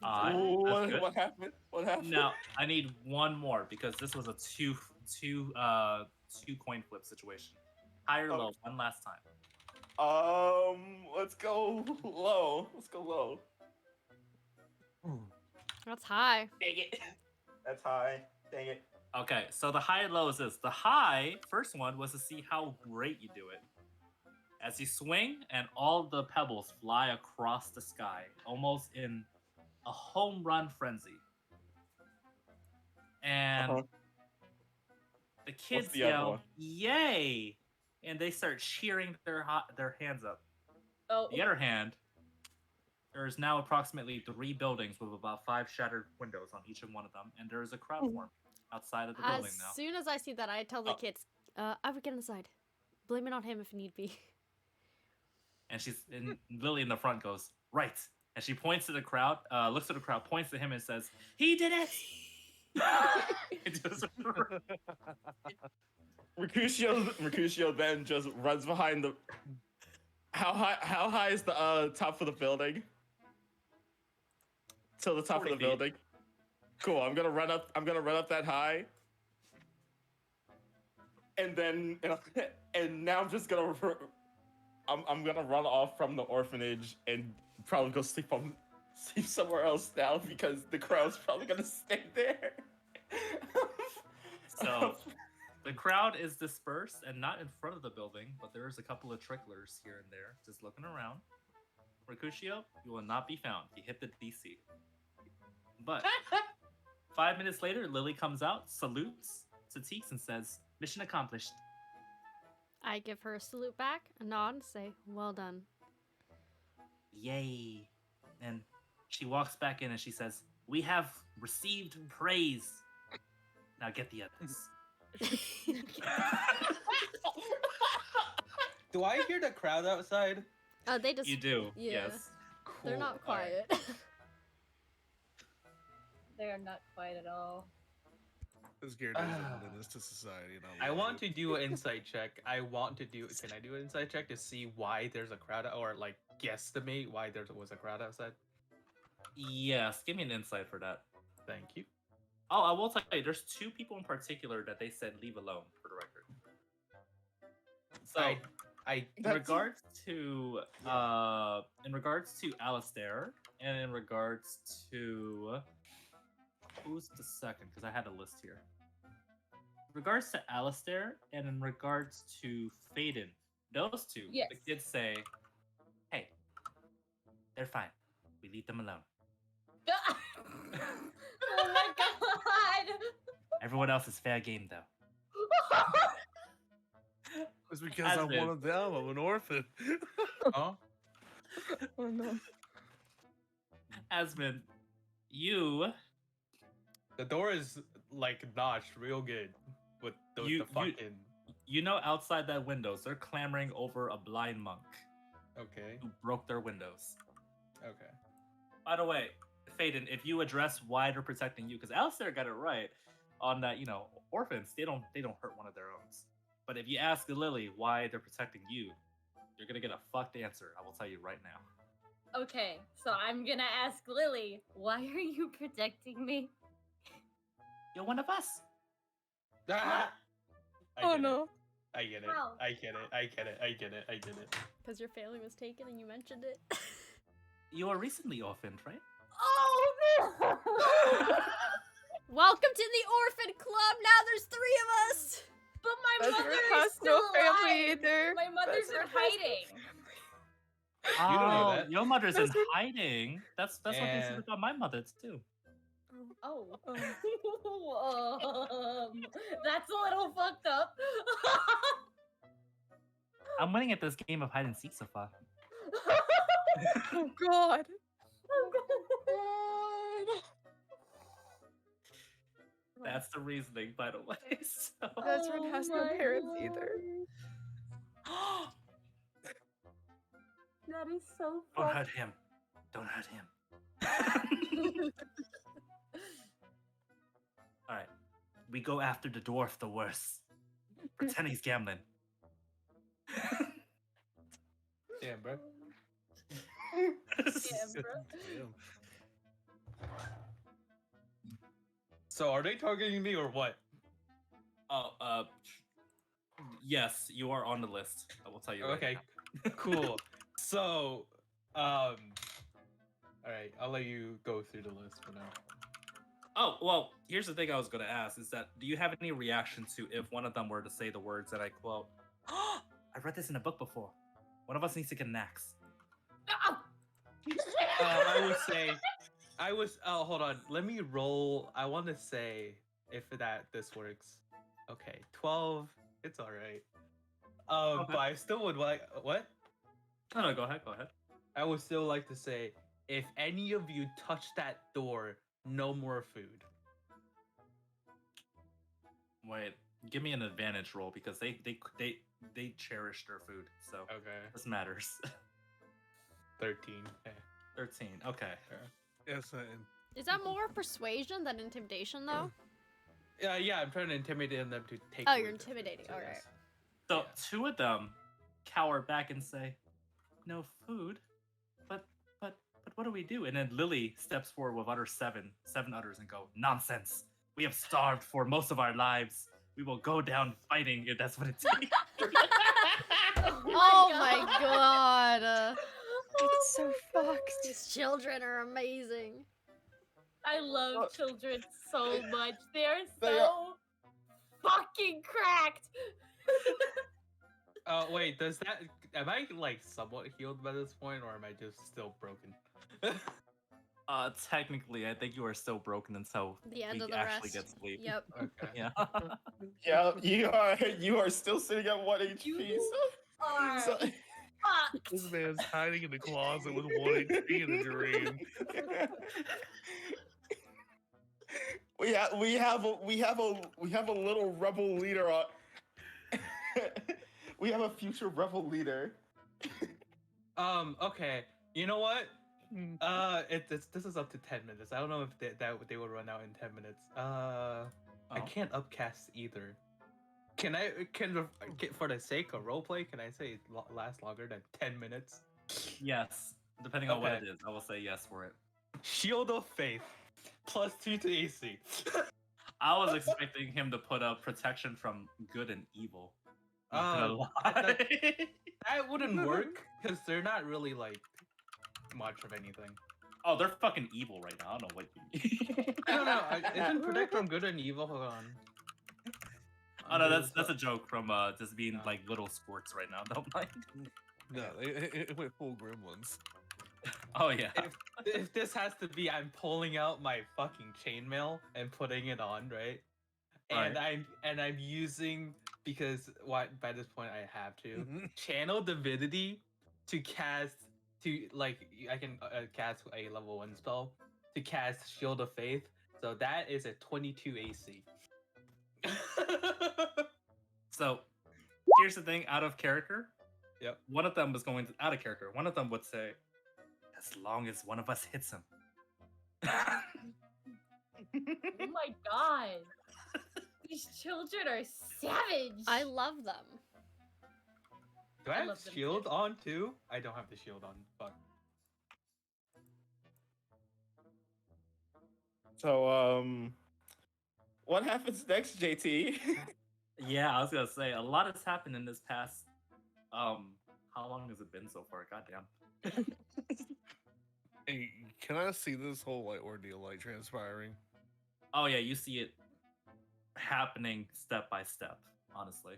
That's Ooh, good. what happened? What happened? Now I need one more because this was a two coin flip situation. High or low, one last time. Let's go low. Let's go low. That's high. Dang it. That's high. Dang it. Okay, so the high and low is this. The high, first one, was to see how great you do it. As you swing, and all the pebbles fly across the sky, almost in a home run frenzy. And Uh-huh. the kids the other yell, one? "Yay!" And they start cheering their hands up. Oh, On the other hand, there's now approximately 3 buildings with about 5 shattered windows on each one of them, and there is a crowd formed outside of the building As now. soon as I see that, I tell the Oh. kids, I would get inside. Blame it on him if need be. And Lily in the front goes, "Right." And she points to the crowd, looks at the crowd, points to him, and says, "He did it!" It just- Mercutio then just runs behind the. How high is the top of the building? To the top 40 of the feet. building. Cool. I'm gonna run up that high. And then and now I'm just gonna I'm gonna run off from the orphanage and probably go sleep somewhere else now because the crowd's probably gonna stay there. So the crowd is dispersed and not in front of the building, but there's a couple of tricklers here and there just looking around. Mercutio, you will not be found. You hit the DC. But 5 minutes later, Lily comes out, salutes to Teeks, and says, "Mission accomplished." I give her a salute back, a nod, and say, well done. Yay. And she walks back in and she says, "We have received praise. Now get the others." Do I hear the crowd outside? They just, You do, yeah. yes. They're Cool, not alright. quiet. they're not quiet at all. This Garrett is a menace to society. And I love want it. to do an insight check. Can I do an insight check to see why there's a crowd, or like guesstimate why there was a crowd outside? Yes, give me an insight for that. Thank you. Oh, I will tell you, there's 2 people in particular that they said leave alone, for the record. So, I in regards to Alistair, and in regards to who's the second? Because I had a list here. In regards to Alistair, and in regards to Faden, those 2, Yes. the kids say, "Hey, they're fine. We leave them alone. Oh my god! Everyone else is fair game, though." It's because I'm Asmund. one of them. I'm an orphan. oh Oh no. Asmund, you the door is like notched real good with the fucking. you know outside that windows they're clamoring over a blind monk Okay. who broke their windows. Okay. By the way, Faden, if you address why they're protecting you, because Alistair got it right on that, orphans, they don't hurt one of their own. But if you ask Lily why they're protecting you, you're gonna get a fucked answer. I will tell you right now. Okay, so I'm gonna ask Lily, why are you protecting me? You're one of us. Ah! I Oh get it. no. I get it. How? I get it. I get it. I get it. I get it. Because your family was taken and you mentioned it. You were recently orphaned, right? Oh no! Welcome to the orphan club. Now there's 3 of us. But my Ezra mother has is still no family alive. either. My mother's Ezra in has- hiding. You don't know that. Your mother's in That's what- hiding. That's what they said Yeah. about my mother too. Oh. Oh. That's a little fucked up. I'm winning at this game of hide and seek so far. Oh god. That's the reasoning, by the way. So. Desmond has no my parents either. God. That is so Don't fucked. hurt him. Don't hurt him. All right, we go after the dwarf, the worse. Pretend he's gambling. Damn, bro. Yeah, bro. Damn. So are they targeting me or what? Oh, yes, you are on the list. I will tell you. right Okay, now. cool. So, all right, I'll let you go through the list for now. Oh, well, here's the thing I was going to ask is that do you have any reaction to if one of them were to say the words that I quote, I read this in a book before. One of us needs to get an axe. Oh. I would say, oh, hold on. Let me roll. I want to say if this works. Okay, 12. It's all right. Okay. But I still would like, what? No, go ahead, go ahead. I would still like to say, if any of you touch that door, no more food. Wait, give me an advantage roll because they cherish their food, so Okay. this matters. 13. 13. Okay. Yes, Is that more persuasion than intimidation, though? Yeah, I'm trying to intimidate them to take. Oh, food. you're intimidating. So, All right. yes. So Yeah. two of them cower back and say, "No food, but what do we do?" And then Lily steps forward with other seven others and go, "Nonsense! We have starved for most of our lives. We will go down fighting if that's what it takes." Oh my god. It's so fucked. These children are amazing. I love children so much. They're They so fucking cracked. Wait, does that? Am I like somewhat healed by this point, or am I just still broken? Technically, I think you are still broken until The end we of the actually rest. get sleep. Yep. Okay. Yeah. Yeah, you are still sitting at 1 HP. You are So, fucked. this man's hiding in the closet with 1 HP in a dream. we have a little rebel leader on. We have a future rebel leader. Okay. You know what? This is up to 10 minutes. I don't know if they will run out in 10 minutes. I Oh. can't upcast either. Can for the sake of roleplay, can I say it lasts longer than 10 minutes? Yes, depending on what Okay. it is, I will say yes for it. Shield of Faith, +2 to AC. I was expecting him to put up protection from good and evil. Not gonna I thought- lie. That wouldn't work because they're not really like much of anything. Oh, they're fucking evil right now. I don't know what you mean. I don't know. Isn't protect from good and evil? Hold on. Oh no, that's a joke from just being No. like little squirts right now. Don't mind. No, it went full gremlins. Oh yeah. If this has to be, I'm pulling out my fucking chainmail and putting it on, right? And I'm using, because by this point I have to channel divinity to cast I can cast a level 1 spell to cast Shield of Faith. So that is a 22 AC. So here's the thing, out of character. Yep. One of them was going out of character. One of them would say, "As long as one of us hits him." Oh my god. These children are savage. I love them. Do I I have love them shield too. on too? I don't have the shield on. Fuck. So, what happens next, JT? Yeah, I was gonna say a lot has happened in this past. How long has it been so far? Goddamn. Hey, can I see this whole like ordeal like transpiring? Oh yeah, you see it happening step by step. Honestly.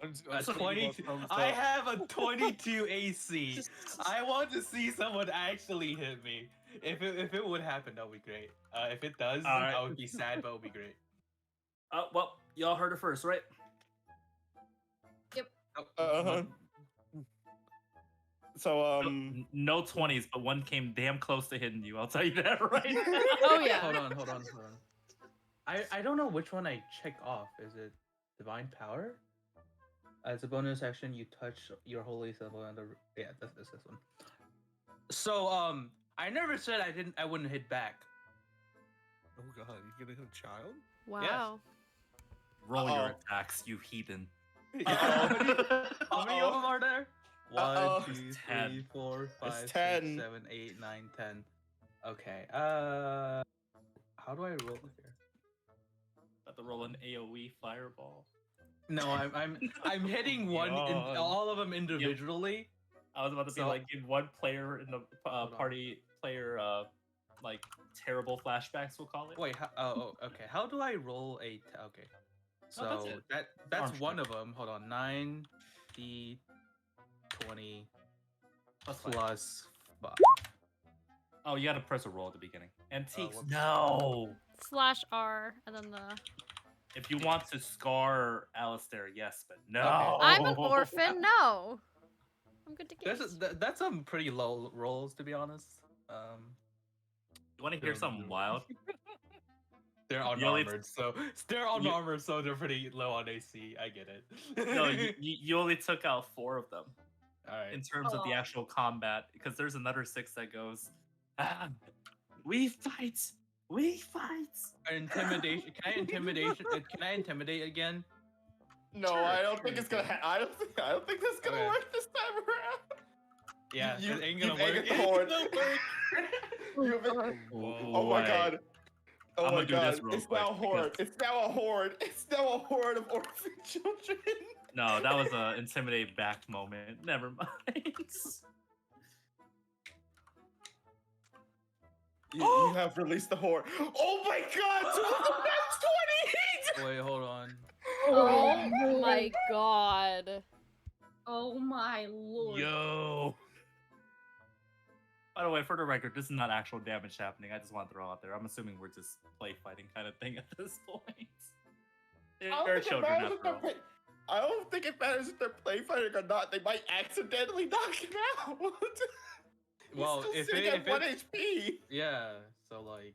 I'm just 22. thumbs I up. have a 22 AC. I want to see someone actually hit me. If it would happen, that would be great. If it does, Alright. I would be sad, but it would be great. Well, y'all heard it first, right? Uh-huh. No 20s, but one came damn close to hitting you. I'll tell you that right now. Oh yeah. Hold on. I don't know which one I checked off. Is it Divine Power? As a bonus action, you touch your holy symbol and the that's this one. So I never said I wouldn't hit back. Oh god, you gonna hit a child? Wow. Roll your Uh-oh. attacks, you heathen. How many of them are there? Uh-oh. 1, 2, 10. 3, 4, 5, 6, 10. 7, 8, 9, 10. Okay. How do I roll here? About to roll an AOE fireball. No, I'm hitting one in God. all of them individually. I was about to be So- like, give one player in the on. party player like terrible flashbacks, we'll call it. Wait, okay. How do I roll a? Okay, so No, that's it. that's Arm one strength. of them. Hold on, 9 d 20 Plus five. plus 5. Oh, you gotta press a roll at the beginning. Antiques. whoops. No. /R and then the. If you want to scar Alistair, yes, but no. Okay. I'm an orphan. No. I'm good to get. That's some pretty low rolls, to be honest. You want to hear something wild? They're You only- unarmored, so they're pretty low on AC. I get it. No, you only took out 4 of them All right. in terms of the Aw. actual combat, because there's another 6 that goes, we fight, we fight. Intimidation. Can I intimidate again? No, Sure, I don't sure think you it's gonna. I don't think that's gonna Okay. work this time around. Yeah, you, it ain't you've gonna work. angered the horde. You've God. Oh my Wait. god. Oh I'ma my do this god. real It's now a quick, horde. because- It's now a horde. It's now a horde of orphan children. No, that was a intimidate back moment. Never mind. You have released the horde. Oh my god! That's 20! Wait, hold on. Oh my god. Oh my lord. Yo. By the way, for the record, this is not actual damage happening. I just want to throw out there. I'm assuming we're just play fighting kind of thing at this point. They're children after all. I don't think it matters if they're play fighting or not. They might accidentally knock him out. Well, He's if still it- sitting at if 1 it's- HP. Yeah, so like,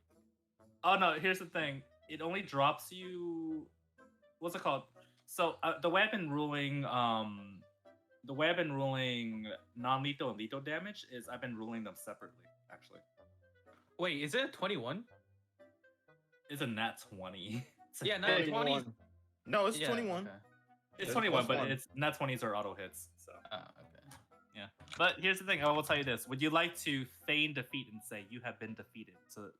Oh no, here's the thing. It only drops you. What's it called? So the way I've been ruling, non-lethal and lethal damage is I've been ruling them separately. Actually, wait, is it 21? it's a nat 20. It's a Yeah, big- not 20. No, it's Yeah, 21. Okay. It's It's 21, plus but one. it's nat 20s are auto hits. So, Okay. but here's the thing. I will tell you this: would you like to feign defeat and say you have been defeated? So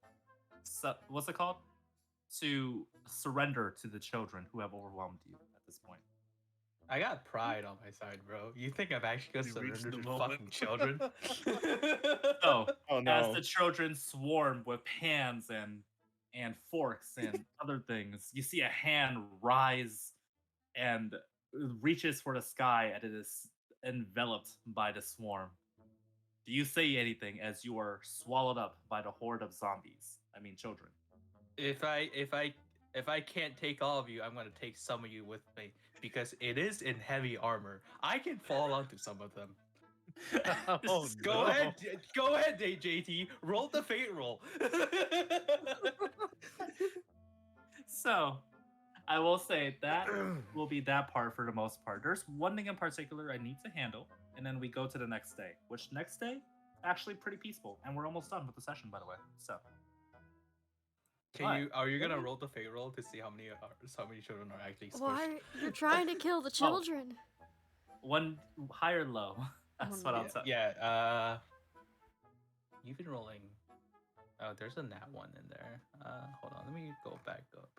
what's it called? To surrender to the children who have overwhelmed you at this point. I got pride on my side, bro. You think I've actually We gonna reached surrender the to moment. fucking children? So Oh as no. the children swarm with pans and forks and other things, you see a hand rise and reaches for the sky, and it is enveloped by the swarm. Do you say anything as you are swallowed up by the horde of zombies? I mean, children. If I can't take all of you, I'm gonna take some of you with me because it is in heavy armor. I can fall onto some of them. Oh, Go no. ahead, go ahead, JT. Roll the fate roll. So, I will say that will be that part for the most part. There's one thing in particular I need to handle, and then we go to the next day. Which next day, actually pretty peaceful, and we're almost done with the session, by the way. So, Are you gonna roll the fate roll to see how many children are actually squished? Why? You're trying to kill the children. one high or low. That's what I'll tell. Yeah, you've been rolling. Oh, there's a nat one in there. Hold on, let me go back up.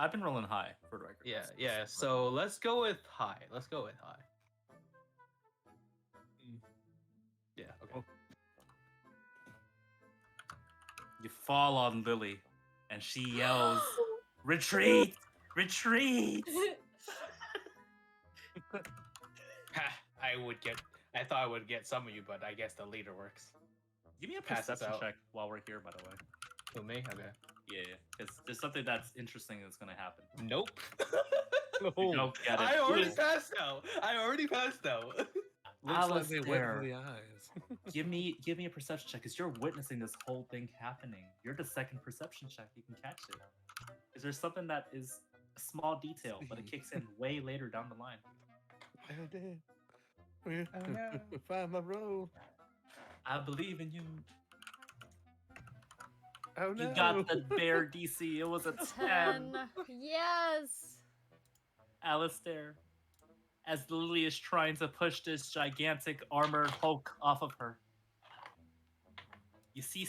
I've been rolling high for the record. Yeah. So let's go with high. Yeah. Okay. You fall on Lily, and she yells, "Retreat! Retreat!" Ha! I thought I would get some of you, but I guess the leader works. Give me a Pass this perception out. check while we're here, by the way. Who, me? Okay. Yeah, because there's something that's interesting that's gonna happen. Nope. You don't get it. I already passed out. Looks like they went for Alistair. the eyes. give me a perception check, because you're witnessing this whole thing happening. You're the second perception check. You can catch it. Is there something that is a small detail, but it kicks in way later down the line? Oh, damn. We're no. find my roll. I believe in you. Oh no. You got the bare DC. It was a 10. 10. Yes. Alistair, as Lily is trying to push this gigantic armored Hulk off of her, you see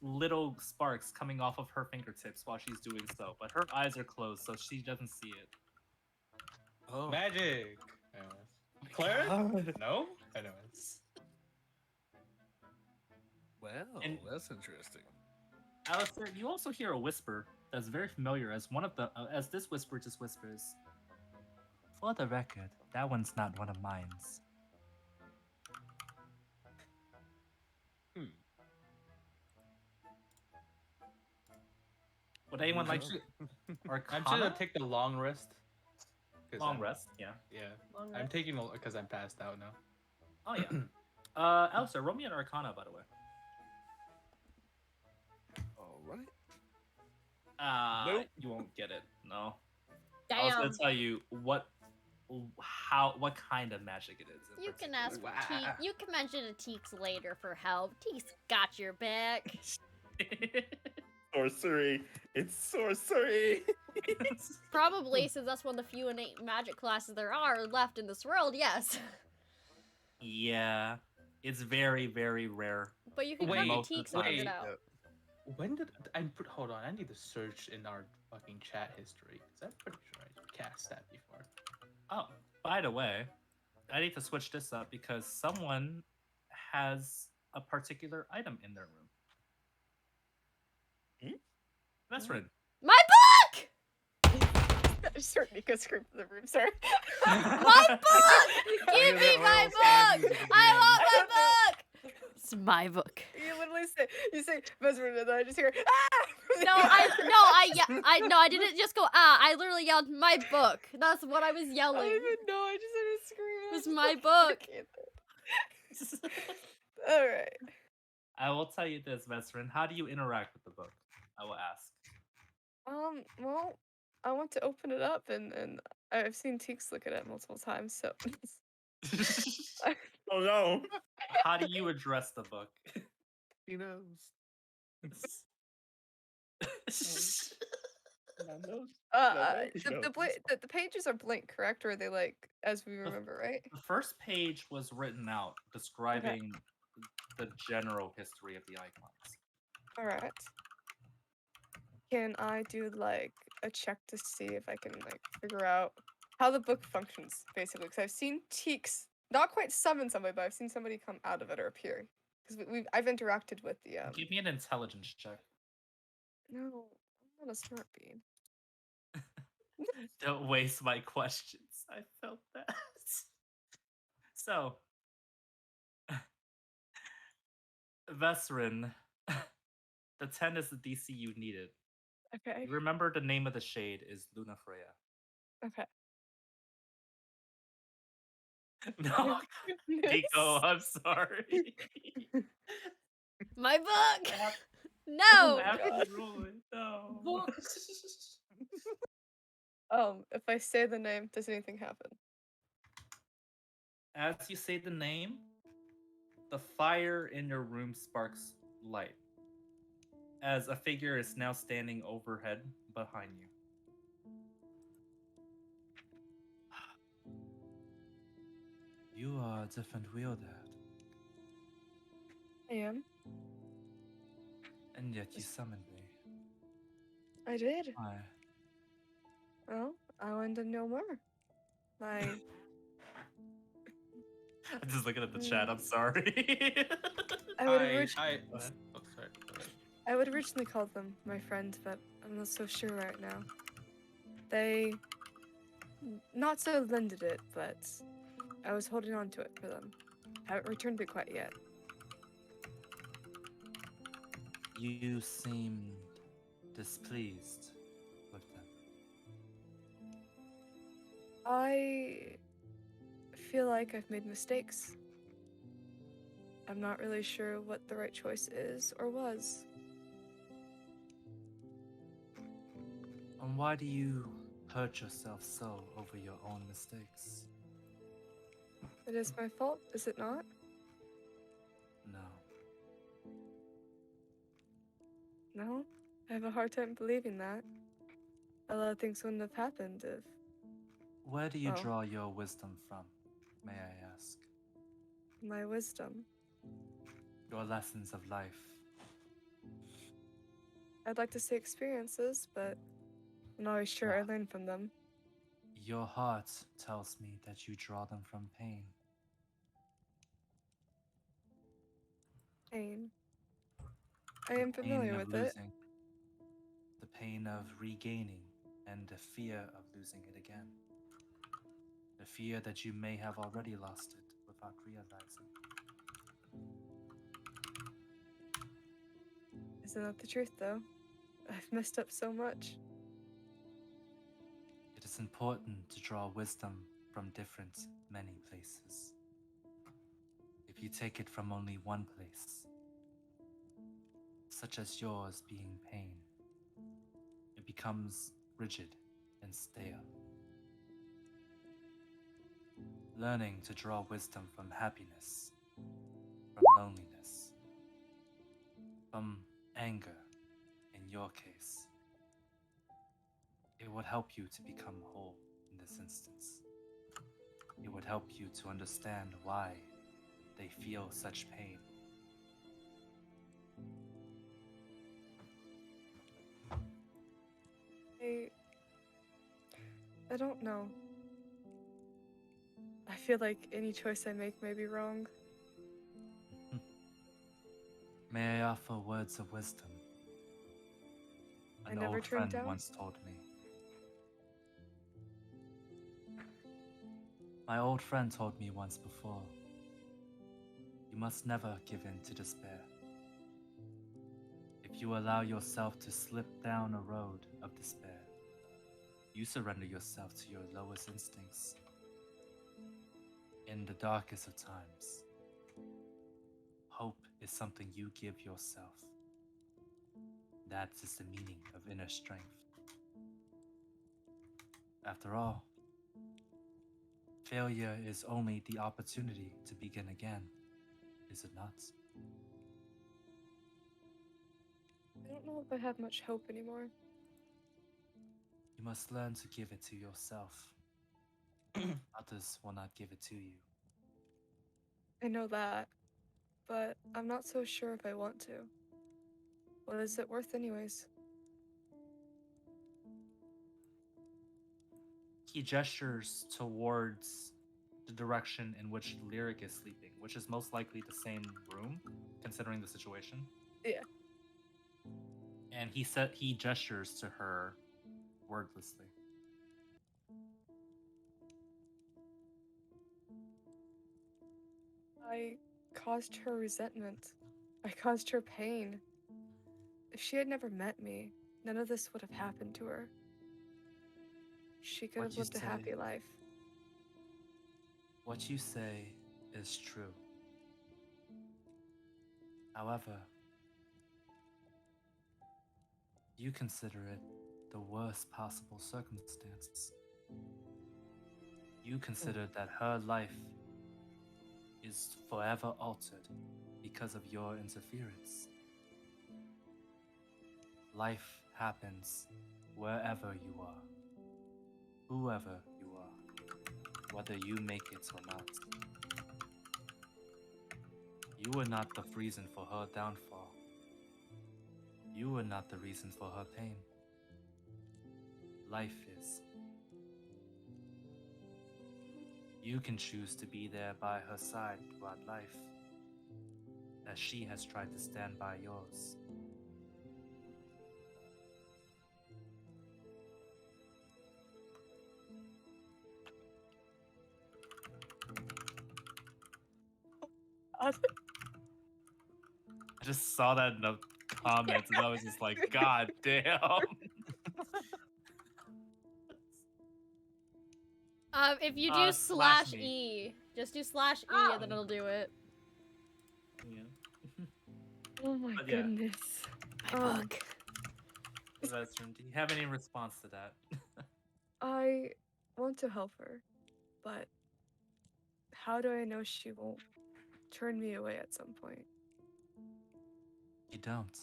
little sparks coming off of her fingertips while she's doing so, but her eyes are closed, so she doesn't see it. Oh. Magic. Claire? God. No? Anyways. Well, And- that's interesting. Alistair, you also hear a whisper that's very familiar, as as this whisper just whispers, "For the record, that one's not one of mine." Would anyone like to I'm just gonna Arcana? take the long rest. 'Cause Long I'm- rest? Yeah. Yeah. Long I'm rest. taking because I'm passed out now. Oh yeah. Alistair, roll me an Arcana, by the way. All right. Nope. You won't get it. No. I was Damn. gonna tell you what kind of magic it is. in You can particular. ask Teek. You can mention to Teeks later for help. Teeks got your back. Sorcery. It's sorcery. Probably, since that's one of the few innate magic classes there are left in this world, yes. Yeah, it's very, very rare. But you can Wait, come to most of Teeks the and figure it time. out. When did hold on? I need to search in our fucking chat history because I'm pretty sure I cast that before. Oh, by the way, I need to switch this up because someone has a particular item in their room. That's right. My book! I just heard Nico scream from the room. Sorry. My book! Give me my book! I want my book! It's my book. You literally say Vesper, and then I just hear ah. I didn't just go I literally yelled my book. That's what I was I yelling. don't even know. I just heard a scream. It was my book. All right. I will tell you this, Vesrin. How do you interact with the book? I will ask. Well, I want to open it up, and I've seen Teeks look at it multiple times, so. Oh no. How do you address the book? He knows. The pages are blank, correct? Or are they like as we remember, right? The first page was written out describing the general history of the icons. All right. Can I do like a check to see if I can like figure out how the book functions, basically? Because I've seen Teeks not quite summon somebody, but I've seen somebody come out of it or appear. Because I've interacted with the Give me an intelligence check. No, I'm not a smart bean. Don't waste my questions. I felt that. So, Vesrin, the 10 is the DC you needed. Okay. You remember the name of the shade is Luna Freya. Okay. No, Nico, I'm sorry. My book! I have- No! I have to God. roll it. No. Books. If I say the name, does anything happen? As you say the name, the fire in your room sparks light. As a figure is now standing overhead behind you. You are a different wielder, I am. and yet you summoned me. I did. Why? Well, I wanted to know more. My I'm just looking at the chat. I'm sorry. I would Oh, sorry. go ahead. I would originally call them my friend, but I'm not so sure right now. They not so lended it, but I was holding on to it for them. Haven't returned it quite yet. You seemed displeased with them. I feel like I've made mistakes. I'm not really sure what the right choice is or was. And why do you hurt yourself so over your own mistakes? It is my fault, is it not? No. No? I have a hard time believing that. A lot of things wouldn't have happened if. Where do you Well- draw your wisdom from, may I ask? My wisdom. Your lessons of life. I'd like to say experiences, but I'm not always sure I Ah. learn from them. Your heart tells me that you draw them from pain. Pain. I am The pain familiar of with it. losing, the pain of regaining, and the fear of losing it again. The fear that you may have already lost it without realizing. Isn't that the truth, though? I've messed up so much. It is important to draw wisdom from different, many places. If you take it from only one place, such as yours being pain, it becomes rigid and stale. Learning to draw wisdom from happiness, from loneliness, from anger, in your case, it would help you to become whole in this instance. It would help you to understand why they feel such pain. I don't know. I feel like any choice I make may be wrong. May I offer words of wisdom? I An never old turned friend down. once told me. My old friend told me once before, you must never give in to despair. If you allow yourself to slip down a road of despair, you surrender yourself to your lowest instincts. In the darkest of times, hope is something you give yourself. That is the meaning of inner strength. After all, failure is only the opportunity to begin again, is it not? I don't know if I have much hope anymore. You must learn to give it to yourself. Others will not give it to you. I know that, but I'm not so sure if I want to. What is it worth, anyways? He gestures towards the direction in which Lyric is sleeping, which is most likely the same room, considering the situation. Yeah. And he gestures to her wordlessly. I caused her resentment. I caused her pain. If she had never met me, none of this would have happened to her. She could What have you lived a say. happy life. What you say is true. However, you consider it the worst possible circumstance. You consider that her life is forever altered because of your interference. Life happens wherever you are, whoever you are, whether you make it or not. You were not the reason for her downfall. You were not the reason for her pain. Life is. You can choose to be there by her side throughout life, as she has tried to stand by yours. I just saw that in the comments and I was just like, God damn. If you do slash slash me. E, just do slash E Oh. and then it'll do it. Yeah. Oh my But yeah. goodness. My Um, book. Veteran, do you have any response to that? I want to help her, but how do I know she won't turn me away at some point? You don't.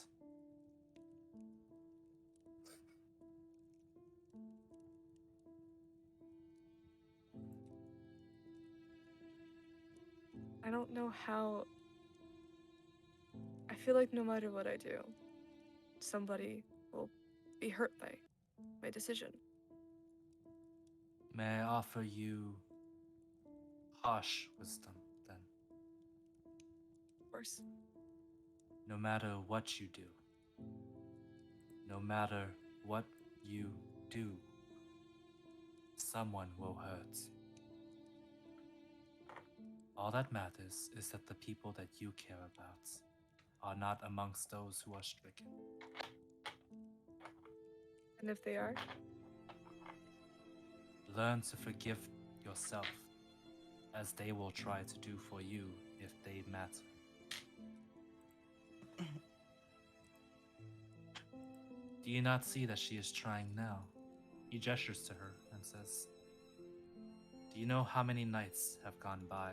I don't know how. I feel like no matter what I do, somebody will be hurt by my decision. May I offer you harsh wisdom then? Of course. No matter what you do, no matter what you do, someone will hurt. All that matters is that the people that you care about are not amongst those who are stricken. And if they are, Learn to forgive yourself, as they will try to do for you if they matter. Do you not see that she is trying now? He gestures to her and says, do you know how many nights have gone by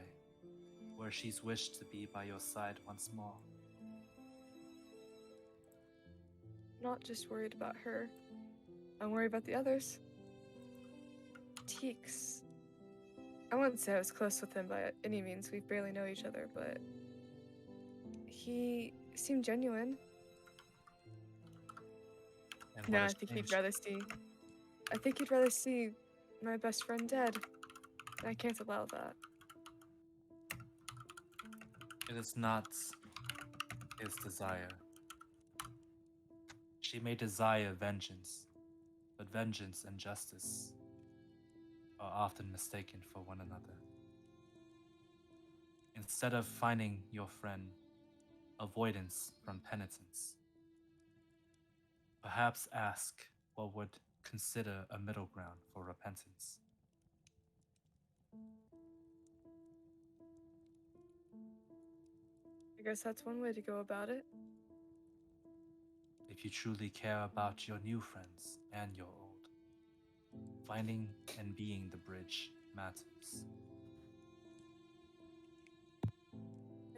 where she's wished to be by your side once more? not just worried about her. I'm worried about the others. Teeks. I wouldn't say I was close with him by any means. We barely know each other, but he seemed genuine. And what No, I has think changed? he'd rather see. I think he'd rather see my best friend dead. I can't allow that. It is not his desire. She may desire vengeance, but vengeance and justice are often mistaken for one another. Instead of finding your friend avoidance from penitence, perhaps ask what would consider a middle ground for repentance. I guess that's one way to go about it. If you truly care about your new friends and your old, finding and being the bridge matters.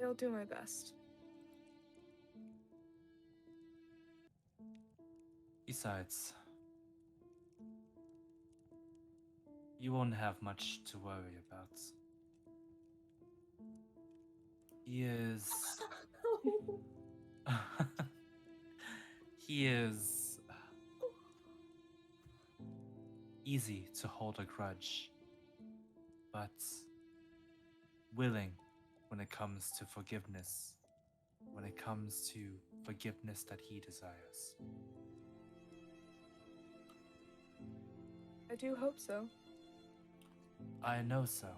I'll do my best. Besides, you won't have much to worry about. He is. He is easy to hold a grudge, but willing when it comes to forgiveness, when it comes to forgiveness that he desires. I do hope so. I know so.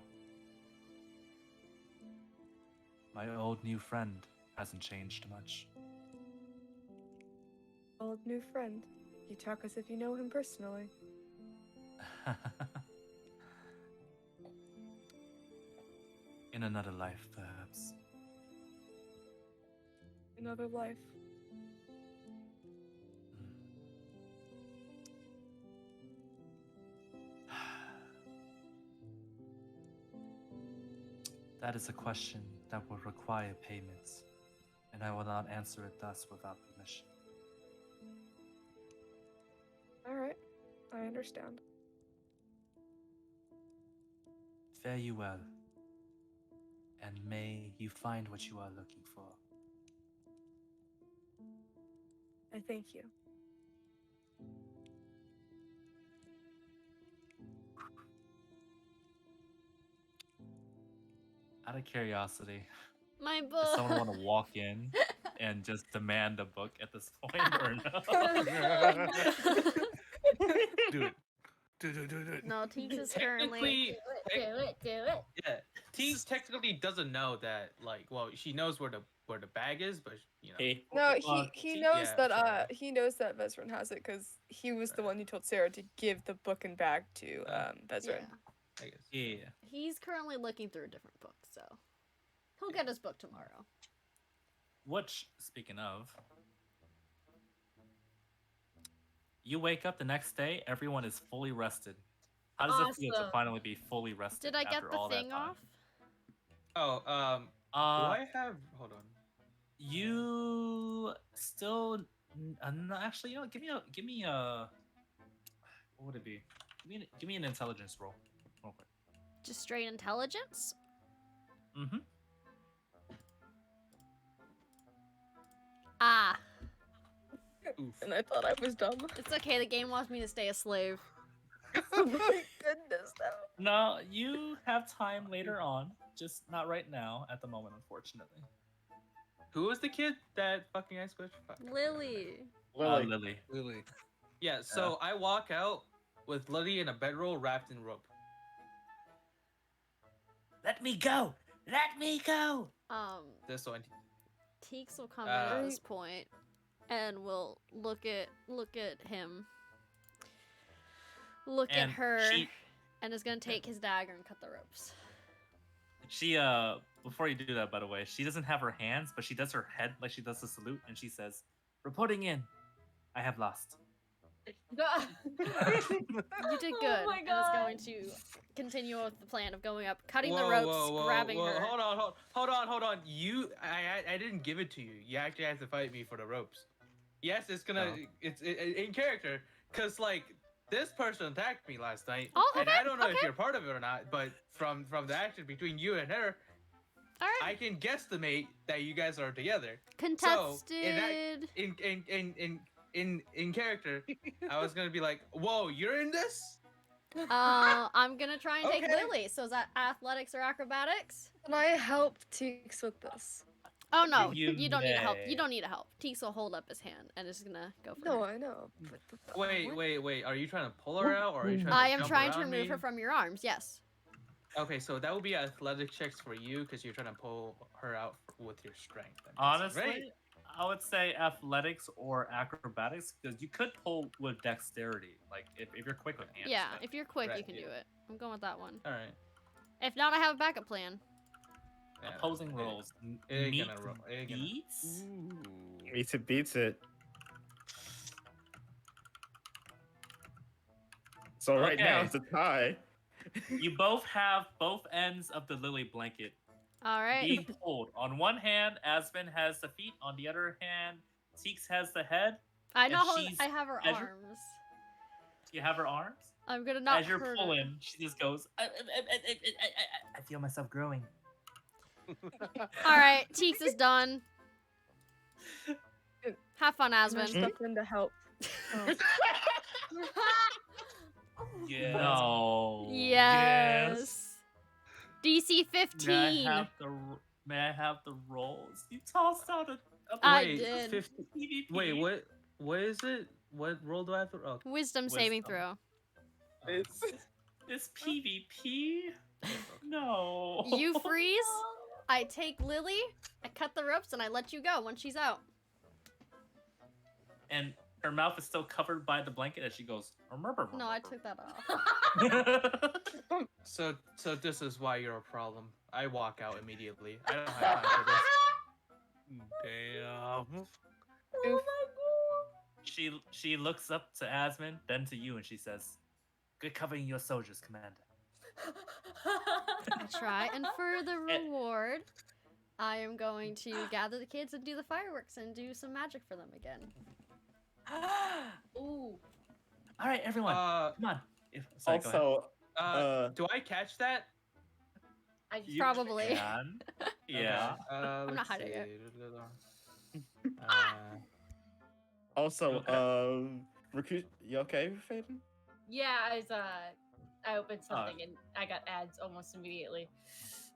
My old new friend hasn't changed much. Old new friend. You talk as if you know him personally. In another life, perhaps. Another life. That is a question that will require payment, and I will not answer it thus without permission. Alright. I understand. Fare you well, and may you find what you are looking for. I thank you. Out of curiosity, My does book. someone want to walk in and just demand a book at this point, or no? Do it. Do it. No, Teeks is currently. Technically, Do it. yeah, Teeks technically doesn't know that. Like, well, she knows where the bag is, but you know. Hey, No, Well, he see- knows yeah, that sorry. he knows that Vezran has it because he was the one who told Sarah to give the book and bag to Vezran. Yeah. I guess. Yeah. He's currently looking through a different book, so he'll get his book tomorrow. Which, speaking of, you wake up the next day, everyone is fully rested. How does it feel to Awesome. finally be fully rested? Did I get after the all that thing time? off? Oh, do I have? Hold on. You still no, actually, you know, give me a what would it be? Give me an intelligence roll, real quick. Just straight intelligence? Mm-hmm. Ah, Oof. And I thought I was dumb. it's okay. The game wants me to stay a slave. Oh my goodness, though. No, you have time later on, just not right now at the moment, unfortunately. Who was the kid that fucking I switched? Fuck. Lily. Lily. Really? Yeah. So I walk out with Lily in a bedroll wrapped in rope. Let me go! Let me go! This one. Teeks will come in at Uh, this point, and will look at him, look at And her, she- and is gonna take his dagger and cut the ropes. She before you do that, by the way, she doesn't have her hands, but she does her head like she does the salute, and she says, "Reporting in. I have lost." You did good, Oh my and is God. going to continue with the plan of going up, cutting the ropes, grabbing her. Hold on. I didn't give it to you. You actually have to fight me for the ropes. Yes, it's gonna, Oh. it's in character, cause like this person attacked me last night, Oh, and okay, I don't know if okay. you're part of it or not, but from the action between you and her, All right, I can guesstimate that you guys are together. contested. In character, I was gonna be like, whoa, you're in this? I'm gonna try and take Okay. Lily. So is that athletics or acrobatics? Can I help Teeks with this? Oh no, You you don't need help. You may. don't need help. Teeks will hold up his hand and is gonna go for No, her. I know. But Wait. Are you trying to pull her out, or are you trying I to am jump trying to around remove me? her from your arms. Yes. Okay, so that would be athletic checks for you because you're trying to pull her out with your strength. I'm guessing, Honestly, right? I would say athletics or acrobatics because you could pull with dexterity, like if you're quick with hands. Yeah, then- if you're quick, you Right, can yeah. do it. I'm going with that one. All right. If not, I have a backup plan. Yeah, Opposing it- rolls. it ain't Meet gonna roll. It ain't gonna- beats. Meets it beats it. So right now Okay. it's a tie. You both have both ends of the lily blanket All right. being pulled. On one hand, Aspen has the feet. On the other hand, Teeks has the head. I and know how she's- I have her as you're- arms. You have her arms. I'm gonna not As you're hurt her. pulling, she just goes. I feel myself growing. All right, Teeks is done. Have fun, I'm gonna Asvin. step in to help. Oh. Yeah. No. Yes. DC May I 15. have may I have the rolls? You tossed out a I Wait, did. 50 PvP. Wait, what is it? What roll do I have to? Oh, Wisdom saving Wisdom. throw. It's PvP. No. You freeze. I take Lily. I cut the ropes and I let you go when she's out. And her mouth is still covered by the blanket as she goes. No, I took that off. so this is why you're a problem. I walk out immediately. I don't have time for this. Damn. Oh She looks up to Asmund, then to you, and she says, "Good covering your soldiers, Commander." I try, and for the reward, I am going to gather the kids and do the fireworks and do some magic for them again. Ooh. All right, everyone, come on. Sorry, go ahead. Also, Do I catch that? I just You Probably. can. Yeah. Okay, not let's hiding it. see. also, Okay. Mercutio, you okay, Faden? Yeah, I opened something and I got ads almost immediately.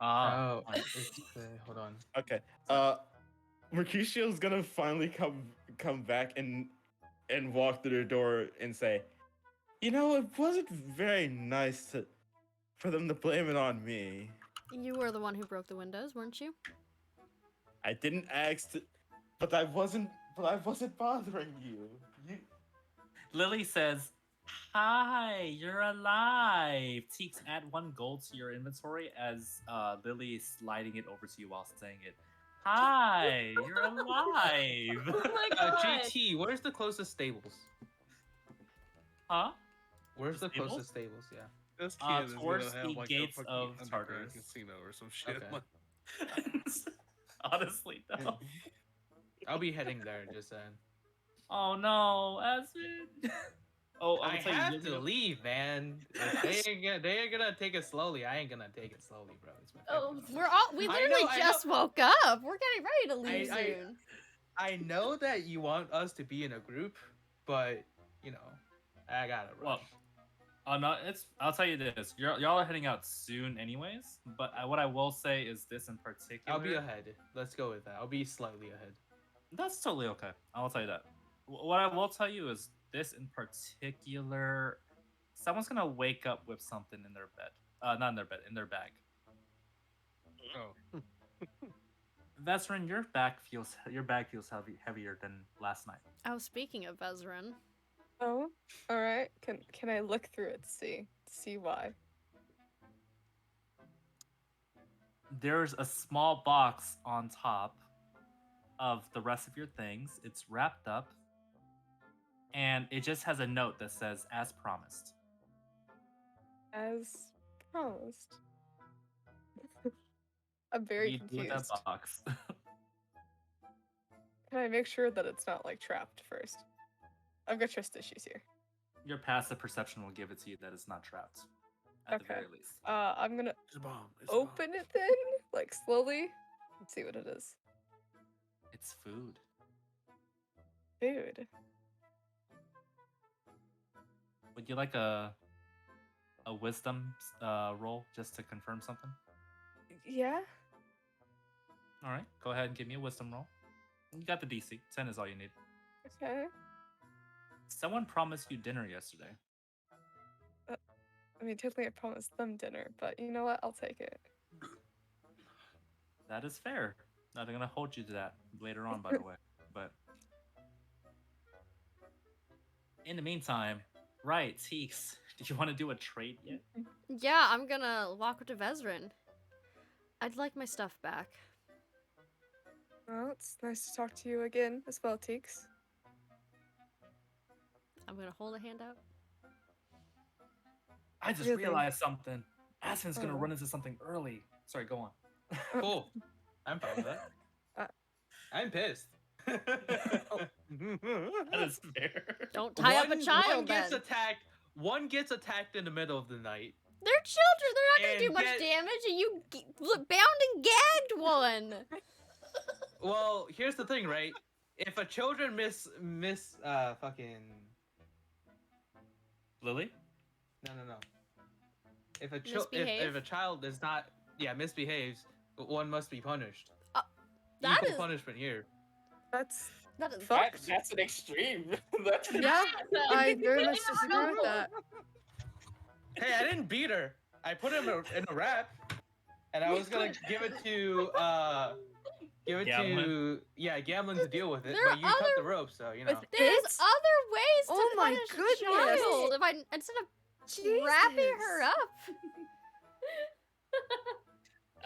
Oh, hold on. Okay. Mercutio's gonna finally come back and walk through the door and say, "You know, it wasn't very nice for them to blame it on me. You were the one who broke the windows, weren't you? I didn't ask, but I wasn't bothering you. Lily says, Hi, you're alive. Teeks, add 1 gold to your inventory as Lily is sliding it over to you while saying it. Hi, you're alive. Oh my god. GT, where's the closest stables? Huh? Where's the Stables? closest stables? Yeah. This Uh, kid is towards gonna have the like gates a fucking of underground Tartarus. casino or some shit. Okay. Like, Honestly, no. I'll be heading there just then. Oh no, Aspen. Oh, I I'll tell have you, to leave, man. If they ain't gonna take it slowly. I ain't gonna take it slowly, bro. It's my Oh, favorite. We I literally know, I just woke up. We're getting ready to leave I- soon. I know that you want us to be in a group, but you know, I gotta rush. Well, no, I'll tell you this: y'all are heading out soon, anyways. But what I will say is this in particular. I'll be ahead. Let's go with that. I'll be slightly ahead. That's totally okay. I will tell you that. What I will tell you is this in particular: someone's gonna wake up with something in their bed. Not in their bed, in their bag. oh, Vesrin, your bag feels heavier than last night. Oh, speaking of Vezrin. Oh, all right. Can I look through it to see why? There's a small box on top of the rest of your things. It's wrapped up, and it just has a note that says "as promised." As promised. I'm very What do you do with confused. that box? Can I make sure that it's not like trapped first? I've got trust issues here. Your passive perception will give it to you that it's not trapped, at the Okay. very least. I'm gonna it's a bomb. It's a bomb. open it then, like slowly, and see what it is. It's food. Food. Would you like a wisdom roll just to confirm something? Yeah. All right, go ahead and give me a wisdom roll. You got the DC. 10 is all you need. Okay. Someone promised you dinner yesterday. I mean, technically, I promised them dinner, but you know what? I'll take it. That is fair. Not gonna hold you to that later on, by the way. But in the meantime, right, Teeks, did you want to do a trade yet? Yeah, I'm gonna walk up to Vezrin. I'd like my stuff back. Well, it's nice to talk to you again as well, Teeks. I'm gonna hold a hand out. I just Really? realized something. Aspen's gonna Oh. run into something early. Sorry, go on. Cool. I'm fine with that. Uh, I'm pissed. That is fair. Don't tie up a One child gets then. attacked. One gets attacked in the middle of the night. They're children. They're not gonna do And much get- damage, and you bound and gagged one. Well, here's the thing, right? If a children miss fucking Lily? no. If a Misbehave? if a child is not misbehaves, one must be punished. That Equal is punishment here. That's that is fucked. That's an extreme. That's Yeah, I very much disagree with that. Hey, I didn't beat her. I put him in a wrap, and I was gonna give it to Gamlin. Gamlin to deal with it. There But you are cut the other- rope, so you know. With There's It's- other ways to Oh my punish goodness. a child. If I instead of wrapping her Jesus. up.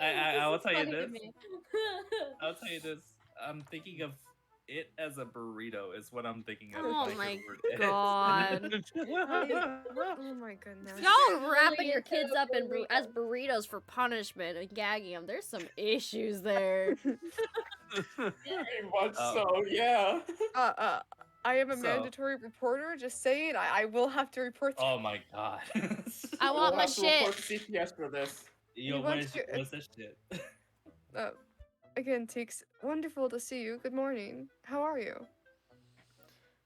I will tell you Funny to this. me. I'll tell you this. I'm thinking of it as a burrito is what I'm thinking of. Oh like, my the word it. God. Oh my goodness. Y'all wrapping Really your kids up in burrito. as burritos for punishment and gagging them. There's some issues there. very much Oh. so. Yeah. I am a So- mandatory reporter. Just saying, I will have to report. Oh my god. I want We'll my have to report shit. to CPS for this. Yo, You want what's this shit? Again, Teeks, wonderful to see you. Good morning. How are you?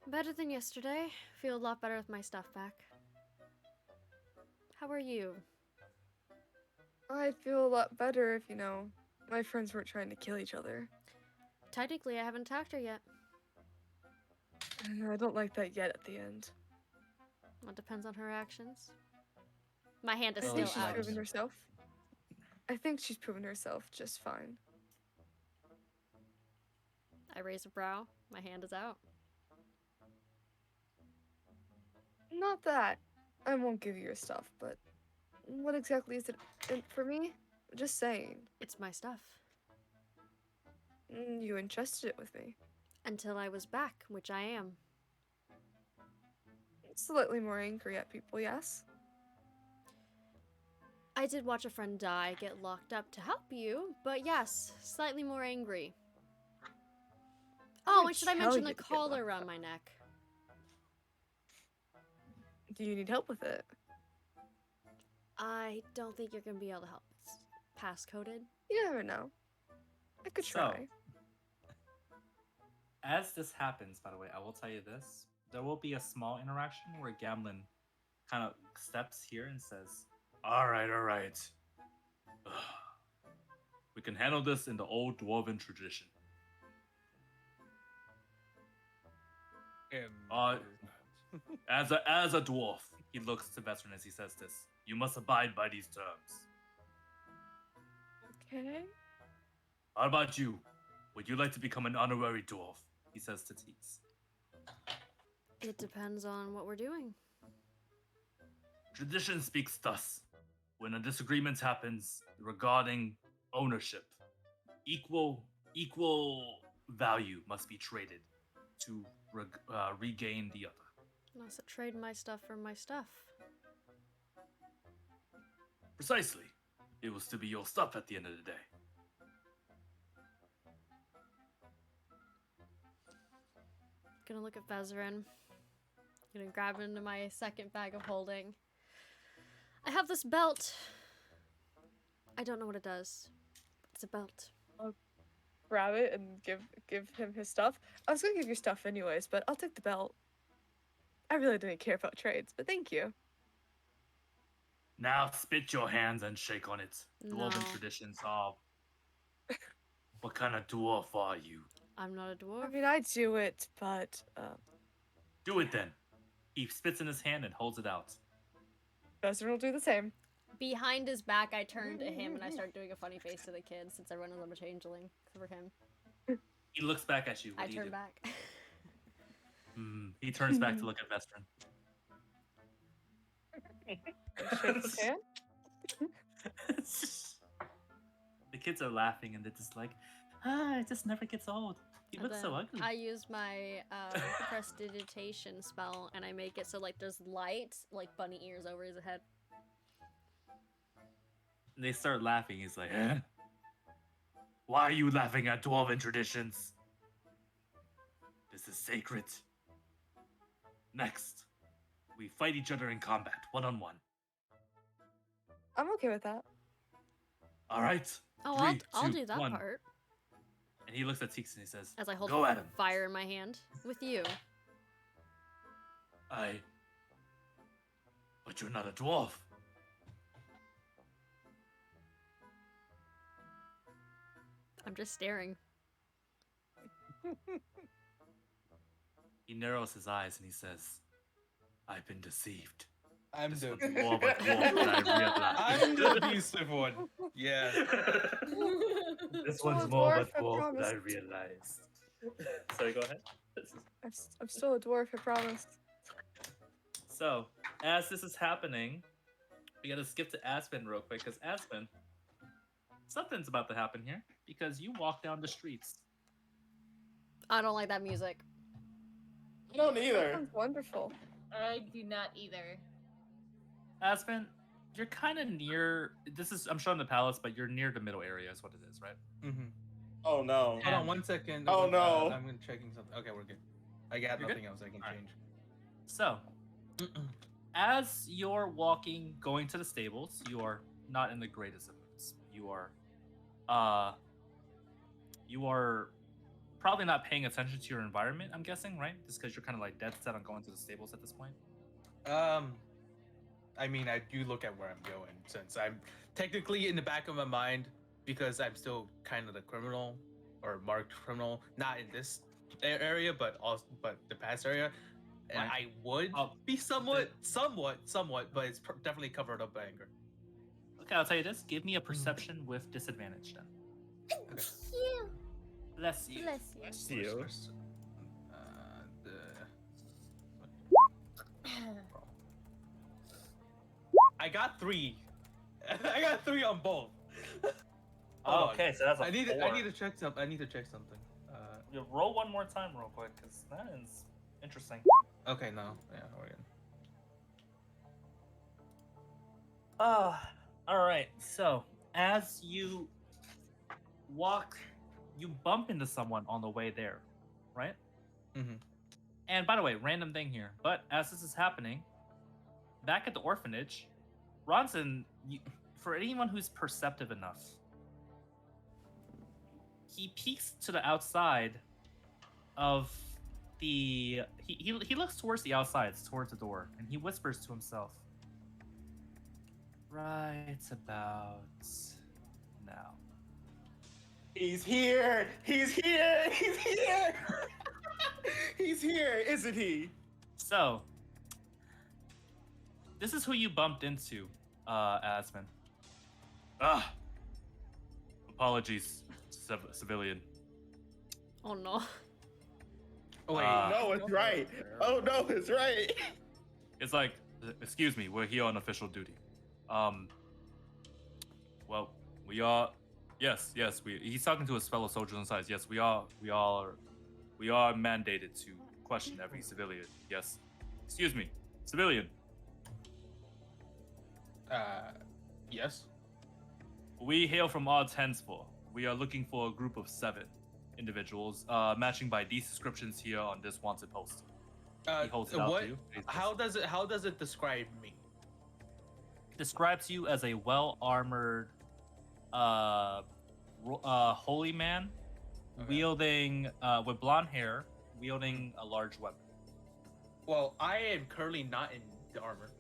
Better than yesterday. Feel a lot better with my stuff back. How are you? I'd feel a lot better if, my friends weren't trying to kill each other. Technically, I haven't attacked her yet. I don't like that yet at the end. It depends on her actions. My hand is I Oh, think still she's out. proven herself. I think she's proven herself just fine. I raise a brow. My hand is out. Not that. I won't give you your stuff, but what exactly is it for me? Just saying. It's my stuff. You entrusted it with me. Until I was back, which I am. Slightly more angry at people, yes? I did watch a friend die, get locked up to help you, but yes, slightly more angry. Oh, didn't and should I tell mention you the to get collar locked around my neck? Do you need help with it? I don't think you're gonna be able to help. It's passcoded. You never know. I could So, try. As this happens, by the way, I will tell you this. There will be a small interaction where Gamlin kind of steps here and says, all right. We can handle this in the old dwarven tradition. And As a dwarf, he looks to Veteran as he says this. You must abide by these terms. Okay. How about you? Would you like to become an honorary dwarf? He says to Teeks. It depends on what we're doing. Tradition speaks thus. When a disagreement happens regarding ownership, equal value must be traded to regain the other. Unless I trade my stuff for my stuff. Precisely. It will still be your stuff at the end of the day. Gonna look at Vezerin. Gonna grab into my second bag of holding. I have this belt. I don't know what it does. It's a belt. Grab it and give him his stuff. I was gonna give your stuff anyways, but I'll take the belt. I really didn't care about trades, but thank you. Now spit your hands and shake on it. Dwarven No. traditions are. What kind of dwarf are you? I'm not a dwarf. I mean, I do it, but Do it then. He spits in his hand and holds it out. Bezrin will do the same. Behind his back, I turn to him and I start doing a funny face to the kids since everyone is a changeling except for him. He looks back at you. What I do you turn do? back. He turns back to look at Vestrin. Shake his hand. The kids are laughing and they're just like, it just never gets old. He And looks so then ugly. I use my prestidigitation spell and I make it so like there's light, like bunny ears over his head. And they start laughing. He's like, eh? Why are you laughing at dwarven traditions? This is sacred. Next, we fight each other in combat, one-on-one. I'm okay with that. All right. Oh, Three, I'll two, do that one. part And he looks at Teeks and he says, as I hold go at him. fire in my hand with you. But you're not a dwarf. I'm just staring. He narrows his eyes and he says, I've been deceived. I'm This the one's more of a dwarf than I I'm the realized. abusive one. Yeah. This Still one's a more of dwarf, a I dwarf than I promise. realized. Sorry, go ahead. I'm still a dwarf, I promise. So, as this is happening, we gotta skip to Aspen real quick, because Aspen, something's about to happen here, because you walk down the streets. I don't like that music. I don't That either. sounds wonderful. I do not either. Aspen, you're kind of near, I'm showing the palace, but you're near the middle area is what it is, right? Mm-hmm. Oh no. Hold on 1 second. Oh, no. I'm gonna checking something. Okay, we're good. I got You're good? nothing else I can Alright. change. So, as you're walking, going to the stables, you are not in the greatest of moods. You are probably not paying attention to your environment, I'm guessing, right? Just because you're kind of like dead set on going to the stables at this point. I mean, I do look at where I'm going since I'm technically in the back of my mind because I'm still kind of the criminal or marked criminal, not in this area, but the past area. And Right. I would Oh, be somewhat, but it's definitely covered up by anger. Okay, I'll tell you this. Give me a perception with disadvantage then. You. Bless you. Bless you. Bless you. The I got 3. I got 3 on both. Hold on. Okay, so that's a I need four. to check something. I need to check something. You roll one more time real quick, because that is interesting. Okay, no. Yeah, we're good. Alright, so as you walk, you bump into someone on the way there, right? Mhm. And by the way, random thing here, but as this is happening, back at the orphanage, Ronson, for anyone who's perceptive enough, he peeks to the outside of the. He looks towards the outside, towards the door, and he whispers to himself. Right about now. He's here! He's here! He's here! He's here, isn't he? So, this is who you bumped into, Asman. Apologies, civilian. Oh no. Oh, wait. No, it's right. Oh no, it's right. It's like, excuse me, we're here on official duty. Well, we are. Yes. He's talking to his fellow soldiers on side. Yes, we are mandated to question every civilian. Yes. Excuse me, civilian. Yes. We hail from Odds Hensful. We are looking for a group of 7 individuals, matching by these descriptions here on this wanted poster. He holds it out what? to you. How does it describe me? Describes you as a well-armored, holy man, Okay. wielding, with blonde hair, wielding a large weapon. Well, I am currently not in the armor.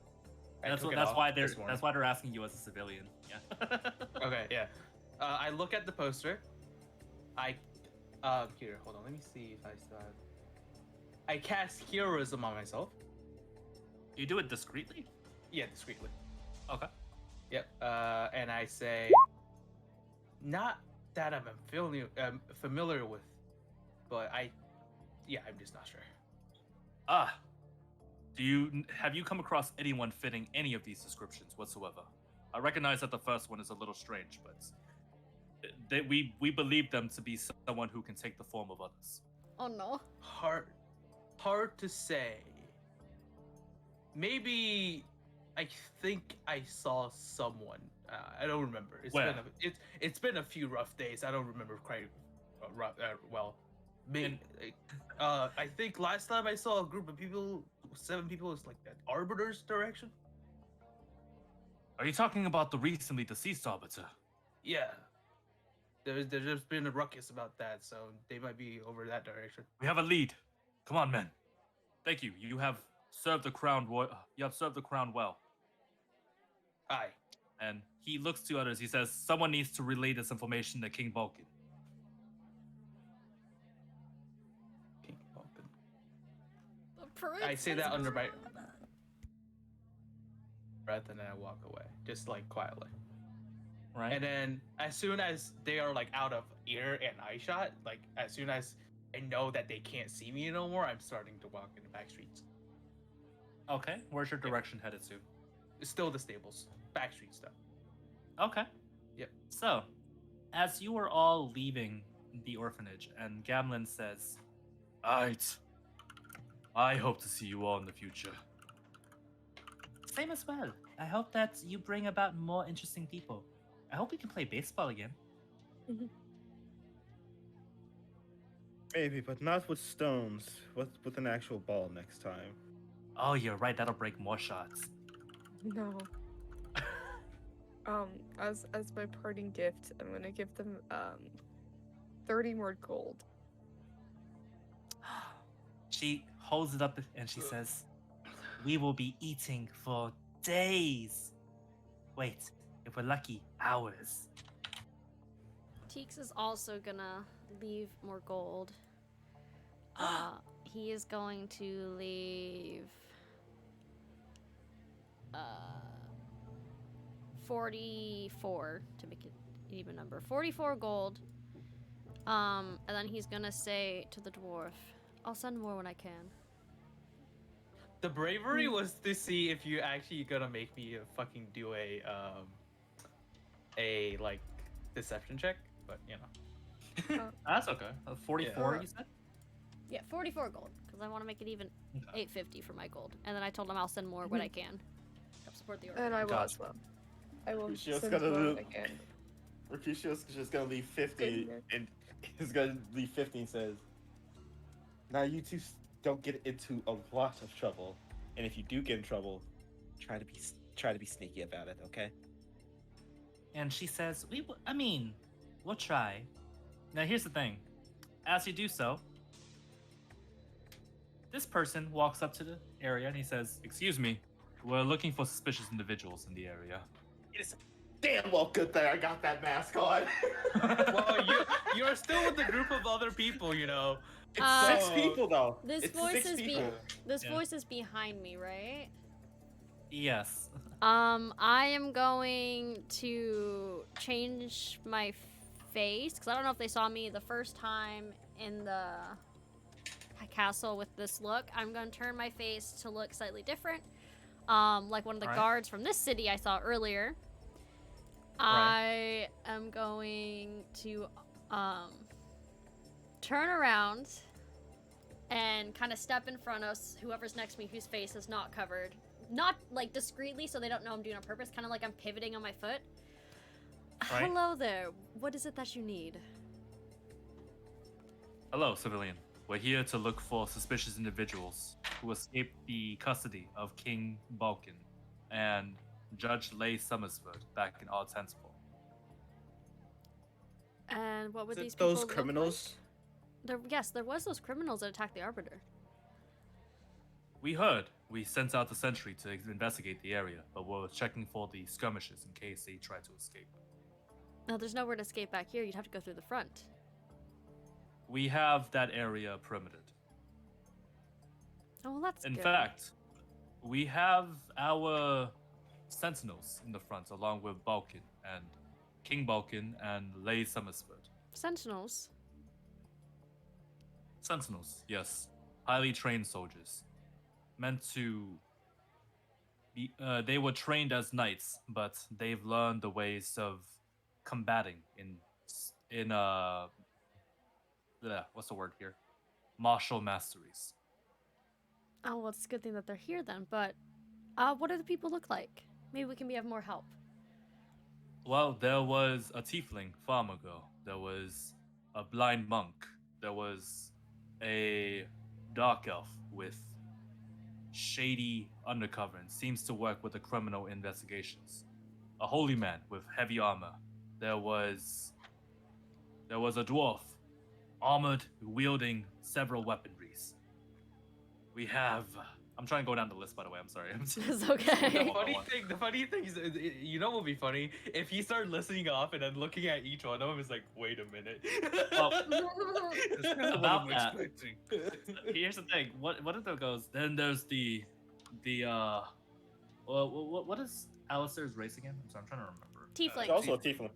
I That's took it that's off why this morning. that's why they're asking you as a civilian. Yeah. Okay, yeah. I look at the poster. Here, hold on. Let me see if I still have. I cast heroism on myself. You do it discreetly. Yeah, discreetly. Okay. Yep. And I say, not that I'm familiar with, but I'm just not sure. Have you come across anyone fitting any of these descriptions whatsoever? I recognize that the first one is a little strange, but we believe them to be someone who can take the form of others. Oh no. Hard to say. Maybe I think I saw someone. I don't remember. It's been a few rough days. I don't remember quite well. I think last time I saw a group of people, 7 people, is like that Arbiter's direction. Are you talking about the recently deceased Arbiter? Yeah. There's just been a ruckus about that, so they might be over that direction. We have a lead. Come on, men. Thank you. You have served the crown. You have served the crown well. Aye. And he looks to others. He says, "Someone needs to relay this information to King Vulcan." King Vulcan. The I say that princess under my is- breath, and then I walk away, just like quietly. Right. And then as soon as they are like out of ear and eye shot, like as soon as I know that they can't see me no more, I'm starting to walk in the back streets. Okay. Where's your direction headed to? It's still the stables, back street stuff. Okay. Yep. So, as you are all leaving the orphanage, and Gamlin says, "Alright, I hope to see you all in the future." Same as well. I hope that you bring about more interesting people. I hope we can play baseball again. Maybe, but not with stones. With an actual ball next time. Oh, you're right. That'll break more shots. No. As my parting gift, I'm gonna give them 30 more gold. She holds it up and she says, "We will be eating for days. Wait, if we're lucky, hours." Teeks is also gonna leave more gold. He is going to leave 44 to make it an even number. 44 gold. And then he's gonna say to the dwarf, "I'll send more when I can." The bravery was to see if you actually gonna make me fucking do a like deception check, but you know. That's okay. 44, Yeah. you said? Yeah, 44 gold, because I want to make it even Okay. 850 for my gold. And then I told him I'll send more when I can. Help support the order. And I will Gotcha. as well. I will Ricio's send gonna more do- when I can. Mercutio's just gonna leave 50, Goodness. and he's gonna leave 50 and says, "Now you two don't get into a lot of trouble, and if you do get in trouble, try to be sneaky about it, okay?" And she says, we'll try. Now, here's the thing. As you do so, this person walks up to the area and he says, "Excuse me, we're looking for suspicious individuals in the area." It's damn well good that I got that mask on. Well, you're still with the group of other people, you know. It's 6 Uh, people though. This It's voice 6 is people. This Yeah. voice is behind me, right? Yes. I am going to change my face because I don't know if they saw me the first time in the castle with this look. I'm going to turn my face to look slightly different, like one of the Right. guards from this city I saw earlier. I am going to turn around and kind of step in front of whoever's next to me whose face is not covered. Not like discreetly so they don't know I'm doing it on purpose, kind of like I'm pivoting on my foot. Right. Hello there. What is it that you need? Hello, civilian. We're here to look for suspicious individuals who escaped the custody of King Balkan and Judge Leigh Summersford back in Odd Sensible. And what would Is these it people those look like? criminals? Yes, there was those criminals that attacked the Arbiter. We heard. We sent out a sentry to investigate the area, but we're checking for the skirmishes in case they try to escape. No, there's nowhere to escape back here. You'd have to go through the front. We have that area perimetered. Oh, well, that's In good. fact, we have our sentinels in the front, along with Balkan and King Balkan and Leigh Summersford. Sentinels. Sentinels, yes, highly trained soldiers, meant to be. They were trained as knights, but they've learned the ways of combating what's the word here? Martial masteries. Oh, well, it's a good thing that they're here then. But, what do the people look like? Maybe we can be of more help. Well, there was a tiefling farm ago. There was a blind monk. There was a dark elf with shady undercover and seems to work with the criminal investigations. A holy man with heavy armor. There was a dwarf, armored, wielding several weaponries. We have. I'm trying to go down the list, by the way. I'm sorry. It's okay. The funny thing is, you know what would be funny? If he started listening off and then looking at each one of them, is like, wait a minute. About that. Here's the thing. What if there goes? Then there's the what is Alistair's race again? I'm sorry, I'm trying to remember. Tiefling. It's also a tiefling.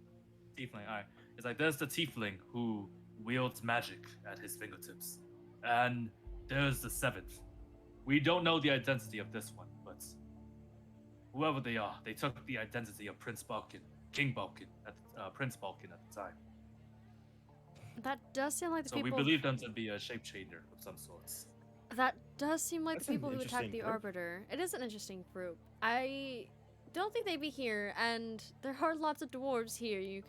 Tiefling. All right. It's like there's the tiefling who wields magic at his fingertips, and there's the seventh. We don't know the identity of this one, but whoever they are, they took the identity of Prince Balkan, King Balkan, Prince Balkan at the time. That does sound like the So people. we believe them to be a shape changer of some sorts. That does seem like That's the an people who attacked interesting the group. Arbiter. It is an interesting group. I don't think they'd be here, and there are lots of dwarves here.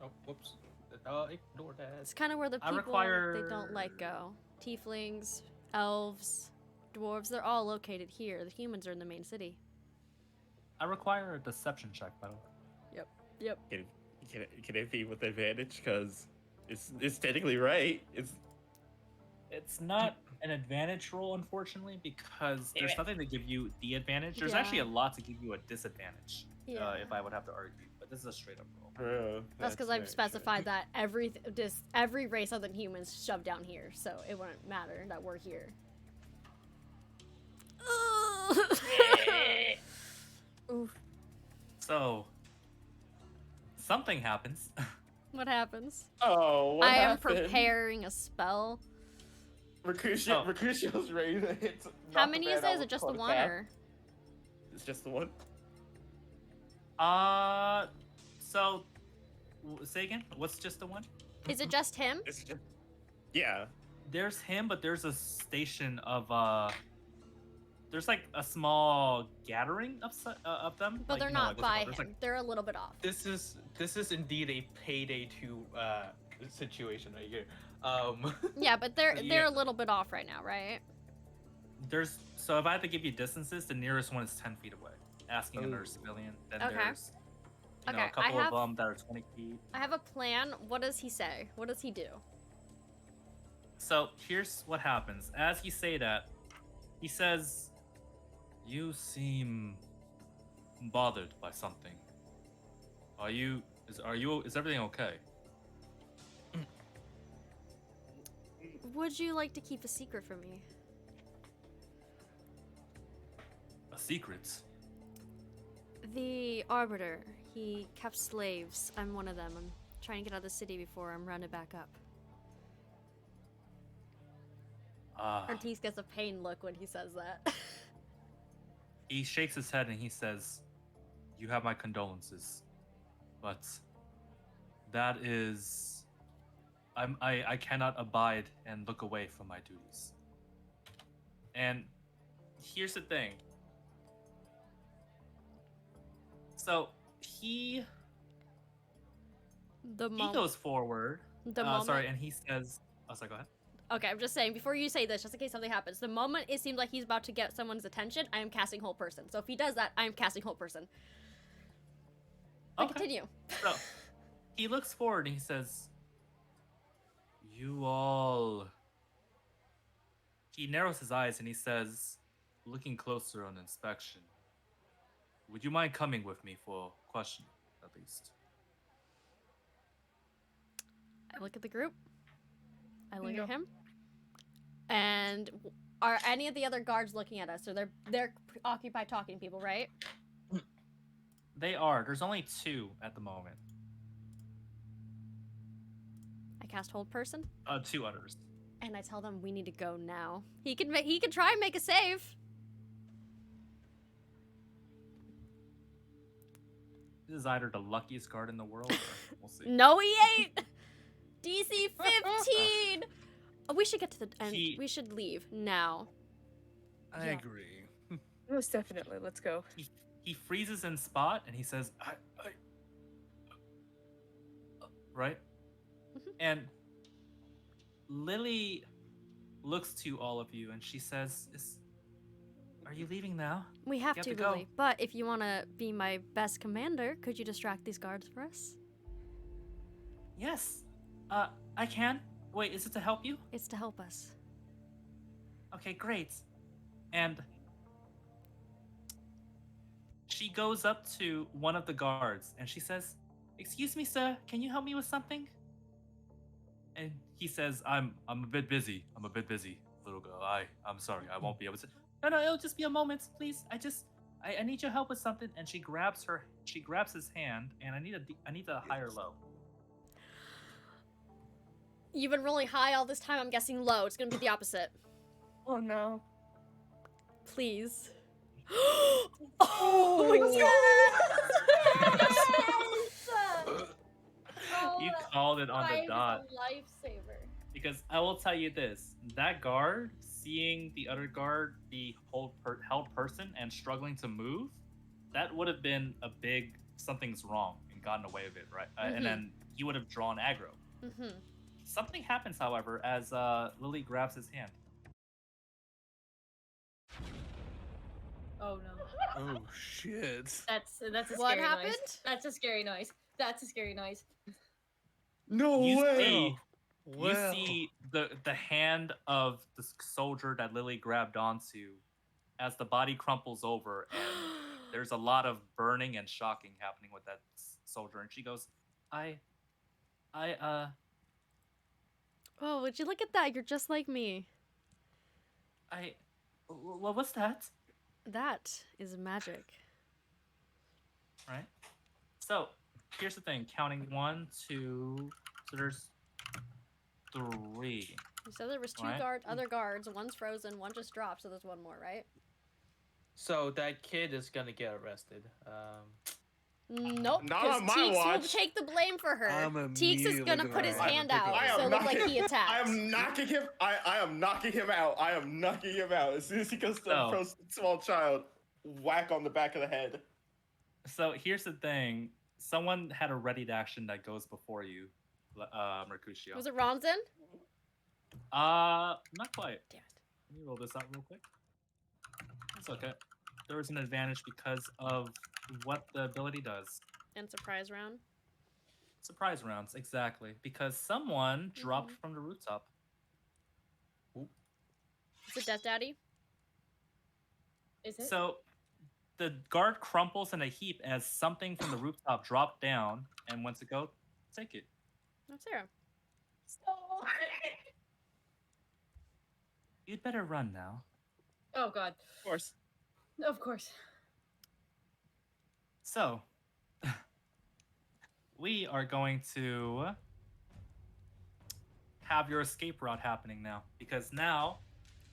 Oh, whoops. Ignore that. It's kind of where the I people they don't like go. Tieflings, elves, dwarves, they're all located here. The humans are in the main city. I require a deception check, by the way. Yep. Can it be with advantage? Because it's technically right. It's not an advantage roll, unfortunately, because Damn there's it. nothing to give you the advantage. There's actually a Yeah. lot to give you a disadvantage, Yeah. if I would have to argue. But this is a straight up roll. Bro, That's because I've specified that every race other than humans shoved down here, so it wouldn't matter that we're here. Oof. So, something happens. What happens? Oh, what I am happened? preparing a spell. Mercutio, Oh. Mercutio's ready to hit. How knock many the is man there? out Is it with just the Clone one Attack. or? It's just the one. So say again. What's just the one? Is it just him? It's just. Yeah. There's him, but there's a station of there's like a small gathering of them. But like, they're you know, not like, what's it by called? him. There's, They're a little bit off. This is indeed a payday 2 situation right here. Yeah, but they're Yeah. a little bit off right now, right? So if I had to give you distances, the nearest one is 10 feet away. Asking another Ooh. civilian. Then Okay. there's you know, Okay, a couple I of have- them that are 20 feet. I have a plan. What does he say? What does he do? So here's what happens. As you say that, he says, "You seem bothered by something. Is everything okay?" Would you like to keep a secret from me? A secret? The Arbiter, he kept slaves. I'm one of them. I'm trying to get out of the city before I'm rounded back up. Ortiz gets a pain look when he says that. He shakes his head and he says, "You have my condolences, but that is, I cannot abide and look away from my duties." And here's the thing. So he goes forward. The moment. Sorry, and he says, "Oh, sorry, go ahead." Okay, I'm just saying, before you say this, just in case something happens, the moment it seems like he's about to get someone's attention, I am casting Whole Person. So if he does that, I am casting Whole Person. But Okay. continue. So he looks forward and he says, "You all." He narrows his eyes and he says, looking closer on inspection, "Would you mind coming with me for questioning, at least?" I look at the group. I look Yeah. at him. And are any of the other guards looking at us? So they're occupied talking to people, right? They are. There's only 2 at the moment. I cast Hold Person, 2 others. and I tell them we need to go now. He can try and make a save. This is either the luckiest guard in the world, or we'll see. No, he ain't. DC 15. We should get to the end. He- We should leave now. I Yeah. agree. Most definitely. Let's go. He freezes in spot and he says, I right? Mhm. And Lily looks to all of you and she says, "Are you leaving now?" We have You have to, to go. Lily. But if you want to be my best commander, could you distract these guards for us? "Yes, I can. Wait, is it to help you?" It's to help us. "Okay, great." And she goes up to one of the guards and she says, "Excuse me, sir, can you help me with something?" And he says, I'm a bit busy. I'm a bit busy, little girl. I'm sorry, I won't be able to." No, it'll just be a moment, please. I need your help with something." And she grabs his hand, and I need a higher low. You've been rolling high all this time. I'm guessing low. It's gonna be the opposite. Oh no. Please. Oh, Oh, You that called it on five the is dot. a lifesaver. Because I will tell you this: that guard seeing the other guard be held person and struggling to move, that would have been a big something's wrong and gotten away with it, right? Mhm. And then he would have drawn aggro. Mm-hmm. Something happens, however, as Lily grabs his hand. Oh no. Oh shit. That's a What scary happened? noise. That's a scary noise. That's a scary noise. No You way. see, Well. you see the hand of the soldier that Lily grabbed onto as the body crumples over, and there's a lot of burning and shocking happening with that soldier. And she goes, Oh, would you look at that? You're just like me. well, what's that?" That is magic. Right? So, here's the thing. Counting 1, 2, so there's 3. You said there was two Right. other guards. One's frozen, one just dropped, so there's one more, right? So that kid is gonna get arrested. Nope. Not 'cause on my Teeks will watch. take the blame for her. I'm Teeks is immediately gonna gonna put his have hand to pick out, up- I so am look like he attacked. I am knocking him. I am knocking him out. I am knocking him out. As soon as he goes to So- approach the small child, whack on the back of the head. So here's the thing: someone had a readied action that goes before you, Mercutio. Was it Ronzin? Not quite. Damn it. Let me roll this out real quick. It's okay. There was an advantage because of what the ability does. And surprise round. Surprise rounds, exactly. Because someone dropped from the rooftop. Is it Death Daddy? Is it? So the guard crumples in a heap as something from the rooftop dropped down and went to go take it. That's Sarah. You'd better run now. Oh god. Of course. Of course. So, we are going to have your escape route happening now. Because now,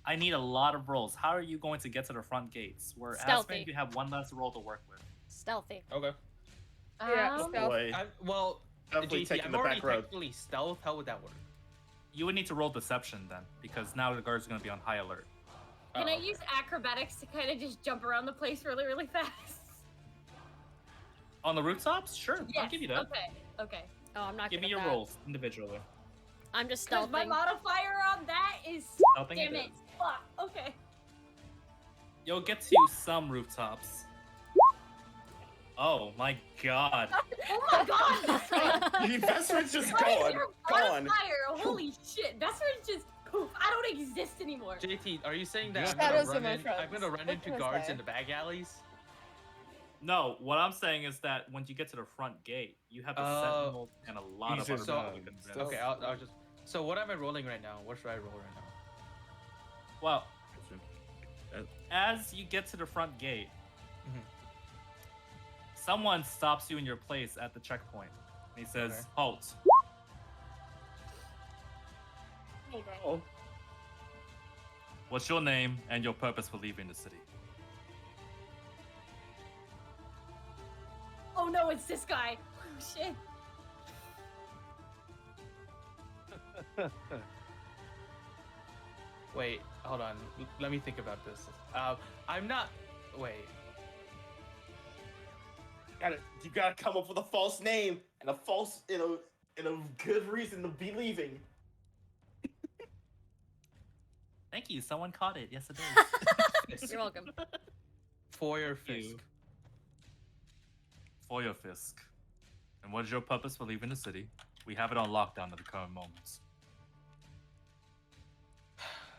I need a lot of rolls. How are you going to get to the front gates? Where Stealthy. Aspen, you have one less roll to work with. Stealthy. Okay. Yeah, Um, stealth. Boy, Well, definitely JT, taking I'm the already back road. technically stealth. How would that work? You would need to roll deception then, because now the guards are going to be on high alert. Can I Oh. use acrobatics to kind of just jump around the place really, really fast? On the rooftops? Sure, I'll Yes, give you that. Okay. Okay. Oh, I'm not Give me good at your that. rolls individually. I'm just Because my stealthing. modifier on that is. Stealthing Damn it it. is. Fuck. Okay. You'll get to some rooftops. Oh my god. Oh my god. The best friend's just What is gone. your Gone. modifier? Holy shit. Best friend's just poof. I don't exist anymore. JT, are you saying that I'm Shadows gonna, of my I'm gonna friends. run What into can I guards say? in the back alleys? No, what I'm saying is that when you get to the front gate, you have the Oh. sentinel and a lot He's of in other so- people you can stealth. bring. Okay, I'll just. So what am I rolling right now? What should I roll right now? Well, as you get to the front gate, Mhm. someone stops you in your place at the checkpoint. And he says, Okay. "Halt." Oh no. What's your name and your purpose for leaving the city? Oh no, it's this guy. Oh shit. Wait, hold on. Let me think about this. I'm not. Wait. You gotta come up with a false name and a false, and a good reason to be leaving. Thank you. Someone caught it. Yes, it is. You're welcome. Foyer Thank Fisk. you. For your Fisk. And what is your purpose for leaving the city? We have it on lockdown at the current moment.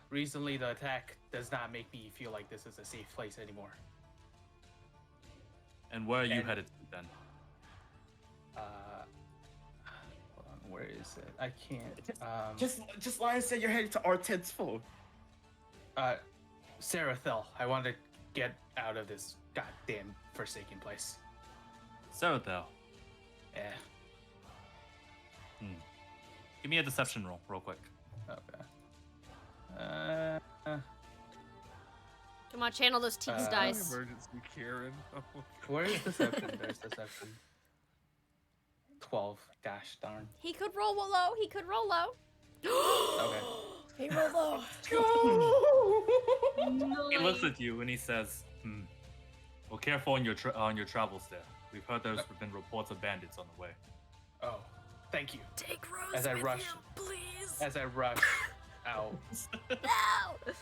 Recently, the attack does not make me feel like this is a safe place anymore. And where are you And- headed to then? Hold on, where is it? I can't. Just lie and say you're headed to Arted's fold. Sarathel. I want to get out of this goddamn forsaken place. Sarathel. Yeah. Give me a deception roll, real quick. Okay. Come on, channel those Teeks Uh, dice. Emergency Karen. Where is deception? There's deception. 12. Gosh darn. He could roll low. He could roll low. Okay. He rolled low. He looks at you and he says, Well, careful on your travels there. We've heard there's been reports of bandits on the way. Oh, thank you. Take Rose As I with rush- you, please. As I rush out. No.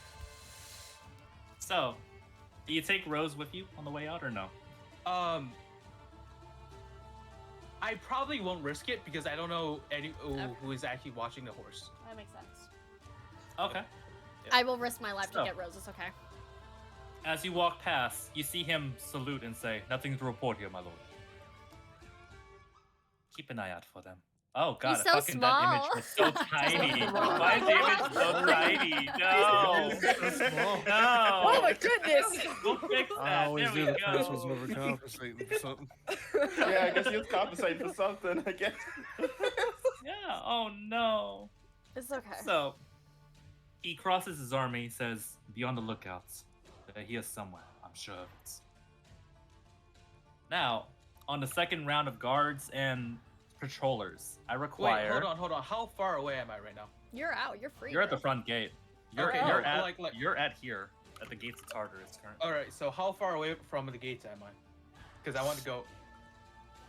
So, do you take Rose with you on the way out or no? I probably won't risk it because I don't know Okay. who is actually watching the horse. That makes sense. Okay. I will risk my life So- to get Rose. It's okay. As you walk past, you see him salute and say, "Nothing to report here, my lord." Keep an eye out for them. Oh god, He's so fucking that image small. was so tiny. Why is the image so tiny? No. So small. No. Oh my goodness! We'll fix I that. always There knew we the prince was go. overcompensating for something. Yeah, I guess he was compensating for something. I guess. Yeah. Oh no. It's okay. So, He crosses his arm and he says, "Be on the lookout. They're here somewhere. I'm sure of it." Now, on the second round of guards and patrollers, I require. Wait, hold on. How far away am I right now? You're out. You're free. You're at the bro. front gate. You're, Okay, you're no, at like- you're at here at the gates of Tartarus currently. All right, so how far away from the gates am I? Because I want to go.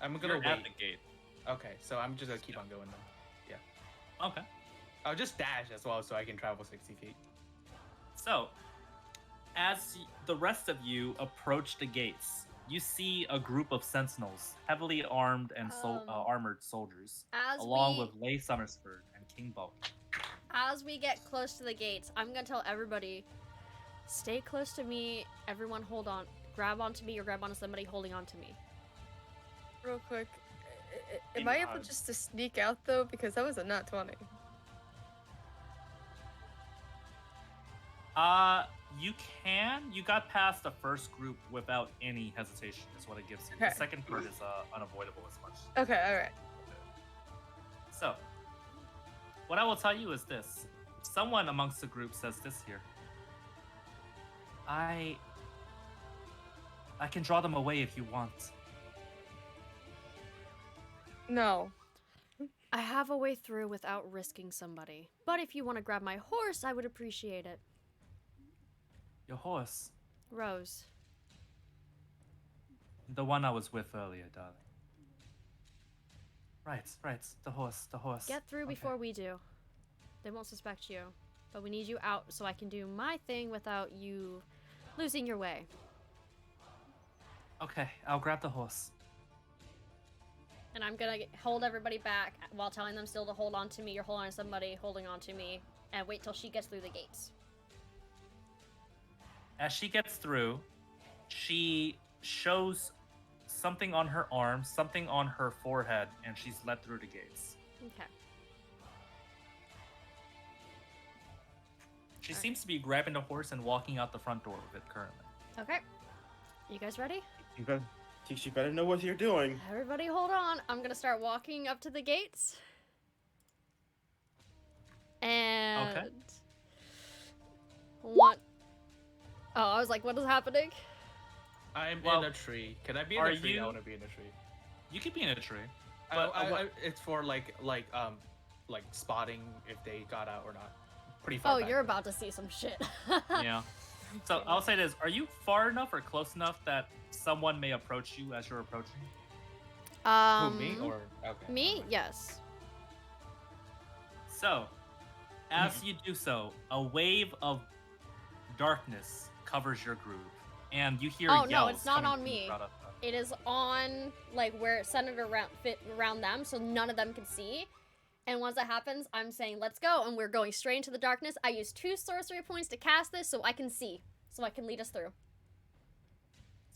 I'm gonna You're wait. at the gate. Okay, so I'm just gonna keep on going then. Okay. I'll just dash as well, so I can travel 60 feet. So, as the rest of you approach the gates, you see a group of sentinels, heavily armed and armored soldiers, As along we, with Leigh Summersford and King Bulk. As we get close to the gates, I'm gonna tell everybody, stay close to me. Everyone hold on. Grab onto me or grab onto somebody holding onto me. Real quick, am I able just to sneak out though? Because that was a nat 20. You can. You got past the first group without any hesitation, is what it gives you. Okay. The second part is unavoidable as much. Okay, alright. So, what I will tell you is this. Someone amongst the group says this here. I can draw them away if you want. No. I have a way through without risking somebody. But if you want to grab my horse, I would appreciate it. Your horse. Rose. The one I was with earlier, darling. Right. The horse. Get through Okay. before we do. They won't suspect you. But we need you out so I can do my thing without you losing your way. Okay, I'll grab the horse. And I'm gonna hold everybody back while telling them still to hold on to me or hold on to somebody holding on to me and wait till she gets through the gates. As she gets through, she shows something on her arm, something on her forehead, and she's led through the gates. Okay. She seems to be grabbing the horse and walking out the front door of it currently. Okay. You guys ready? You better know what you're doing. Everybody hold on. I'm gonna start walking up to the gates. And one. Oh, I was like, what is happening? I'm Well, in a tree. Can I be in are a tree? you- I want to be in a tree. You could be in a tree. But, It's for like spotting if they got out or not. Pretty far. Oh, back, you're though. about to see some shit. Yeah. So I'll say this: are you far enough or close enough that someone may approach you as you're approaching? Who, me or okay? Me? Yes. So, as you do so, a wave of darkness covers your group, and you hear Oh, no, yells. it's not coming on from the me. crowd up top. It is on like where it's centered around fit around them, so none of them can see. And once that happens, I'm saying let's go, and we're going straight into the darkness. I use 2 sorcery points to cast this, so I can see, so I can lead us through.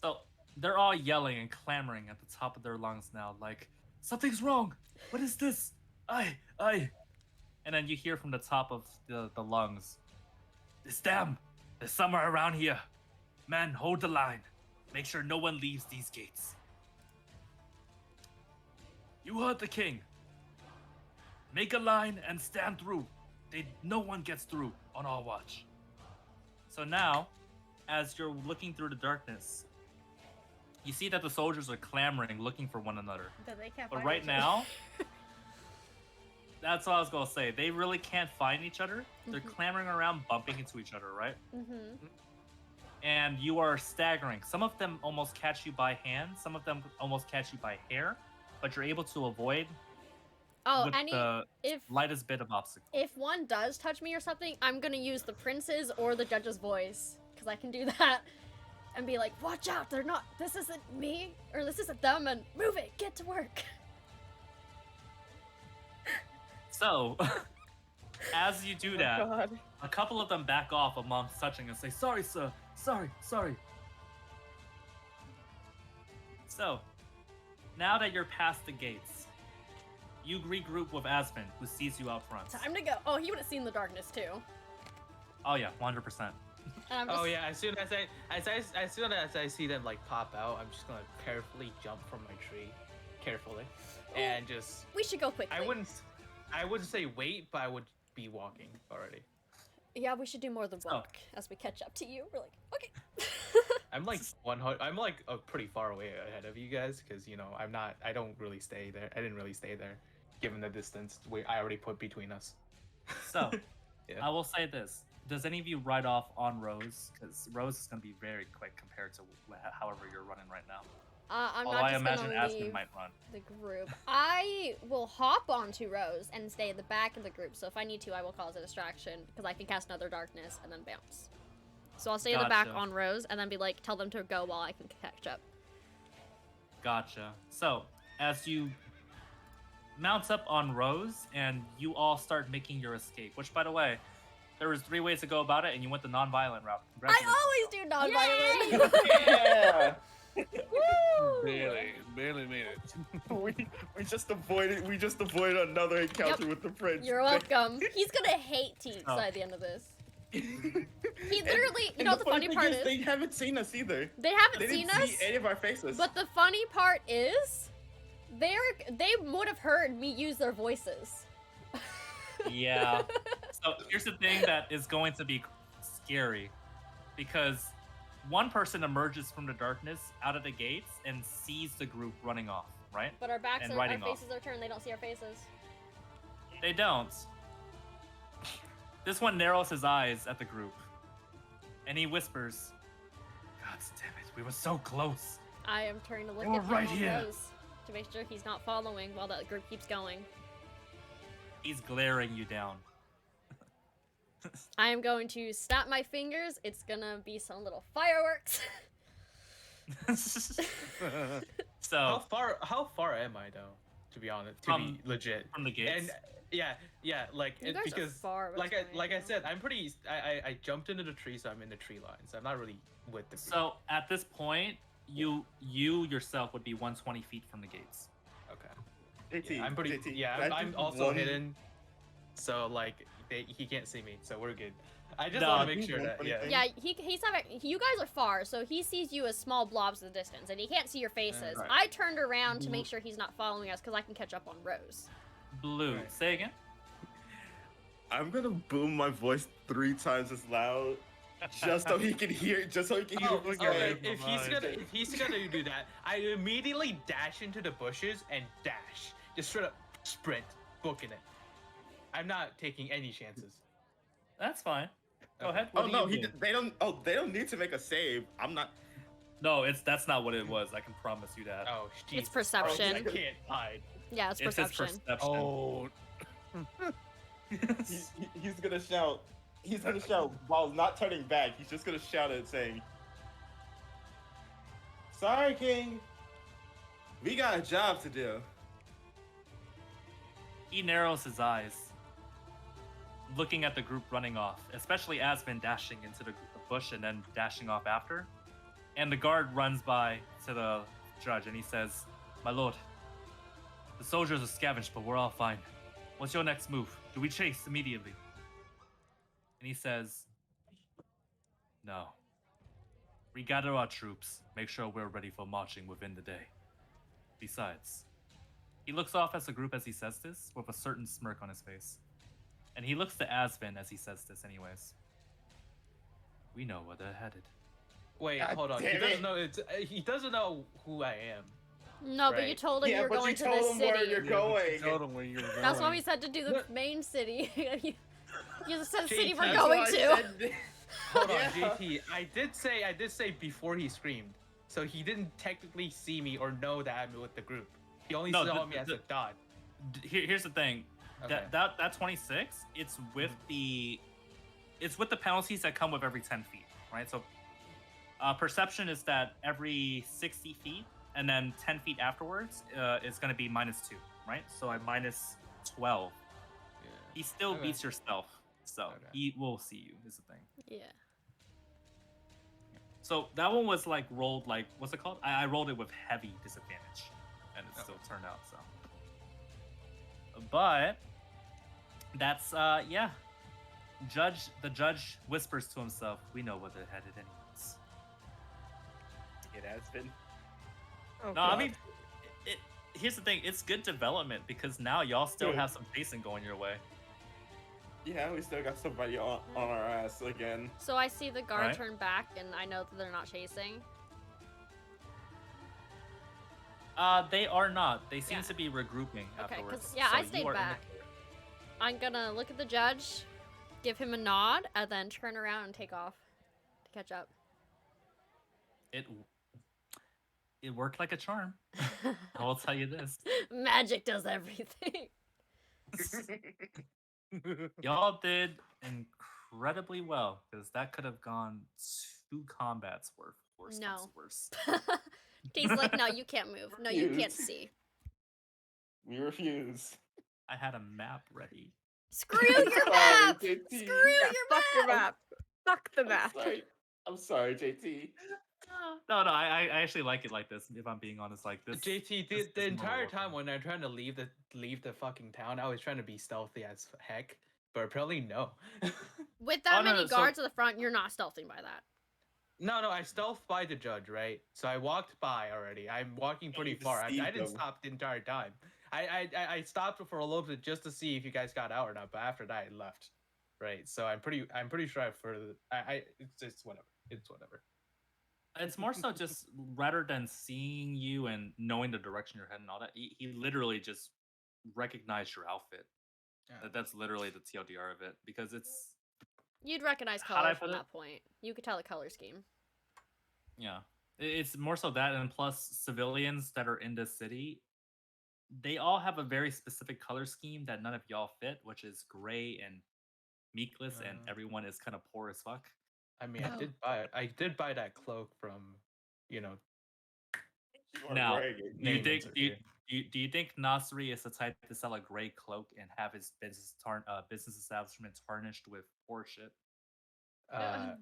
So they're all yelling and clamoring at the top of their lungs now, like, "Something's wrong! What is this? I. And then you hear from the top of the lungs, "It's them! They're somewhere around here. Men, hold the line. Make sure no one leaves these gates. You heard the king. Make a line and stand through. No one gets through on our watch." So now, as you're looking through the darkness, you see that the soldiers are clamoring, looking for one another. But they can't But find right each other. now, that's all I was gonna say. They really can't find each other. They're clamoring around, bumping into each other, right? Mm-hmm. And you are staggering. Some of them almost catch you by hand. Some of them almost catch you by hair. But you're able to avoid Oh, with the if lightest bit of obstacle. if one does touch me or something, I'm gonna use the prince's or the judge's voice, because I can do that, and be like, "Watch out! They're not. This isn't me, or this isn't them, and move it. Get to work." So, as you do that, God. a couple of them back off amongst touching and say, "Sorry, sir. Sorry." So, now that you're past the gates, you regroup with Aspen, who sees you out front. Time to go. Oh, he would have seen the darkness too. Oh yeah, 100%. And I'm just, Oh yeah, as soon as I see them like pop out, I'm just gonna carefully jump from my tree, carefully, and just. We should go quickly. I wouldn't say wait, but I would be walking already. Yeah, we should do more than So- walk as we catch up to you. We're like, okay. I'm like 100. I'm like pretty far away ahead of you guys because you know I'm not. I don't really stay there. I didn't really stay there, given the distance I already put between us. So, Yeah. I will say this: does any of you ride off on Rose? Because Rose is going to be very quick compared to however you're running right now. I'm Although not I just imagine gonna Aspen leave might run. the group. I will hop onto Rose and stay at the back of the group. So if I need to, I will cause a distraction because I can cast another darkness and then bounce. So I'll stay in the back Gotcha. on Rose and then be like, tell them to go while I can catch up. Gotcha. So, as you mount up on Rose and you all start making your escape, which, by the way, there was 3 ways to go about it, and you went the non-violent route. I Congratulations. always do non-violent. Yeah. Barely made it. we just avoided another encounter with the prince. You're welcome. He's gonna hate Teats Oh. by the end of this. He literally, you And know, the funny thing part is they haven't seen us either. they haven't They seen didn't us. see any of our faces. But the funny part is, they would have heard me use their voices. Yeah. So here's the thing that is going to be scary, because one person emerges from the darkness out of the gates and sees the group running off, right? But our backs And are, our riding off. faces are turned. They don't see our faces. They don't. This one narrows his eyes at the group, and he whispers, "God damn it, we were so close." I am turning to look You're at him right on here. Rose to make sure he's not following while that group keeps going. He's glaring you down. I am going to snap my fingers. It's gonna be some little fireworks. So How far am I though? To be honest, to From- be legit. from the gates, And yeah, like You it's guys are because far like away I now. said, I'm pretty. I jumped into the tree, so I'm in the tree line. So I'm not really with the. Group. so at this point, you yourself would be 120 feet from the gates. Okay. JT, Yeah, I'm pretty. JT, Yeah, can I I'm do also one- hidden. So like he can't see me, so we're good. I just No, want to I make think sure one that funny yeah. thing- Yeah, he's having. You guys are far, so he sees you as small blobs in the distance, and he can't see your faces. Right. I turned around to make sure he's not following us because I can catch up on Rose. Blue. Right. Say again. I'm gonna boom my voice 3 times as loud, just so he can hear. Just so he can hear. Oh, what's okay. going If on. he's gonna do that, I immediately dash into the bushes and dash, just straight up sprint, booking it. I'm not taking any chances. That's fine. Go Okay. ahead. Oh What do no, you do? they don't. Oh, they don't need to make a save. I'm not. No, that's not what it was. I can promise you that. Oh, It's Jesus. perception. I can't hide. Yeah, it's It's his perception. perception. Oh, He's gonna shout. He's gonna shout while not turning back. He's just gonna shout it, saying, "Sorry, King. We got a job to do." He narrows his eyes, looking at the group running off, especially Aspen dashing into the bush and then dashing off after. And the guard runs by to the judge and he says, "My lord, the soldiers are scavenged, but we're all fine. What's your next move? Do we chase immediately?" And he says, "No. Regather our troops. Make sure we're ready for marching within the day. Besides," he looks off as a group as he says this, with a certain smirk on his face. And he looks to Asvin as he says this anyways. "We know where they're headed." Wait, God hold on. He damn doesn't it. know. He doesn't know who I am. No, but you Right. told him Yeah, you were but going you to told the him where city. you're yeah, but you going. told him where you were going. That's why we said to do the No. main city. you just said JT, city we're that's going what I to. said. Hold on, Yeah. JT. I did say before he screamed, so he didn't technically see me or know that I'm with the group. He only No, saw the- me as the- a dot. Here's the thing. Okay. That 26, it's with the penalties that come with every 10 feet, right? So perception is that every 60 feet and then 10 feet afterwards is going to be -2, right? So at -12. Yeah. He still Okay. beats your stealth, so Okay. he will see you, is the thing. Yeah. So that one was like rolled like, what's it called? I rolled it with heavy disadvantage, and it still turned out so. But that's yeah. The judge whispers to himself, "We know where they're headed anyways." It has been. Oh, No, I God. mean, here's the thing. It's good development because now y'all still Dude. have some pacing going your way. Yeah, we still got somebody on our ass again. So I see the guard Alright. turn back, and I know that they're not chasing. They are not. They seem Yeah. to be regrouping Okay, afterwards. 'cause, yeah, I you stayed are in the back. clear. I'm gonna look at the judge, give him a nod, and then turn around and take off to catch up. It worked like a charm. I will tell you this. Magic does everything. Y'all did incredibly well because that could have gone 2 combats worse. No. Worse. He's like, no, you can't move. No, you can't Refuse. see. We refuse. I had a map ready. Screw your Sorry, map! JT. Screw Yeah, your fuck your map! map. Fuck the I'm map. sorry. I'm sorry, JT. No, I actually like it like this. If I'm being honest, like this. JT, this the is more entire welcome. time when I'm trying to leave the fucking town, I was trying to be stealthy as heck, but apparently no. With that Oh, no, many no, so- guards at the front, you're not stealthing by that. No, I stealthed by the judge, right? So I walked by already. I'm walking pretty you far. I deceived didn't them. stop the entire time. I stopped for a little bit just to see if you guys got out or not, but after that I left. Right. So I'm pretty sure it's whatever. It's whatever. It's more so just rather than seeing you and knowing the direction you're heading and all that, he literally just recognized your outfit. Yeah. That's literally the TLDR of it because it's You'd recognize How'd I color put from it? that point. You could tell the color scheme. yeah, it's more so that, and plus civilians that are in this city, they all have a very specific color scheme that none of y'all fit, which is gray and meekless, and everyone is kind of poor as fuck. I mean, Oh. I did buy that cloak from, you know, You are Now, bragging. Do you Name think is do you, okay. do you think Nasri is the type to sell a gray cloak and have his business business establishment tarnished with poor shit? the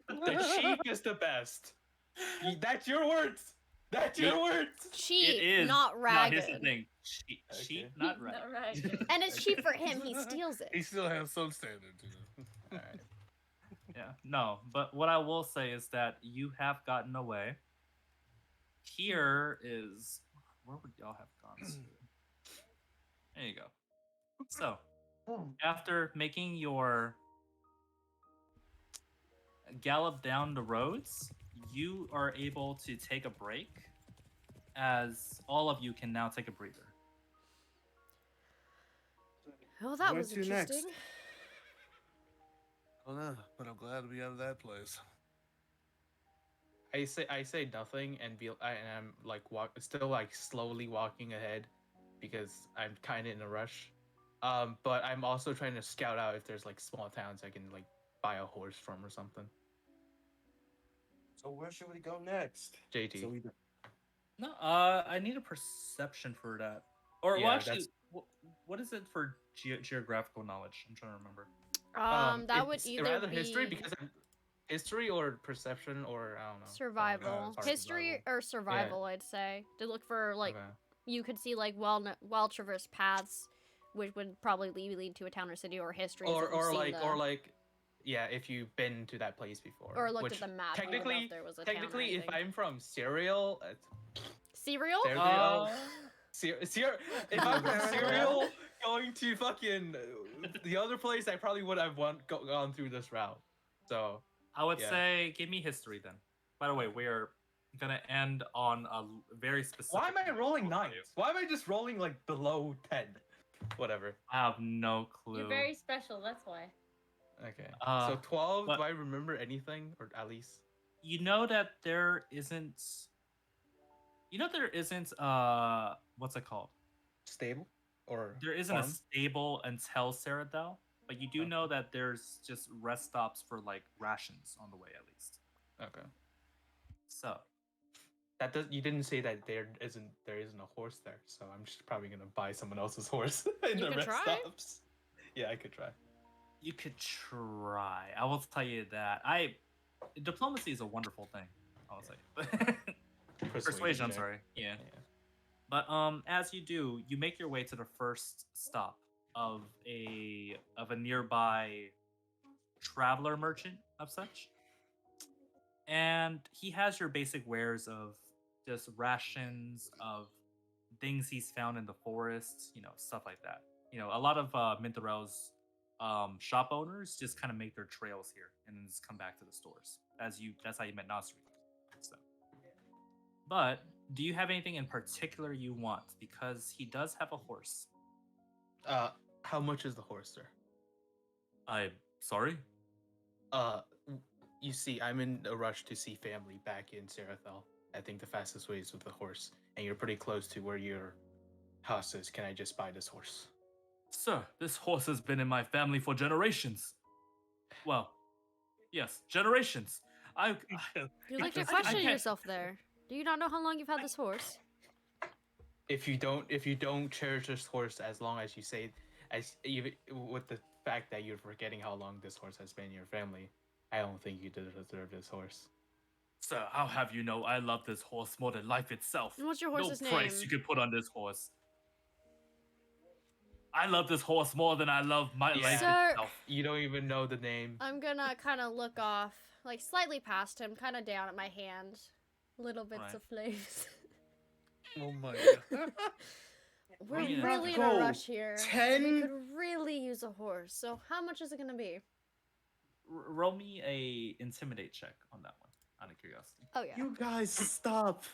No. cheap is the best. That's your words. That's your words. Cheap, It is not No, ragged. here's the thing: cheap, Okay. not right. Not ragged. And it's cheap for him. He steals it. He still has some standards, you know. All right. Yeah, no, but what I will say is that you have gotten away. Here is where would y'all have gone to? There you go. So, after making your gallop down the roads, you are able to take a break, as all of you can now take a breather. Oh, that Where was to next? interesting. I don't know, but I'm glad to be out of that place. I say nothing and I'm like still like slowly walking ahead because I'm kind of in a rush. But I'm also trying to scout out if there's like small towns I can like buy a horse from or something. So where should we go next? JT. So we No, I need a perception for that. Or well, Yeah, actually, that's- what is it for geographical knowledge? I'm trying to remember. That would it's either rather be history because history or perception or I don't know. survival, Sorry, history or survival. I'd say to look for like Okay. you could see like well traversed paths, which would probably lead to a town or city, or history. or like yeah, if you've been to that place before. or looked which at the map. and looked up Technically, if there was a town or technically, if anything. I'm from Serial, cereal. Uh, if I'm from Serial going to fucking the other place, I probably would have gone through this route. So I would Yeah. say give me history then. By the way, we are gonna end on a very specific. why am I note rolling for you. nines? Why am I just rolling like below 10? Whatever. I have no clue. You're very special, that's why. Okay. Uh, So 12. but- Do I remember anything, or at least? You know that there isn't. You know there isn't. What's it called? Stable or There isn't farm? a stable until Cyrodiil, but you do Okay. know that there's just rest stops for like rations on the way at least. Okay. So That does. You didn't say that there isn't a horse there, so I'm just probably gonna buy someone else's horse in You the could rest try. stops. Yeah, I could try. you could try. I will tell you that diplomacy is a wonderful thing. I'll say. Persuasion. I'm check. sorry. Yeah. Yeah. But as you do, you make your way to the first stop of a nearby traveler merchant of such. And he has your basic wares of just rations of things he's found in the forest, stuff like that. A lot of Minthorel's shop owners just kind of make their trails here and then just come back to the stores. That's how you met Nasri. So, but do you have anything in particular you want? Because he does have a horse. How much is the horse, sir? I'm sorry. You see, I'm in a rush to see family back in Serathel. I think the fastest way is with the horse, and you're pretty close to where your house is. Can I just buy this horse? Sir, this horse has been in my family for generations. Well, yes, generations. You like to I question can't- yourself there. Do you not know how long you've had this horse? If you don't cherish this horse as long as you say, as even with the fact that you're forgetting how long this horse has been in your family, I don't think you deserve this horse. Sir, how have you know I love this horse more than life itself? And what's your horse's No price name? you could put on this horse. I love this horse more than I love my Yeah. life Sir- itself. You don't even know the name. I'm gonna kind of look off, like slightly past him, kind of down at my hand. Little bits Right. of flames. Oh my god. We're Well, you really in a go rush here. We 10? could really use a horse. So how much is it gonna be? Roll me a intimidate check on that one, out of curiosity. Oh yeah. You guys stop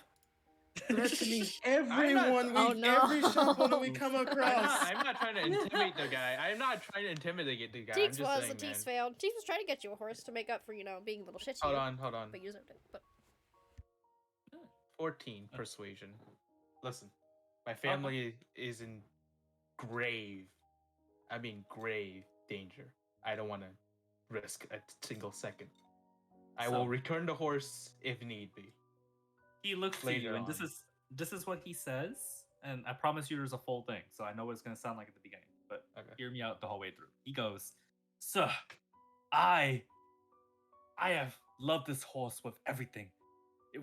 threatening I'm not- everyone, Oh, no. every shop owner we come across. I'm not trying to intimidate the guy. I'm not trying to intimidate the guy. I'm Teeks just was, saying, the Teeks man. failed. Teeks was trying to get you a horse to make up for, being a little shit to Hold you. on. But you deserved it. But 14 persuasion. Listen, my family is in grave danger. I don't want to risk a single second. I will So- return the horse if need be. He looks to Later you, and this on. is what he says, and I promise you there's a full thing, so I know what it's gonna sound like at the beginning, but Okay. hear me out the whole way through. He goes, "Sir, I have loved this horse with everything,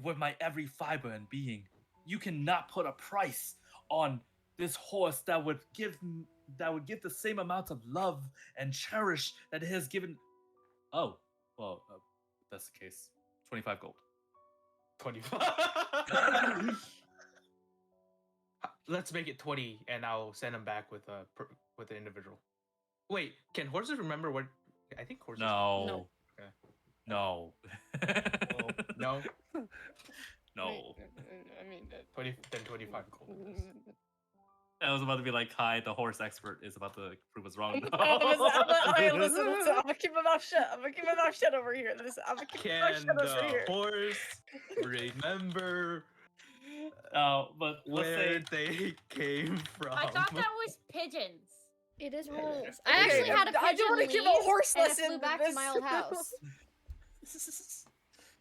with my every fiber and being. You cannot put a price on this horse that would give the same amount of love and cherish that it has given." Oh, well, if that's the case, 25 gold. 25. Let's make it 20, and I'll send him back with the individual. Wait, can horses remember what? I think horses. No. Okay. No. No. No. I mean, 20. Then 25 gold. I was about to be like, Kai, the horse expert, is about to prove us wrong. listen, I'm gonna keep my mouth shut. I'm gonna keep my mouth shut over here. Listen, I'm gonna keep my mouth Can shut over the here. horse remember But let's where say they came from? I thought that was pigeons. it is Yeah. rules. Okay, I actually had a I pigeon don't wanna give a leave, horse and it lesson flew in back to my this. old house.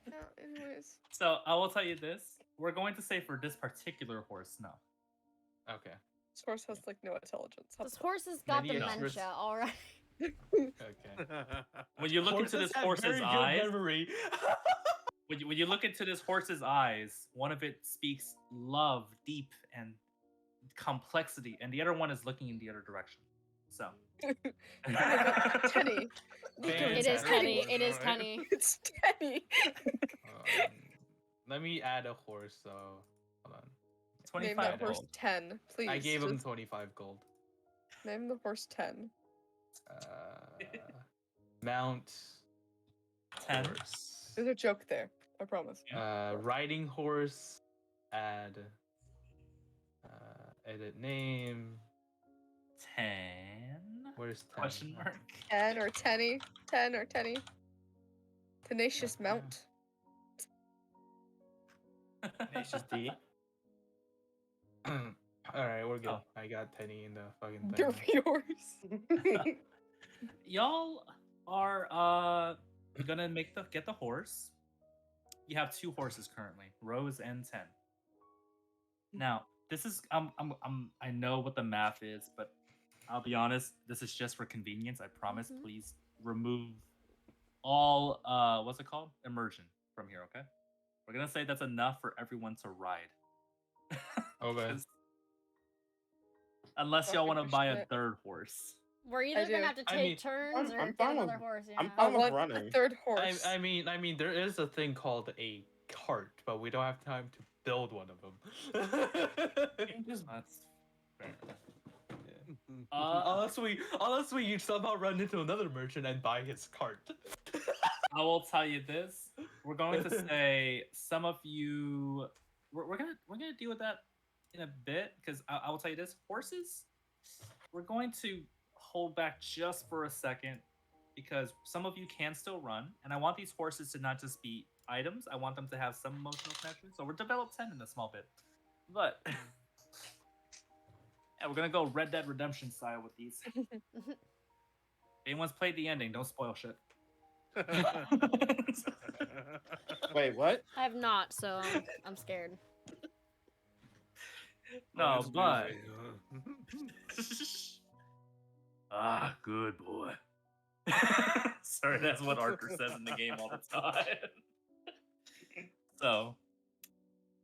No, anyways. so. I will tell you this: we're going to say for this particular horse, no. Okay. This horse has like no intelligence. This horse has got Many dementia. experts- All right. Okay. When you look into this have horse's very good eyes, memory. when you look into this horse's eyes, one of it speaks love, deep, and complexity, and the other one is looking in the other direction. So. Tenny. It is Fantastic. Tenny. It is Alright. Tenny. It's Tenny. Let me add a horse. So hold on. Name 25 that horse gold. 10, please. I gave him Just 25 gold. Name the horse 10. Mount 10. horse. There's a joke there. I promise. Riding horse. Add. Edit name. 10. Where's 10? Question mark. 10 or Tenny. 10 or Tenny. Tenacious Mount. Tenacious D. All right, we're good. Oh. I got Tenny in the fucking They're thing. yours. Y'all are gonna get the horse. You have 2 horses currently, Rose and 10. Now, this is I know what the math is, but I'll be honest, this is just for convenience. I promise. Mhm. Please remove all what's it called? Immersion from here, okay? We're gonna say that's enough for everyone to ride. Okay. 'Cause- Unless y'all want to buy a 100%. third horse. We're either do. gonna have to I take mean, turns or I'm get fine with- another horse. I'm Yeah. I fine with want running. a third horse. I mean, there is a thing called a cart, but we don't have time to build one of them. That's fair. Unless we somehow run into another merchant and buy his cart. I will tell you this: we're going to say some of you. We're gonna deal with that in a bit because I will tell you this: horses. We're going to hold back just for a second because some of you can still run, and I want these horses to not just be items. I want them to have some emotional connection. So we're develop 10 in a small bit, but yeah, we're gonna go Red Dead Redemption style with these. If anyone's played the ending, don't spoil shit. Wait, what? I have not, so I'm scared. No, it's but busy, good boy. Sorry, that's what Arthur says in the game all the time. So,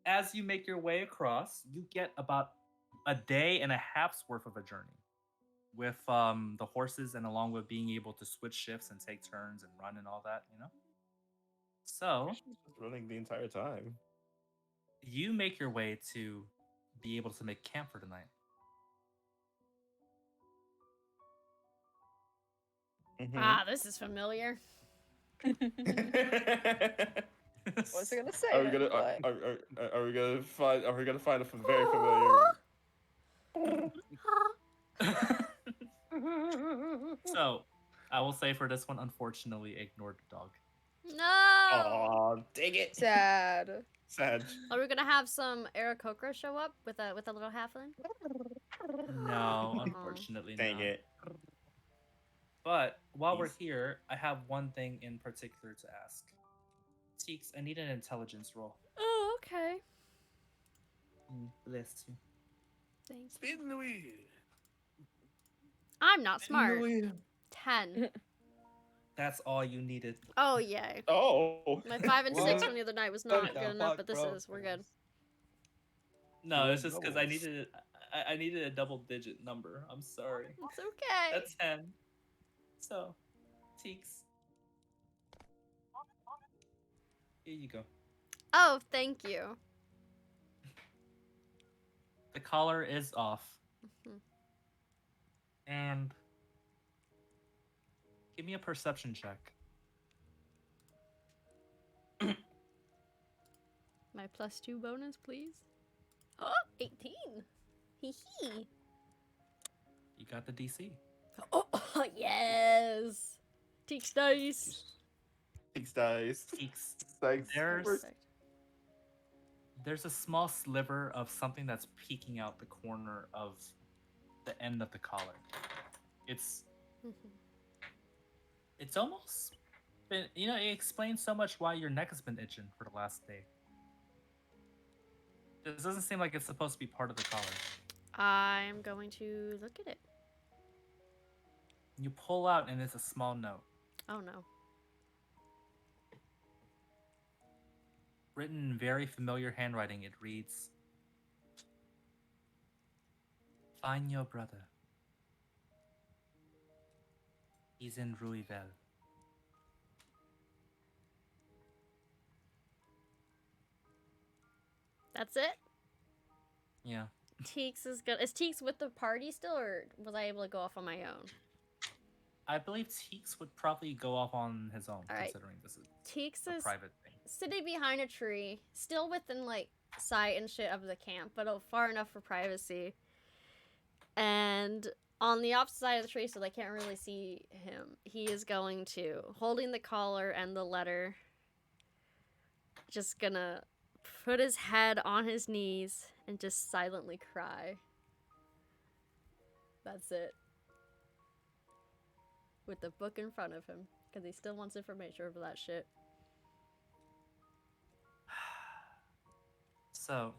as you make your way across, you get about a day and a half's worth of a journey with the horses, and along with being able to switch shifts and take turns and run and all that, you know. So, Just running the entire time. you make your way to be able to make camp for tonight. Mhm. Ah, this is familiar. What was I gonna say? Are we gonna What? are we gonna find a very familiar? So, I will say for this one, unfortunately, ignored the dog. No. Aw, dang it! Sad. Sad. Are we gonna have some Aarakocra show up with a little halfling? No, Aw. unfortunately Dang not. it. But while we're He's- here, I have one thing in particular to ask. Teeks, I need an intelligence roll. Oh, okay. Bless you. Thanks. Spin the wheel. I'm not smart. 10. That's all you needed. Oh, yay. Oh. My 5 and 6 What? from the other night was not What the good enough, fuck, but this bro? is. We're good. No, it's Two just because I doubles. needed I needed a double-digit number. I'm sorry. It's okay. That's 10. So, Teeks. Here you go. Oh, thank you. The collar is off. Mhm. And give me a perception check. My +2 bonus, please. Oh, 18. Hee hee. You got the DC. Oh, yes. Teaks dice. Thanks, guys. Teeks. Thanks. Perfect. There's a small sliver of something that's peeking out the corner of the end of the collar. It's almost been, you know, it explains so much why your neck has been itching for the last day. This doesn't seem like it's supposed to be part of the collar. I'm going to look at it. You pull out and it's a small note. Oh no. Written in very familiar handwriting, it reads, "Find your brother. He's in Ruivel." That's it? Yeah. Teeks is good. Is Teeks with the party still, or was I able to go off on my own? I believe Teeks would probably go off on his own, All right. considering this is Teeks a is private thing. sitting behind a tree, still within like sight and shit of the camp, but far enough for privacy. And on the opposite side of the tree, so they can't really see him, he is going to, holding the collar and the letter, just gonna put his head on his knees and just silently cry. That's it. With the book in front of him, because he still wants information over that shit. So,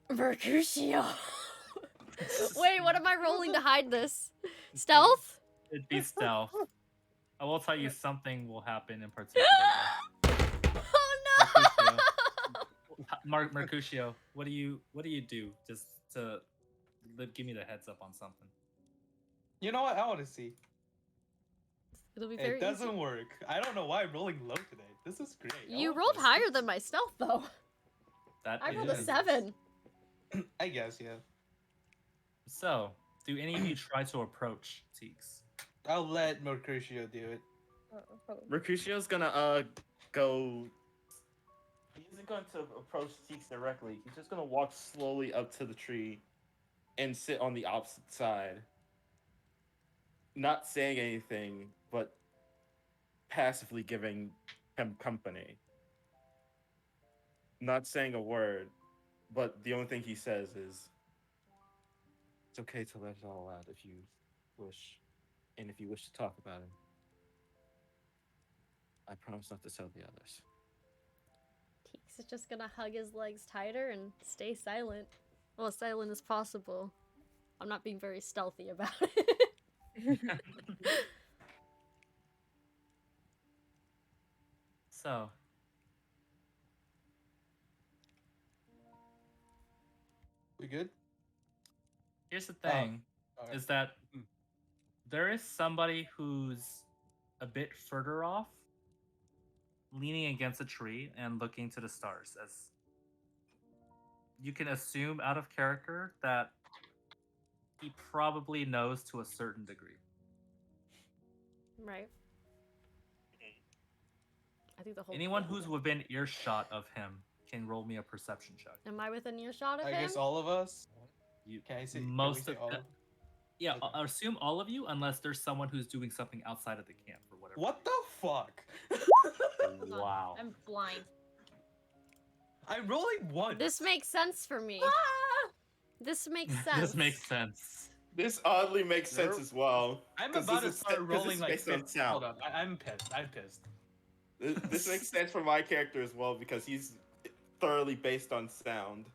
Mercutio! Wait, what am I rolling to hide this? Stealth? it'd be stealth. I will tell you something will happen in particular. Oh no! Mercutio, what do you do just to give me the heads up on something? You know what? I want to see. It'll be very It doesn't easy. work. I don't know why I'm rolling low today. This is great. I You love rolled this. higher than my stealth, though. That I rolled a is- 7. I guess, yeah. So, do any of you try to approach Teeks? I'll let Mercutio do it. Mercutio's gonna go. He isn't going to approach Teeks directly. He's just gonna walk slowly up to the tree and sit on the opposite side. Not saying anything, but passively giving him company. Not saying a word, but the only thing he says is, "It's okay to let it all out if you wish, and if you wish to talk about it, I promise not to tell the others." Teeks is just gonna hug his legs tighter and stay silent. Well, as silent as possible. I'm not being very stealthy about it. So, We good? here's the thing, alright. is that there is somebody who's a bit further off, leaning against a tree and looking to the stars. As you can assume out of character that he probably knows to a certain degree. Right. I think the whole Anyone point who's of within earshot of him can roll me a perception check. it- Am I within earshot of I him? guess all of us. You, Can I say most can we say of all the- of- yeah, Okay. I'll assume all of you, unless there's someone who's doing something outside of the camp or whatever. What the fuck? Wow. I'm blind. I'm rolling one. This makes sense for me. This makes sense. This makes sense. This oddly makes sense as well. I'm 'cause about to this is- start 'cause rolling it's like based on 50. sound. Hold on, I'm pissed. I'm pissed. This makes sense for my character as well because he's thoroughly based on sound.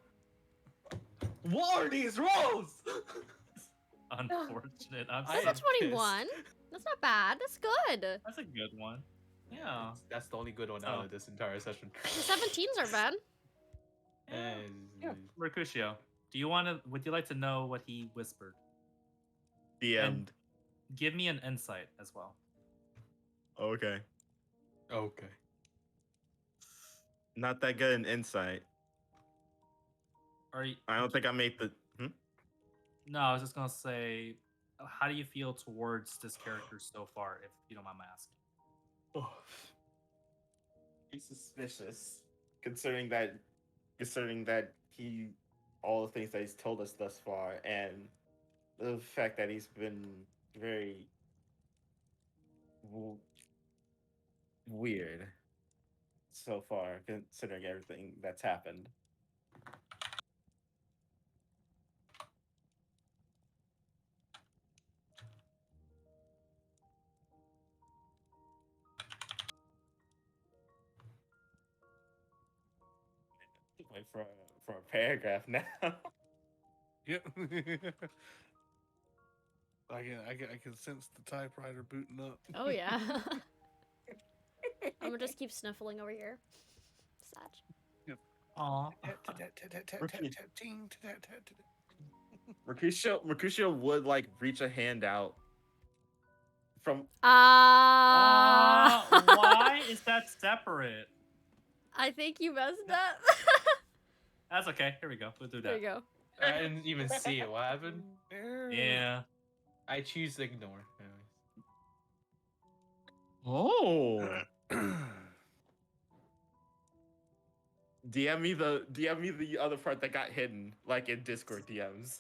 What are these rolls? Unfortunate. I'm I That's am a pissed. 21. That's not bad. That's good. That's a good one. Yeah. That's the only good one out of this entire session. The 17s are bad. Yeah. Mercutio, would you like to know what he whispered? The And- end. Give me an insight as well. Okay. Okay. Not that good in insight. Are you, I don't think I made the. No, I was just gonna say, how do you feel towards this character so far, if you don't mind my asking? He's suspicious, considering that he all the things that he's told us thus far, and the fact that he's been very weird so far, considering everything that's happened. Wait for a paragraph now. Yep. I can sense the typewriter booting up. Oh, yeah. I'm gonna just keep sniffling over here. Sad. Aw. Mercutio would like reach a hand out from. Why is that separate? I think you messed up. That's okay. Here we go. We'll do that. There you go. I didn't even see it. What happened? Yeah. I choose to ignore. Oh. DM me the other part that got hidden, like in Discord DMs.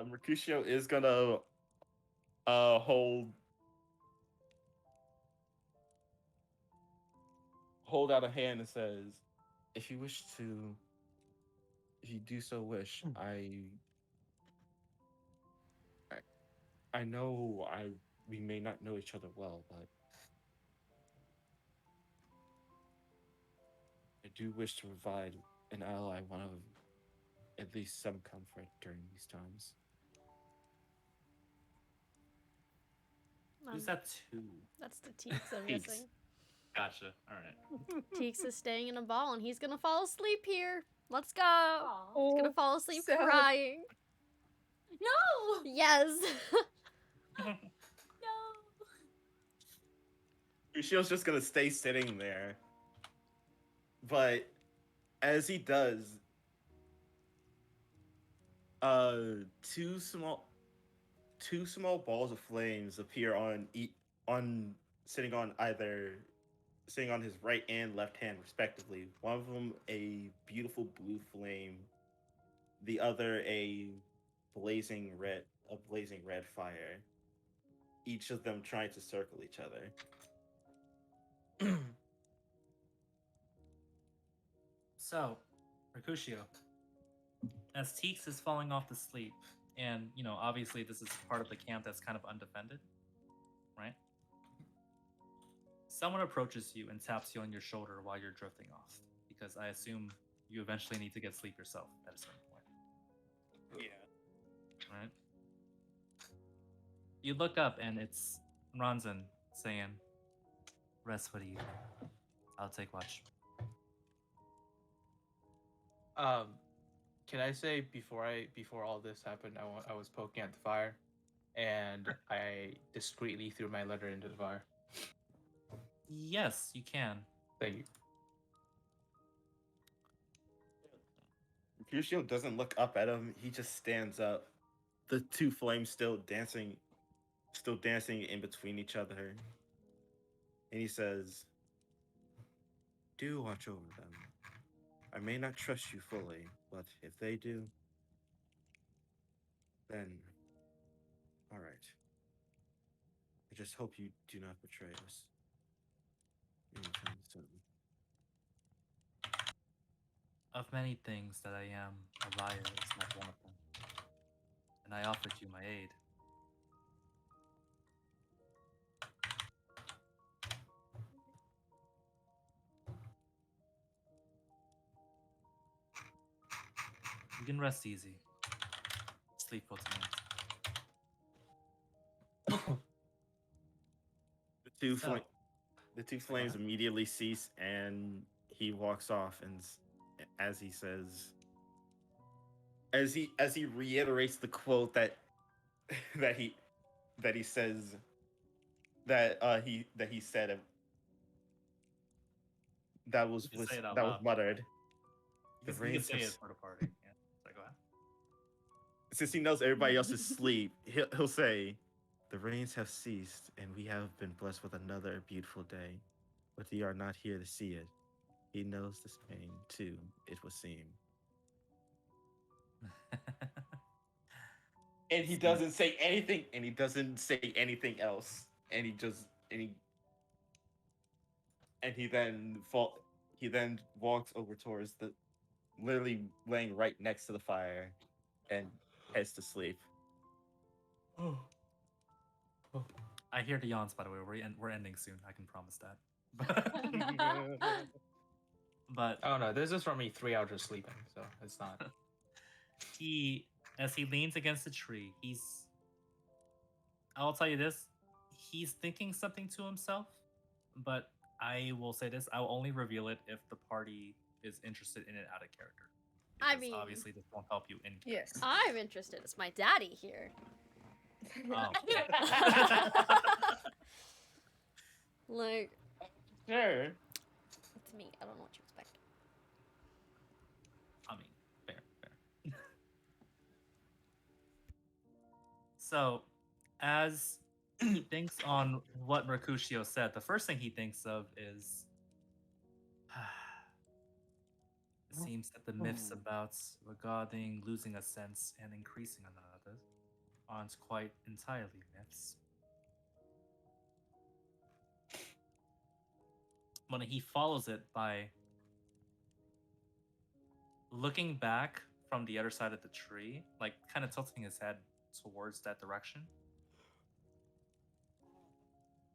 Mercutio is gonna hold out a hand and says, if you do so wish, I know we may not know each other well, but I do wish to provide an ally one of at least some comfort during these times. Who's that two? That's the Teeks I'm Teeks. missing. Gotcha. All right. Teeks is staying in a ball and he's gonna fall asleep here. Let's go. Aw. He's gonna fall asleep sad. crying. No! Yes. No! Ushio's just gonna stay sitting there. But as he does, two small balls of flames appear sitting on his right and left hand respectively. One of them a beautiful blue flame, the other a blazing red fire. Each of them trying to circle each other. So, Mercutio, as Teeks is falling off to sleep, and obviously this is part of the camp that's kind of undefended, right? Someone approaches you and taps you on your shoulder while you're drifting off, because I assume you eventually need to get sleep yourself at a certain point. Yeah. Right? You look up and it's Ronzin saying, "Rest for the evening. I'll take watch." Can I say before all this happened, I was poking at the fire, and I discreetly threw my letter into the fire. Yes, you can. Thank you. Mercutio doesn't look up at him. He just stands up. The two flames still dancing in between each other. And he says, "Do watch over them. I may not trust you fully, but if they do, then all right. I just hope you do not betray us anytime soon." Of many things that I am, a liar is not one of them. And I offered you my aid. You can rest easy. Sleep well tonight. The two flames immediately cease, and he walks off. And as he says, as he reiterates the quote that he says that he said that was You can say it out that was loud. muttered. You can rains say have it for the party. Yeah. Sorry, go ahead. Since he knows everybody else is asleep, he'll say, "The rains have ceased, and we have been blessed with another beautiful day. But we are not here to see it. He knows this pain, too, it would seem." And he doesn't say anything, and he doesn't say anything else. And he then walks over towards literally laying right next to the fire, and heads to sleep. I hear the yawns, by the way. We're ending soon. I can promise that. But Oh no, this is from me 3 hours of sleeping, so it's not. as he leans against the tree, I'll tell you this, he's thinking something to himself, but I will say this, I will only reveal it if the party is interested in it out of character. I Because mean- obviously this won't help you in character. Yes. I'm interested. It's my daddy here. Oh. Like, Sure. it's me. I don't know what you expect. I mean, fair. So, as he thinks on what Mercutio said, the first thing he thinks of is it seems that the myths about regarding losing a sense and increasing another aren't quite entirely myths. But he follows it by looking back from the other side of the tree, like kind of tilting his head towards that direction.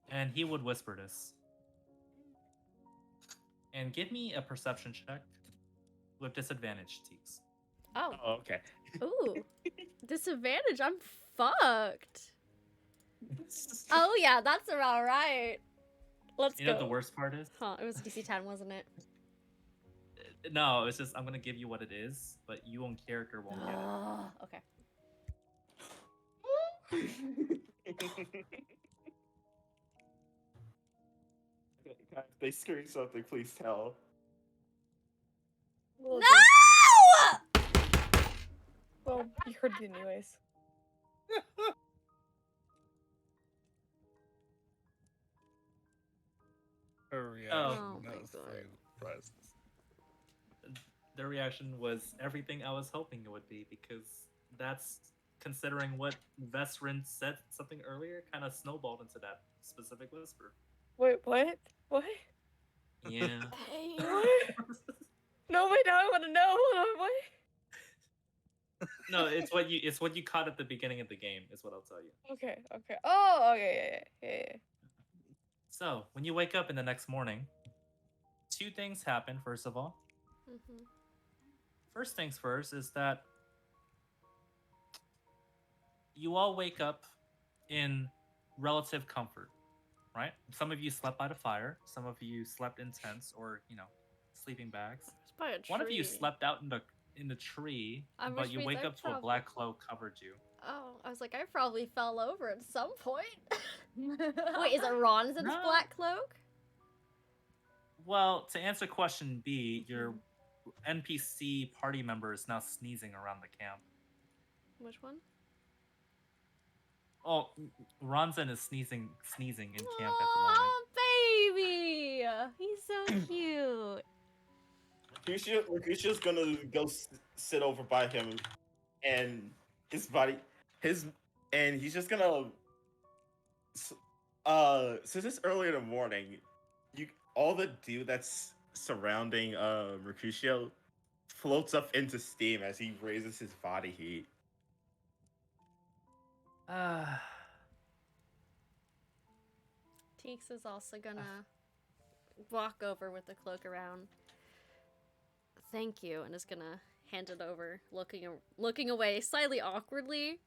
And he would whisper this. And give me a perception check with disadvantage, Teeks. Oh. Oh, okay. Ooh. Disadvantage. I'm fucked. Oh, yeah. That's about right. Let's You go. know what the worst part is? Huh. It was DC 10, wasn't it? No, it's just I'm gonna give you what it is, but you on character won't get it. Oh, okay. If they scream something, please tell. Well, No! Well, you heard it anyways. Her reaction. Oh my that was God. fucking priceless. Their reaction was everything I was hoping it would be, because that's considering what Vesrin said something earlier, kind of snowballed into that specific whisper. Wait, what? What? Yeah. Hey. What? No, wait, now I want to know. Hold on, what? No, it's what you caught at the beginning of the game, is what I'll tell you. Okay, okay. Oh, okay, yeah. So, when you wake up in the next morning, two things happen, first of all. Mhm. First things first is that you all wake up in relative comfort, right? Some of you slept by the fire, some of you slept in tents or, sleeping bags. It's by a One of you tree. slept out in the tree, I but wish you we wake did up to a travel. black cloak covered you. Oh, I was like, I probably fell over at some point. Wait, is it Ronzin's No. black cloak? Well, to answer question B, your NPC party member is now sneezing around the camp. Which one? Oh, Ronzin is sneezing in camp at the moment. Oh, baby! He's so cute. Mercutio's gonna go sit over by him, and he's just gonna. Since it's early in the morning, all the dew that's surrounding Mercutio floats up into steam as he raises his body heat. Teeks is also gonna walk over with the cloak around. Thank you, and is gonna hand it over, looking away slightly awkwardly,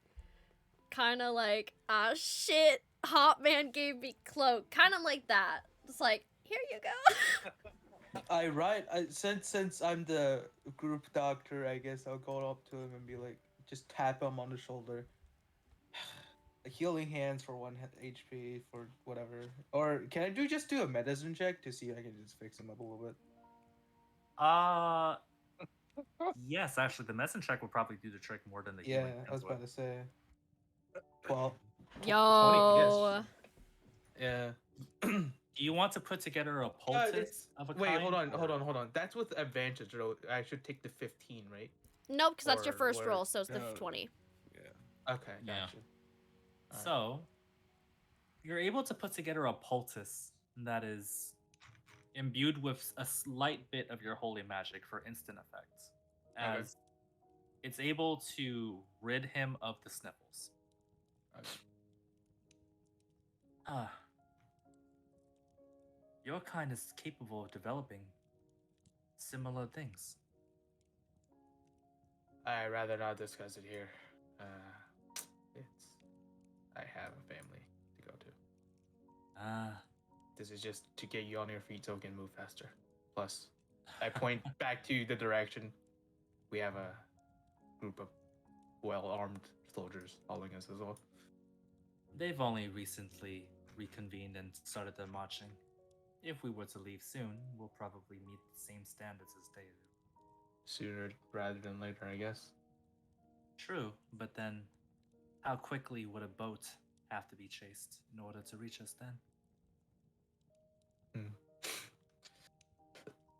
kind of like, ah shit, Hot Man gave me cloak, kind of like that. It's like, here you go. Since I'm the group doctor, I guess I'll go up to him and be like, just tap him on the shoulder. Healing hands for 1 HP for whatever. Or can I just do a medicine check to see if I can just fix him up a little bit? Yes, actually, the medicine check would probably do the trick more than the Yeah, healing I was hands about would. to say. 12. Yo. Yeah. Do you want to put together a poultice of a Wait, kind? hold on. or- That's with advantage, though. I should take the 15, right? Nope, because that's your Or- first or- roll, so it's the no. 20. Okay, Yeah. gotcha. Alright. So, you're able to put together a poultice that is imbued with a slight bit of your holy magic for instant effects, Okay. as it's able to rid him of the sniffles. Okay. Your kind is capable of developing similar things. I'd rather not discuss it here. I have a family to go to. This is just to get you on your feet so we can move faster. Plus, I point back to the direction. We have a group of well-armed soldiers following us as well. They've only recently reconvened and started their marching. If we were to leave soon, we'll probably meet the same standards as they do. Sooner rather than later, I guess. True, but then how quickly would a boat have to be chased in order to reach us then?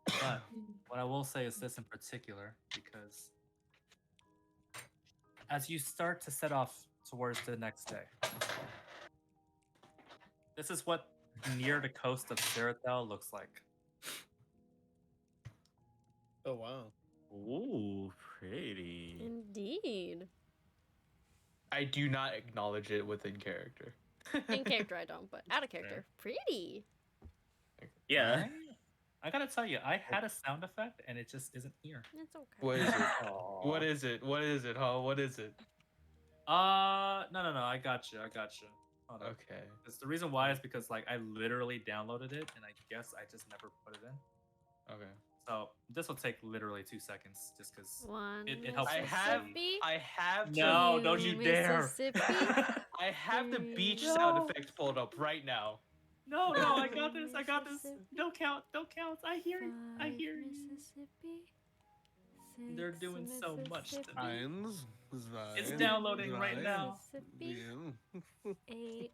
But what I will say is this in particular, because as you start to set off towards the next day, this is what near the coast of Serathel looks like. Oh wow. Ooh, pretty. Indeed. I do not acknowledge it within character. In character, I don't, but out of character, pretty. Yeah. I gotta tell you, I had a sound effect and it just isn't here. It's okay. What is it? Aw. What is it? What is it, huh? What is it? No, I got you. Hold on. Okay. It's the reason why is because like I literally downloaded it and I guess I just never put it in. Okay. So this will take literally 2 seconds, just because. One It helps I us have Mississippi. I have No, Two don't you dare! Mississippi. I have the beach No. sound effects pulled up right now. No, I got this. I got this. Mississippi. Don't count. Don't count. I hear you. I Five hear you. Mississippi. They're Six doing so much to me. Mississippi. Eins, It's zwei, downloading right drei, now. Mississippi. vier. 8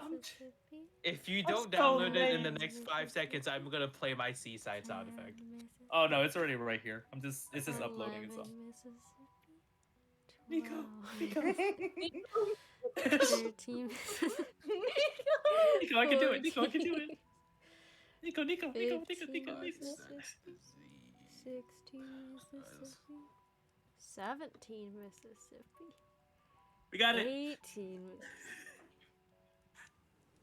Mississippi. If you I'm don't so download it in the late. next 5 seconds, I'm gonna play my seaside sound effect. Oh no, it's already right here. It's just uploading itself. Nico, Nico. 13 Nico, I can do it. Nico, I can do it. Nico. 15 Nico. Mississippi. 16 Mississippi. 17 Mississippi. We got it. 18 Mississippi.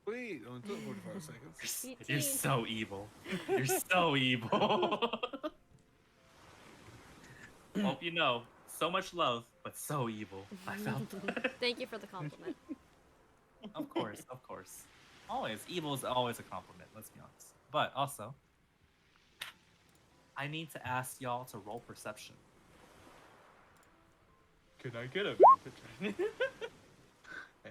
Wait, until 45 seconds. You're so evil. You're so evil. Hope you know. So much love, but so evil. I felt that. Thank you for the compliment. Of course. Always. Evil is always a compliment, let's be honest. But also, I need to ask y'all to roll perception. Could I get a advantage? Hey.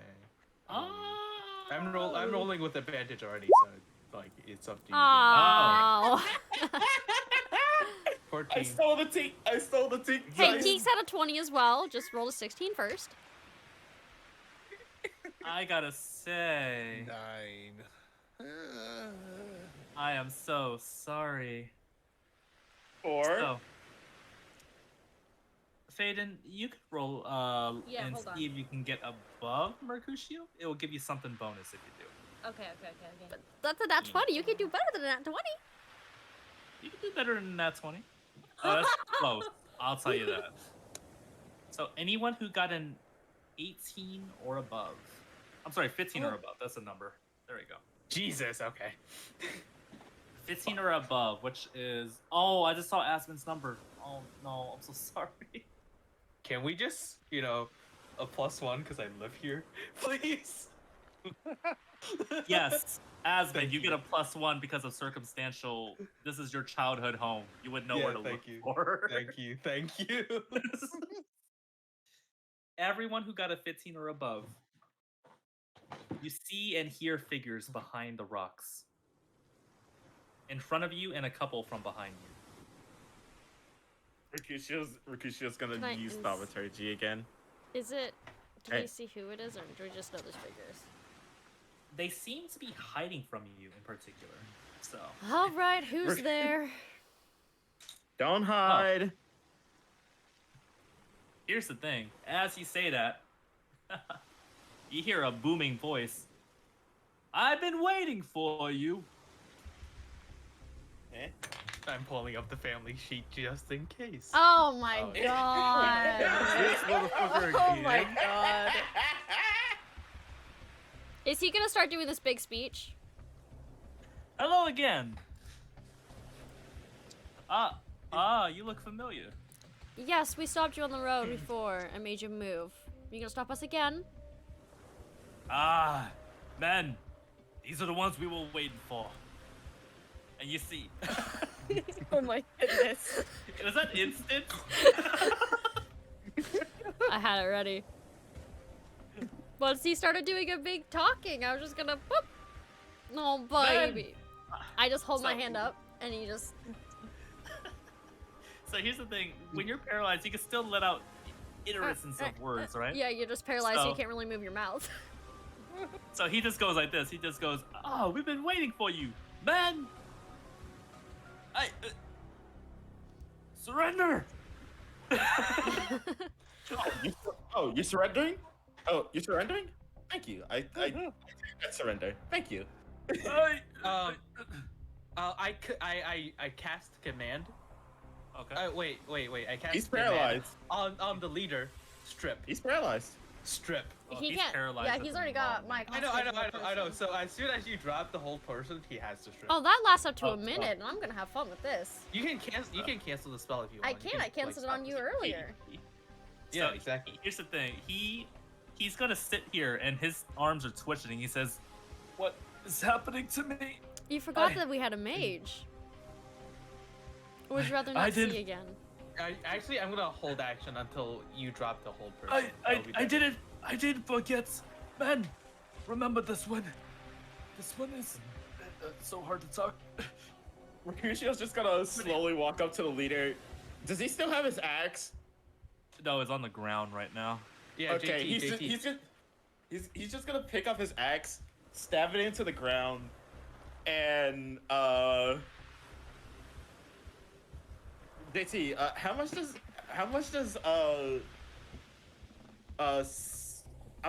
I'm rolling with advantage already, so like it's up to you. Oh. 14. I stole the teak. Hey, dice. Teeks had a 20 as well. Just roll a 16 first. I gotta say, 9. I am so sorry. 4. So, Faden, you could roll Yeah, and hold on. see if you can get above Mercutio. It will give you something bonus if you do. Okay. But that's a nat 20. You can do better than a nat 20. You can do better than that 20. That's close. I'll tell you that. So anyone who got an 18 or above. I'm sorry, 15 or above. That's the number. There we go. Jesus, okay. 15 or above, which is... Oh, I just saw Aspen's number. Oh, no. I'm so sorry. Can we just, a +1 because I live here, please? Yes. Aspen, Thank you you. get a +1 because of circumstantial... This is your childhood home. You would know Yeah, where to look thank you. for. Thank you. Everyone who got a 15 or above, you see and hear figures behind the rocks. In front of you and a couple from behind you. Mercutio's gonna Can I use ins- thaumaturgy again. Is it... Do Hey. we see who it is, or do we just know there's figures? They seem to be hiding from you in particular. So, All right, who's Merc- there? Don't hide. here's the thing. As you say that, you hear a booming voice. I've been waiting for you. Eh? I'm pulling up the family sheet just in case. Oh my Oh. god. This motherfucker Oh my again? god. Is he gonna start doing this big speech? Hello again. You look familiar. Yes, we stopped you on the road before and made you move. You gonna stop us again? Ah, men, these are the ones we were waiting for. And you see, Oh my goodness. was that instant? I had it ready. Once he started doing a big talking, I was just gonna boop. No, baby. I just hold my So- hand up and he just. So here's the thing: when you're paralyzed, you can still let out iridescence of words, right? Yeah, you're just paralyzed, so you So- can't really move your mouth. So he just goes like this. He just goes, "Oh, we've been waiting for you, man. Surrender." Oh, you're surrendering? Oh, you're surrendering? Thank you. I take that surrender. Thank you. I cast command. Okay. Wait. I cast He's command paralyzed. on the leader. Strip. He's paralyzed. Strip. Well, he he's can't. paralyzed Yeah, at he's the already got my. moment. I know. So as soon as you drop the whole person, he has to strip. Oh, that lasts up to Oh, a minute, and I'm gonna have fun with this. You can cancel the spell if you I want. You can. I like, canceled it stop on the you spell. earlier. Yeah, So, exactly. Here's the thing. He's gonna sit here and his arms are twitching. And he says, "What is happening to me?" You forgot I- that we had a mage. Or would you rather I not see did- again? I'm gonna hold action until you drop the whole person. I did forget. Man, remember this one. This one is It's so hard to talk. Mercutio's just gonna slowly walk up to the leader. Does he still have his axe? No, it's on the ground right now. Yeah, Okay, JT. he's just gonna pick up his axe, stab it into the ground, and JT, how much does I'm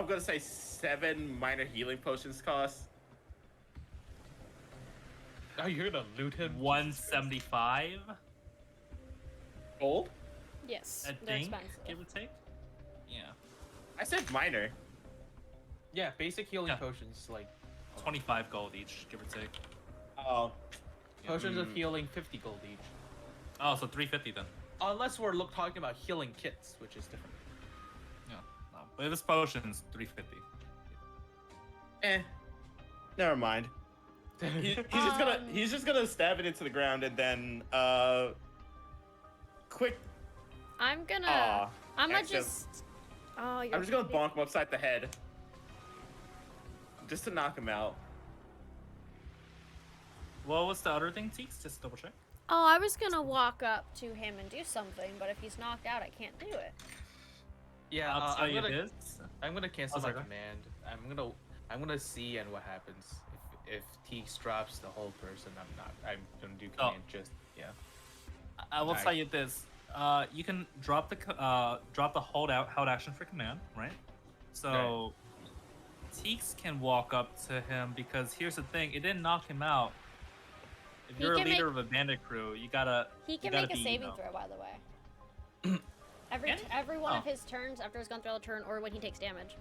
gonna say 7 minor healing potions cost? Oh, you're gonna loot him? 175. Gold? Yes, I they're think, expensive. give or take. Yeah, I said minor. Yeah, basic healing Yeah. potions, like 25 gold each, give or take. Oh, potions of healing, 50 gold each. Oh, so 350 then. Unless we're talking about healing kits, which is different. Yeah, no. But this potion's 350. never mind. He's just gonna stab it into the ground and then quick. I'm gonna. Aw, I'm gonna excellent. just. Oh, you're. I'm just gonna kidding. bonk him upside the head, just to knock him out. What was the other thing, Teeks? Just double check. Oh, I was gonna walk up to him and do something, but if he's knocked out, I can't do it. Yeah, I'll tell I'm you gonna this. I'm gonna cancel Oh, my sorry, go command. I'm gonna see and what happens. If Teeks drops the whole person, I'm gonna do Oh. command yeah. I will Alright. tell you this. You can drop the held action for command, right? So Teeks can walk up to him because here's the thing: it didn't knock him out. If He you're a can leader make- of a bandit crew, you gotta. He can you gotta make a be, saving you know- throw, by the way. Every one of Oh. his turns after he's gone through a turn, or when he takes damage.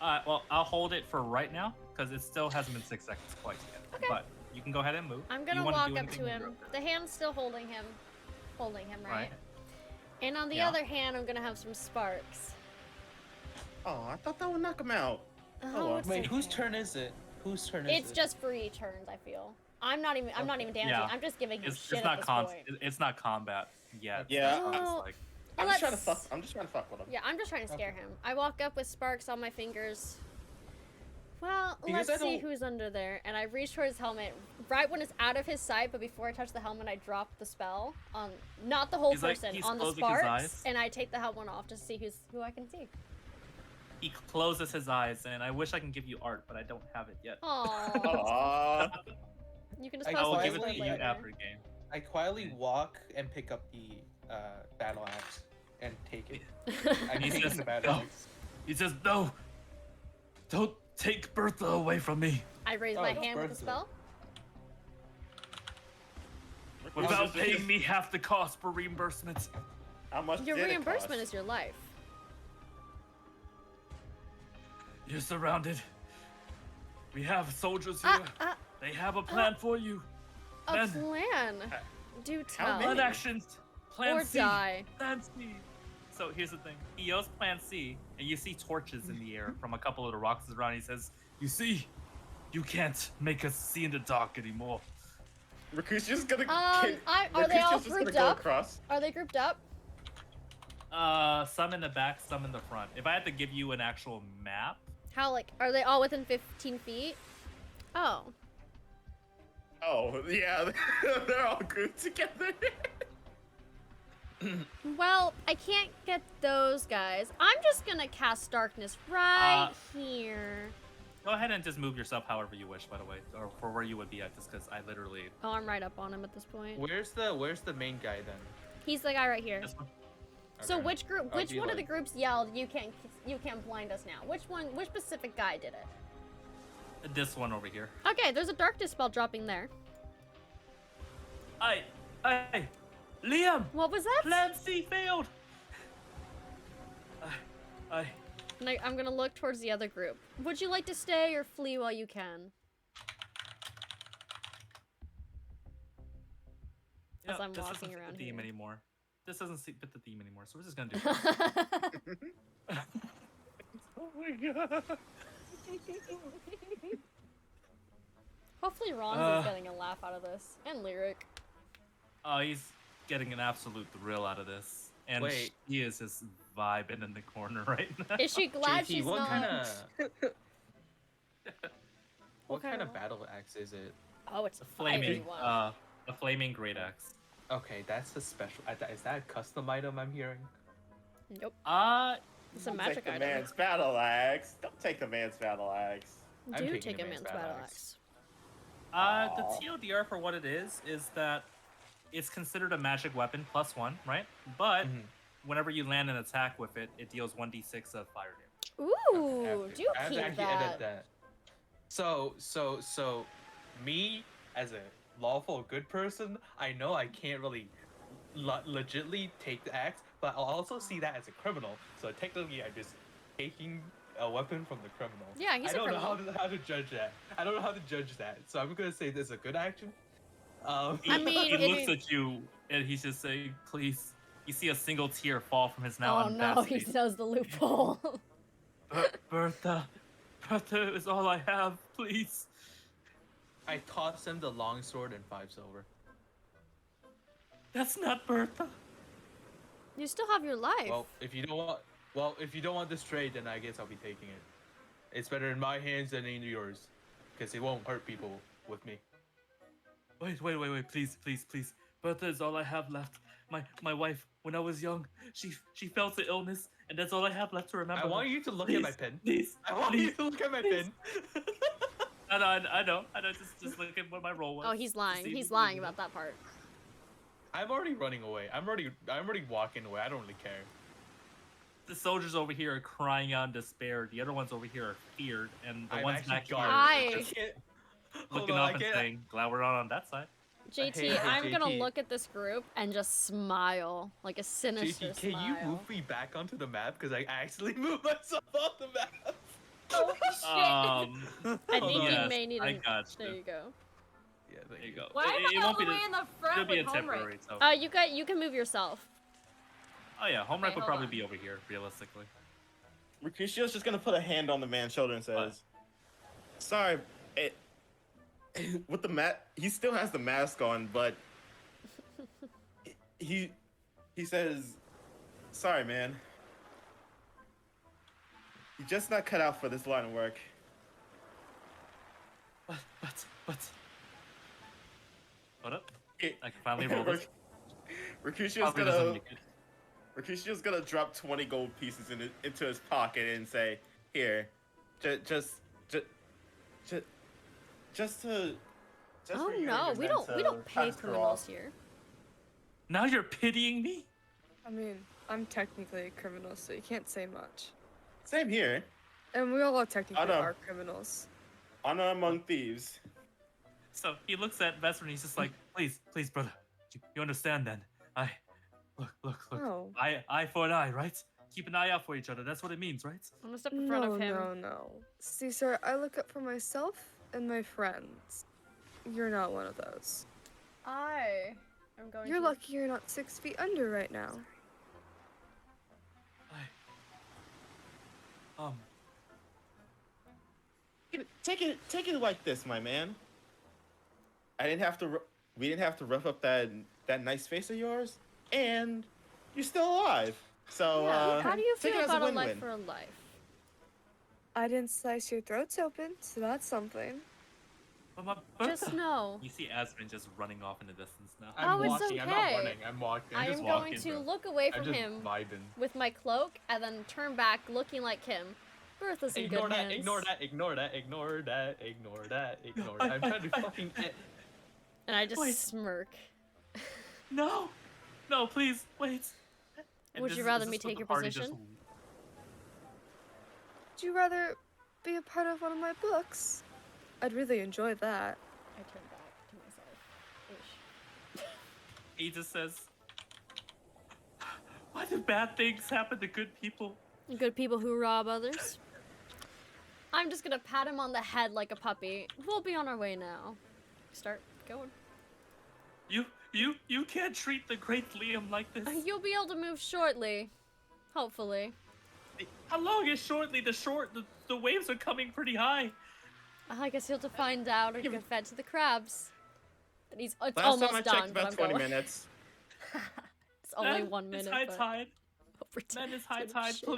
Well, I'll hold it for right now because it still hasn't been 6 seconds quite yet. Okay. But you can go ahead and move. I'm You gonna wanna walk do up anything to when him. you're up there. The hand's still holding him, right? Right. And on the Yeah. other hand, I'm gonna have some sparks. Oh, I thought that would knock him out. Oh, well. it's Wait, whose okay. turn is it? Whose turn is it? It's just free turns. I feel. I'm not even damaging. Yeah. I'm just giving him shit It's not at this point. it's not combat yet. Yeah, It's Oh. like, I'm just trying to Let's- fuck. I'm just trying to fuck with him. Yeah, I'm just trying to scare him. I walk up with sparks on my fingers. Well, Because let's I see don't- who's under there. And I reach for his helmet right when it's out of his sight, but before I touch the helmet, I drop the spell on not the whole He's like- person, he's on the closing his sparks, eyes. and I take the helmet off to see who I can see. he closes his eyes, and I wish I can give you art, but I don't have it yet. Aww. Aww. You can just I I will post give it it to you later. after game. I quietly walk and pick up the battle axe and take it. I'm He taking says, the battle "No." axe. He says, "No, don't take Bertha away from me I raise Oh, my it's hand with the Bertha. spell. without paying me half the cost for reimbursement." How much Your did it reimbursement cost? is your life. You're surrounded. We have soldiers here. They have a plan for you. A Then- plan. Do tell. many? Plan actions. Plan Or C. die. Plan C. So here's the thing. He yells Plan C, and you see torches in the air from a couple of the rocks around. He says, "You see, you can't make us see in the dark anymore." Mercutio's gonna. Are they all Mercutio's just gonna grouped go up? across. Are they grouped up? Some in the back, some in the front. If I had to give you an actual map, How, like, are they all within 15 feet? Oh. Oh yeah, they're all grouped together. Well, I can't get those guys. I'm just gonna cast darkness right here. go ahead and just move yourself however you wish, by the way, or for where you would be at, just because I literally. Oh, I'm right up on him at this point. Where's the main guy then? He's the guy right here. This one. So Okay. which group? I'll Which be one of the like- groups yelled, "You can't blind us now"? Which one? Which specific guy did it? This one over here. Okay, there's a darkness spell dropping there. Hey, Liam! What was that? Plan C failed! I And I'm gonna look towards the other group. Would you like to stay or flee while you can? Yeah, As I'm this walking doesn't fit around the theme here. anymore. This doesn't fit the theme anymore, so we're just gonna do it. Oh my god. Hopefully Ron's Uh. is getting a laugh out of this. And Lyric. Oh, he's getting an absolute thrill out of this. And Wait. she is just vibing in the corner right now. Is she glad JT, she's what not? kind of What kind of wall? battle axe is it? Oh, it's The a flaming flaming, one. the flaming great axe. Okay, that's a special. Is that a custom item I'm hearing? Nope. It's a Don't magic take the item. man's battle axe. Don't take the man's battle axe. I'm Do taking take the a man's man's battle battle axe. axe. The Aw. TLDR for what it is that it's considered a magic weapon +1, right? But Mhm. whenever you land an attack with it, it deals 1d6 of fire damage. Ooh, do you I have to keep actually that? edit that. So, me as a lawful good person, I know I can't really legitly take the axe, but I'll also see that as a criminal. So technically, I'm just taking a weapon from the criminal. Yeah, he's I a don't know criminal. how to judge that. I don't know how to judge that. So I'm gonna say this is a good action. I He mean, looks at you and he's just saying, "Please." You see a single tear fall from his now Oh no, unmasked he face. knows the loophole. Bertha is all I have. Please. I toss him the longsword and 5 silver. That's not Bertha. You still have your life. Well, if you don't want this trade, then I guess I'll be taking it. It's better in my hands than in yours, because it won't hurt people with me. Wait, please. Bertha is all I have left. My wife, when I was young, she felt the illness, and that's all I have left to remember. I want her. you to look at my Please, pen. Please, I want you to look at my please. pen. I know. Just look at what my role was. Oh, he's lying. See if He's you lying believe about that part. I'm already running away. I'm already walking away. I don't really care. The soldiers over here are crying out in despair. The other ones over here are feared, and the I'm ones actually back here gone. are I- just can't. looking up and saying, "Glad we're not on that side." JT, Hey, I'm gonna JT. look at this group and just smile, like a sinister JT, can smile. you move me back onto the map? Because I actually moved myself off the map. Oh shit! I Hold think on. you may need I a. got There you. you go. Yeah, There you go. Why am I all the way in the It'll front be a with home right? temporary. So. You can move yourself. Oh yeah, home rec Okay, would hold probably on. be over here, realistically. Mercutio's just gonna put a hand on the man's shoulder and says, "Sorry, with the he still has the mask on, but he says, sorry, man. You're just not cut out for this line of work." But. What up? It- I can finally roll this. Mercutio's Probably doesn't gonna make it. Mercutio's gonna drop 20 gold pieces into his pocket and say, "Here, just for Oh you and no, your we men don't to pay pass her criminals off." here. Now you're pitying me? I mean, I'm technically a criminal, so you can't say much. Same here. And we all technically know. are criminals. Honor among thieves. So he looks at Vesper and he's just like, please, brother. You understand then? Look. Oh. Eye for an eye, right? Keep an eye out for each other. That's what it means, right? I'm gonna step in front No, of him. no. See, sir, I look up for myself and my friends. You're not one of those. I am going. You're to... lucky you're not 6 feet under right now. Take it like this, my man. We didn't have to rough up that nice face of yours, and you're still alive. So How do you take feel it as a about a life win-win. for a life? I didn't slice your throats open, so that's something. But my Just Bertha- know. You see Aspen just running off in the distance now. I'm Oh, it's walking. I'm not okay. running. I'm walking. I I'm am just going walking, to bro. look away I'm from just him vibing. with my cloak and then turn back looking like him. Bertha's in Ignore good that, hands. ignore that, ignore that, ignore that, ignore that, ignore that. I'm trying to fucking. And I just Wait. smirk. No, please wait. And Would this you is- rather this me is what take the your party just- position? Would you rather be a part of one of my books? I'd really enjoy that. I turn back to myself. Ish. He just says, "Why do bad things happen to good people?" Good people who rob others. I'm just gonna pat him on the head like a puppy. We'll be on our way now. Start going. You can't treat the great Liam like this. You'll be able to move shortly. Hopefully. How long is shortly? The waves are coming pretty high. I guess you'll have to find out or get fed to the crabs. And it's Last almost time I done, checked, but about I'm 20 going. minutes. It's only Man, 1 It's minute. high but tide. over Man, it's high 10 tide. shit.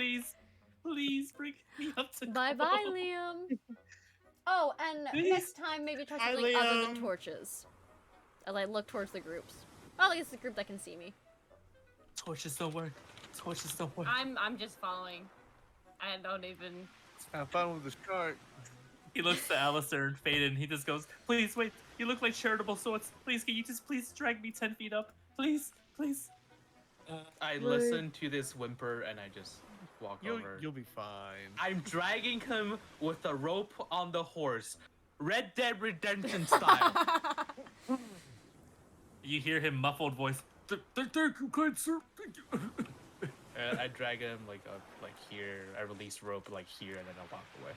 Please bring me up to Bye go. bye, Liam. Oh, and Please. next time maybe try Hi, something other than Liam. torches. As I look towards the groups. Well, at least the group that can see me. Torches don't work. Torches don't work. I'm just following. I don't even. Have fun with the shark. He looks to Alistair and Faden, and he just goes, "Please wait. You look like charitable sorts. Please, can you just please drag me 10 feet up? Please, please." I listen to this whimper and I just walk over. You'll be fine. I'm dragging him with a rope on the horse, Red Dead Redemption style. You hear him muffled voice. Thank you, kind sir. Thank you." And I drag him like up, like here. I release rope like here, and then I walk away.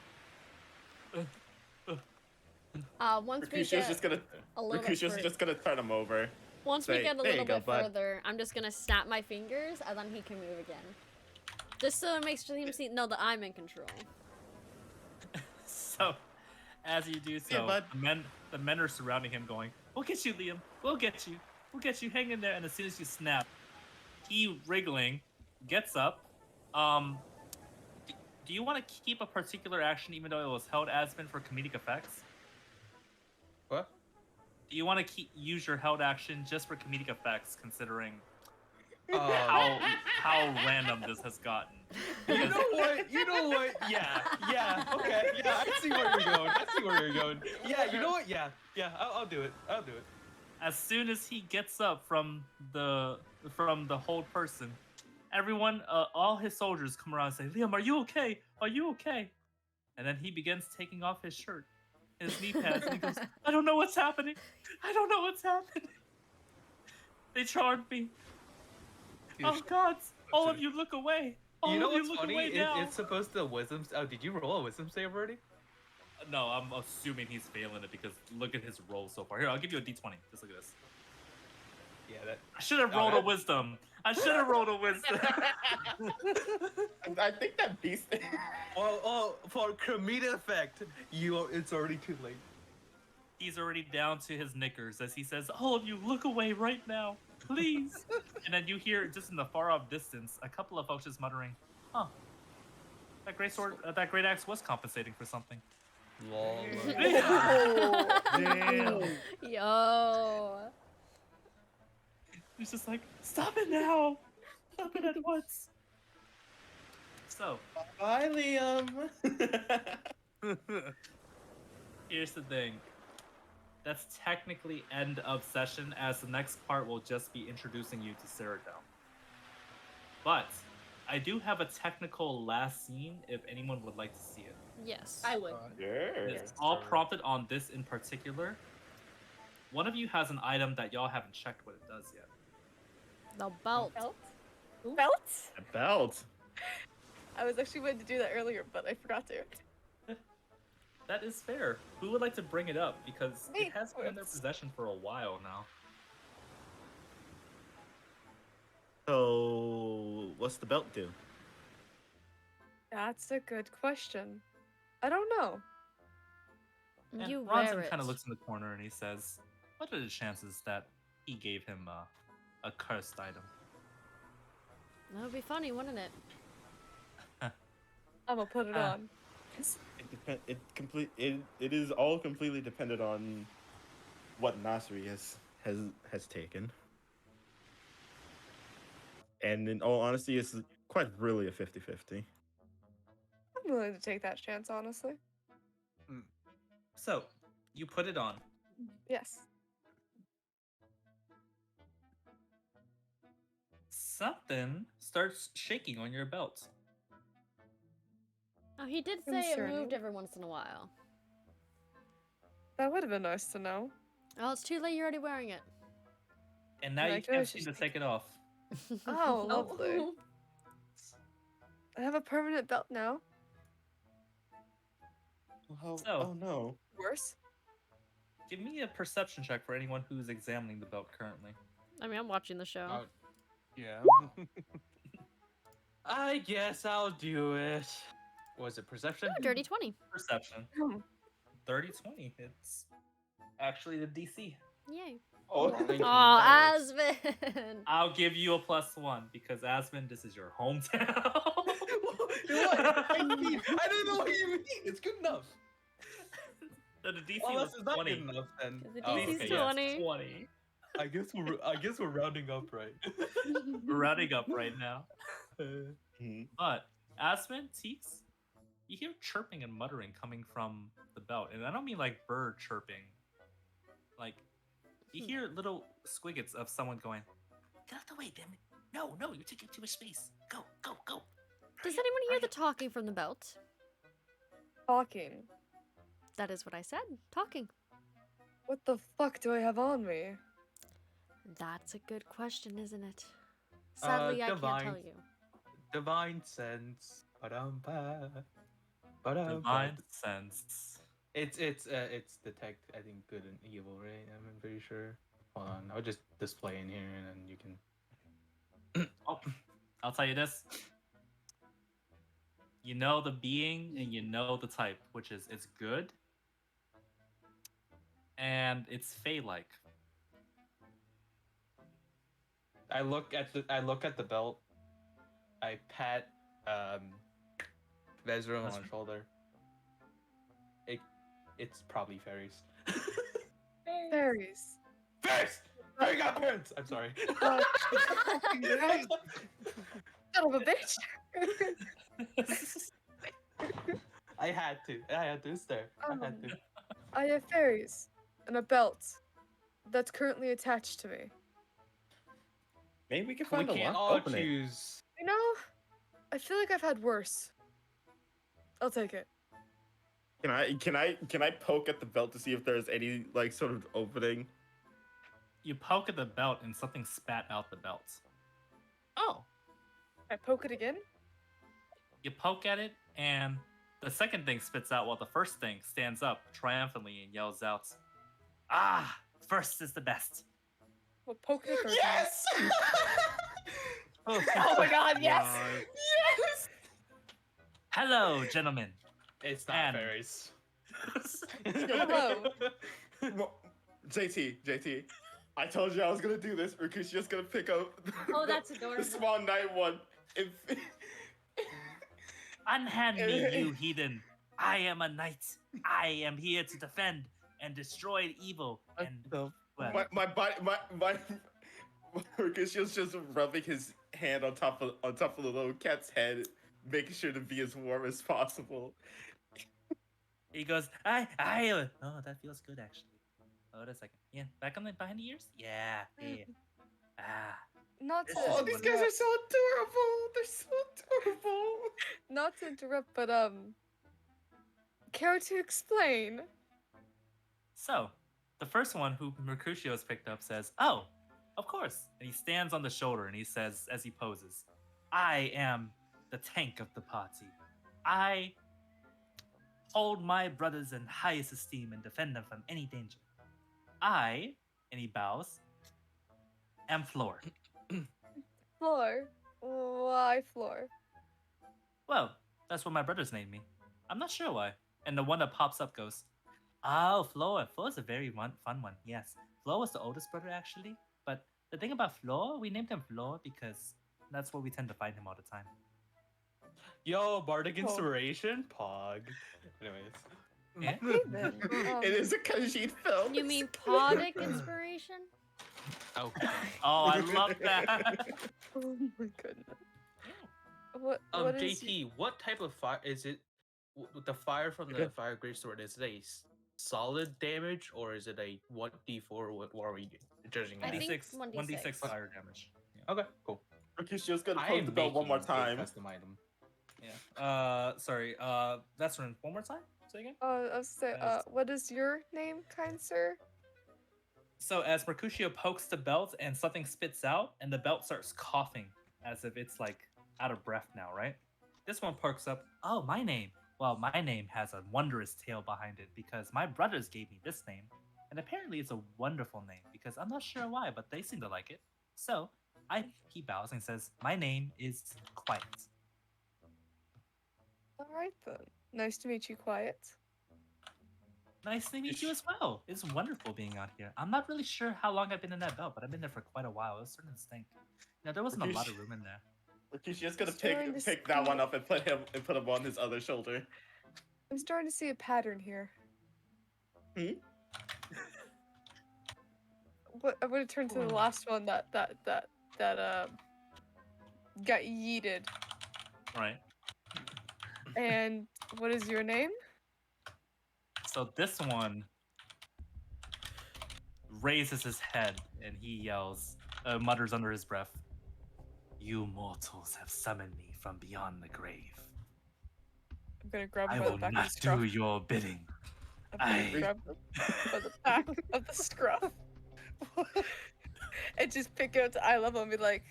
Once we Mercutio's get just gonna a little bit Mercutio's fur- just gonna turn him over. once we say, get a "There you little go, bit bud." further, I'm just gonna snap my fingers and then he can move again. Just so it makes him know that I'm in control. So, as you do so, bud. the men are surrounding him, going, "We'll get you, Liam. We'll get you. We'll get you. Hang in there." And as soon as you snap, he wriggling gets up. Do you want to keep a particular action even though it was held Aspen for comedic effects? What? Do you want to use your held action just for comedic effects, considering Oh, how random this has gotten? you know what? You know what? Yeah. Okay. Yeah, I see where you're going. Yeah, you know what? Yeah. I'll do it. As soon as he gets up from the hold person, everyone, all his soldiers come around and say, "Liam, are you okay? Are you okay?" And then he begins taking off his shirt, his knee pads, and he goes, "I don't know what's happening. I don't know what's happening. They charmed me. Oh God! All of you look away. All You know of you what's look funny? away now." It's supposed to wisdom. Oh, did you roll a wisdom save already? No, I'm assuming he's failing it because look at his roll so far. Here, I'll give you a d20. Just look at this. Yeah, that. I should have rolled a wisdom. I should have rolled a wisdom. I think that beast. Oh, for comedic effect, it's already too late. He's already down to his knickers as he says, "All of you, look away right now, please." And then you hear just in the far off distance a couple of folks just muttering, "Huh, that great sword, that great axe was compensating for something." Lol. Damn. Yo. He's just like, "Stop it now! Stop it at once!" So, Bye, Liam. here's the thing. That's technically end of session, as the next part will just be introducing you to Cyrodiil. But I do have a technical last scene if anyone would like to see it. Yes. I would. Sure. It's all prompted on this in particular. One of you has an item that y'all haven't checked what it does yet. The belt. Belt? A belt. I was actually going to do that earlier, but I forgot to. That is fair. Who would like to bring it up? Because Me. it has been in their possession for a while now. So, what's the belt do? That's a good question. I don't know. And You Ronson wear it. kind of looks in the corner and he says, "What are the chances that he gave him a cursed item?" That would be funny, wouldn't it? I'm gonna put it Ah. on. It is all completely dependent on what Nasri has taken. And in all honesty, it's quite really a 50-50. I'm willing to take that chance, honestly. So, you put it on. Yes. Something starts shaking on your belt. Oh, he did say it Concerning. moved every once in a while. That would have been nice to know. Oh, it's too late. You're already wearing it. And now Yeah, I you could can't always seem just to take it off. Oh, lovely. I have a permanent belt now. Oh, So- oh no. Worse. Give me a perception check for anyone who's examining the belt currently. I mean, I'm watching the show. Yeah. I guess I'll do it. Was it perception? Ooh, dirty 20. Perception. Hmm. 30-20. It's actually the DC. Yay. Oh, 19, Oh, that works. Asvin. I'll give you a +1 because Asmund, this is your hometown. What? I didn't know what you mean. It's good enough. The DC Well, was that's not 20. good enough then. The Oh, DC's okay, yes, 20. 20. I guess we're rounding up, right? We're rounding up right now. Mhm. But Aspen, Teeks, you hear chirping and muttering coming from the belt, and I don't mean like bird chirping. Like you hear little squiggets of someone going, "Get out the way, damn it! No, you're taking too much space. Go, go, go!" Does anyone hear the talking from the belt? Talking. That is what I said. Talking. What the fuck do I have on me? That's a good question, isn't it? Sadly, I can't tell divine. you. Divine sense. Ba-dum-ba. Divine sense. It's detect, I think, good and evil, right? I'm pretty sure. Hold on, I'll just display in here and then you can. Oh, I'll tell you this. You know the being and you know the type, which is it's good and it's Fey-like. I look at the belt. I pat Vezra on the shoulder. It's probably fairies. Fairies. Fairies! Fairy godparents! I'm sorry. Uh, Son of a bitch. I had to. It's there. I had to. I have fairies and a belt that's currently attached to me. Maybe we can We find a can't lock. all Open it. choose. You know, I feel like I've had worse. I'll take it. Can I poke at the belt to see if there's any like sort of opening? You poke at the belt and something spat out the belt. Oh. I poke it again. You poke at it and the second thing spits out while the first thing stands up triumphantly and yells out, "Ah, first is the best." Well, poke it again. Yes! Oh, my god, yes! God. Yes! Hello, gentlemen. It's not And- fairies. Hello. Well, JT, I told you I was gonna do this. Rikuchi's gonna pick up Oh, that's the adorable. small night one. If Unhand me, you heathen. I am a knight. I am here to defend and destroy evil. And well, my body, my Rikuchi's just rubbing his hand on top of the little cat's head, making sure to be as warm as possible. he goes, oh, that feels good actually. Hold a second. Yeah, back on the behind the ears? Yeah. Ah. Not to Oh, these guys are so adorable. They're so adorable. not to interrupt, but care to explain? So, the first one who Mercutio has picked up says, "Oh, of course." And he stands on the shoulder and he says, as he poses, "I am the tank of the party. I hold my brothers in highest esteem and defend them from any danger. I," and he bows, "am Floor." Floor. Why floor? Well, that's what my brothers named me. I'm not sure why. And the one that pops up goes, "Oh, Floor. Floor's a very fun one. Yes. Floor was the oldest brother, actually. But the thing about Floor, we named him Floor because that's where we tend to find him all the time." Yo, bardic Oh. inspiration, pog. Anyways, Yeah. Okay then. It is a Khajiit film. You mean podic inspiration? okay. Oh, I love that. Oh my goodness. What is JT, what type of fire is it? The fire from the fire greatsword, is it a solid damage or is it a 1d4? What are we judging I it? think 1d6, 1d6. 1d6 fire damage. Yeah. Okay, cool. Rikuchi's gonna I poke am the belt one more making a time. custom item. Yeah. Sorry. That's one more time. Say again. I was say, what is your name, kind sir? So as Mercutio pokes the belt and something spits out, and the belt starts coughing as if it's like out of breath now, right? This one perks up. "Oh, my name. Well, my name has a wondrous tale behind it because my brothers gave me this name, and apparently it's a wonderful name because I'm not sure why, but they seem to like it. So he bows and says, "My name is Quiet." All right then. Nice to meet you, Quiet. Nice to meet you as well. It's wonderful being out here. I'm not really sure how long I've been in that belt, but I've been there for quite a while. It was starting to stink. Now there wasn't a lot of room in there. Rikuchi's gonna Starting to pick that see- one up and put him on his other shoulder. I'm starting to see a pattern here. What I'm gonna turn to the last one that got yeeted. Right. And what is your name? So this one raises his head and he yells, mutters under his breath, "You mortals have summoned me from beyond the grave. I'm gonna grab I him by the will back of not the scruff. do your bidding. I'm gonna I grab him by the back of the scruff. And just pick out I love him and be like,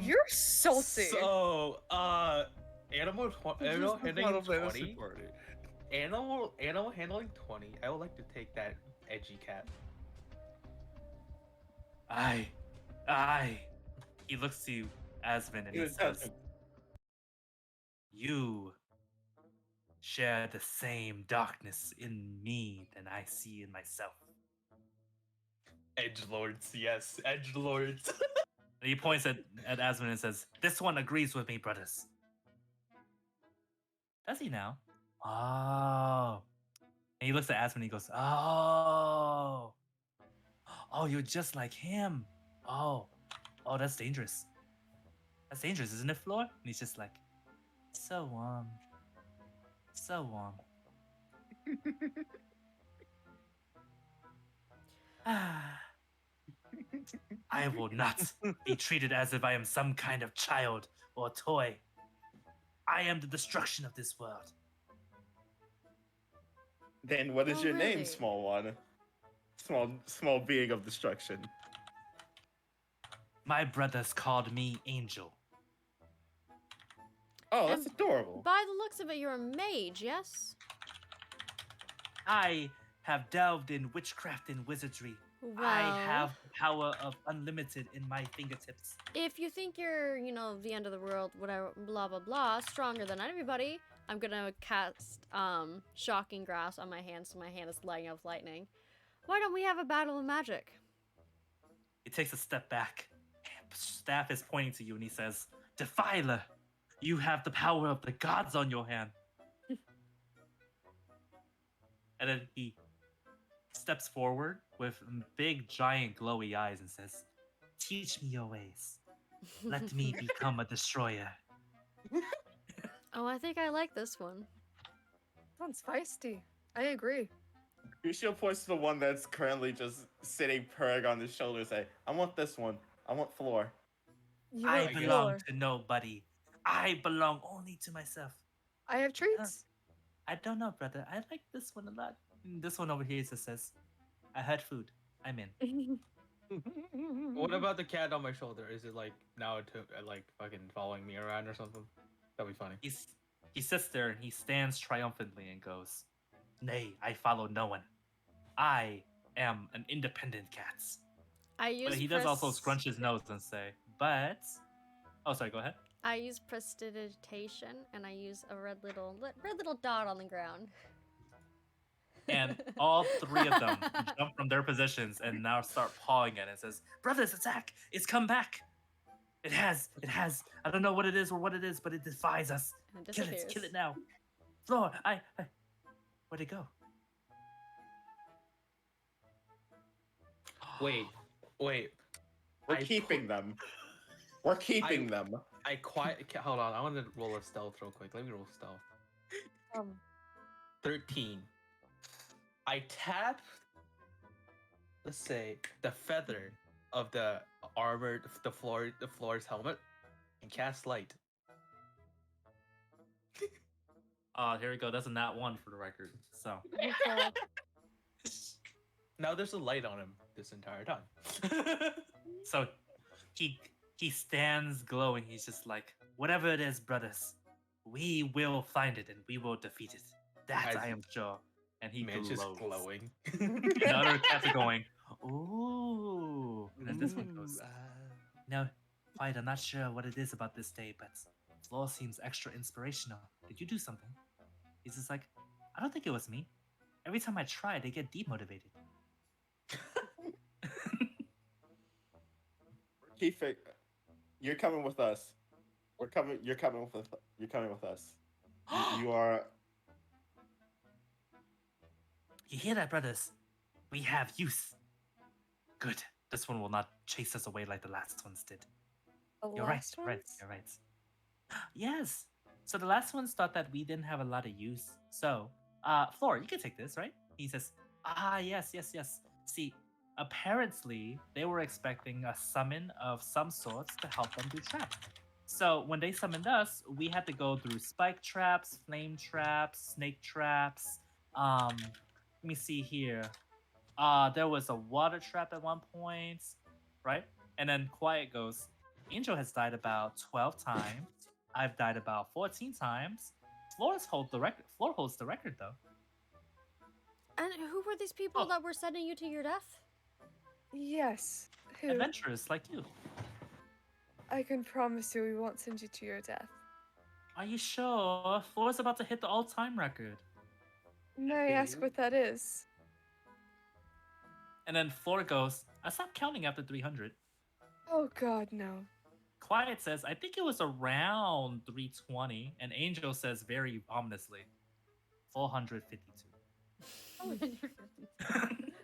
you're salty. So, animal handling Final Fantasy 20. party. Animal handling 20. I would like to take that edgy cat. I. He looks to you, Asvin, and he Good says, husband. "You share the same darkness in me than I see in myself." Edge lords, yes, edge lords. And he points at Asvin and says, "This one agrees with me, brothers." Does he now? Oh. And he looks at Asvin and he goes, "Oh. Oh, you're just like him. Oh. Oh, that's dangerous. That's dangerous, isn't it, Floor?" And he's just like, "So warm. So warm." I will not be treated as if I am some kind of child or toy. I am the destruction of this world. Then what is Oh, your name, really? small one? Small being of destruction. My brothers called me Angel. Oh, that's And adorable. By the looks of it, you're a mage, yes? I have delved in witchcraft and wizardry. Well, I have power of unlimited in my fingertips. if you think you're, the end of the world, whatever, blah, blah, blah, stronger than everybody, I'm gonna cast, Shocking Grasp on my hand, so my hand is lighting up with lightning. Why don't we have a battle of magic? He takes a step back. Staff is pointing to you and he says, "Defiler, you have the power of the gods on your hand." And then he steps forward with big, giant, glowy eyes and says, "Teach me your ways. Let me become a destroyer." Oh, I think I like this one. Sounds feisty. I agree. Crucio points to the one that's currently just sitting purring on his shoulder and say, "I want this one. I want Floor." You I want belong floor. to nobody. I belong only to myself. I have treats. I don't know, brother. I like this one a lot. And this one over here just says, "I had food. I'm in." What about the cat on my shoulder? Is it like now like fucking following me around or something? That'd be funny. He sits there and he stands triumphantly and goes, "Nay, I follow no one. I am an independent cat." I use But he does also scrunch his nose and say, "But..." Oh, sorry, go ahead. I use prestidigitation, and I use a red little dot on the ground. And all three of them jump from their positions and now start pawing at it and says, "Brothers, attack! It's come back! It has. I don't know what it is or what it is, but it defies us. And it Kill it disappears. now. Floor, where'd it go?" Wait. We're I keeping them. We're keeping them. Hold on. I want to roll a stealth real quick. Let me roll stealth. 13. I tap, let's say, the feather of the armored, the floor's helmet, and cast light. Here we go. That's a nat 1 for the record. So Now there's a light on him this entire time. so he stands glowing. He's just like, "Whatever it is, brothers, we will find it and we will defeat it. That I am sure." And he Man, glows. just glowing. And the other cats are going, "Ooh." And then this one goes, "No, Quiet, I'm not sure what it is about this day, but Floor seems extra inspirational. Did you do something?" He's just like, "I don't think it was me. Every time I try, they get demotivated." Keeping. You're coming with us. We're coming. You're coming with us. You're coming with us. You are. You hear that, brothers? We have use. Good. This one will not chase us away like the last ones did. The You're right. last You're right. ones? You're right. Yes. So the last ones thought that we didn't have a lot of use. So, Floor, you can take this, right? He says, yes. See, apparently they were expecting a summon of some sorts to help them do traps. So when they summoned us, we had to go through spike traps, flame traps, snake traps. Let me see here. There was a water trap at one point, right? And then Quiet goes, Angel has died about 12 times. I've died about 14 times. Floor holds the record though. And who were these people Oh. that were sending you to your death? Yes. Who? Adventurers like you. I can promise you we won't send you to your death. Are you sure? Floor's about to hit the all-time record. May I ask what that is? And then Floor goes, I stopped counting after 300. Oh god, no. Quiet says, I think it was around 320. And Angel says very ominously, 452.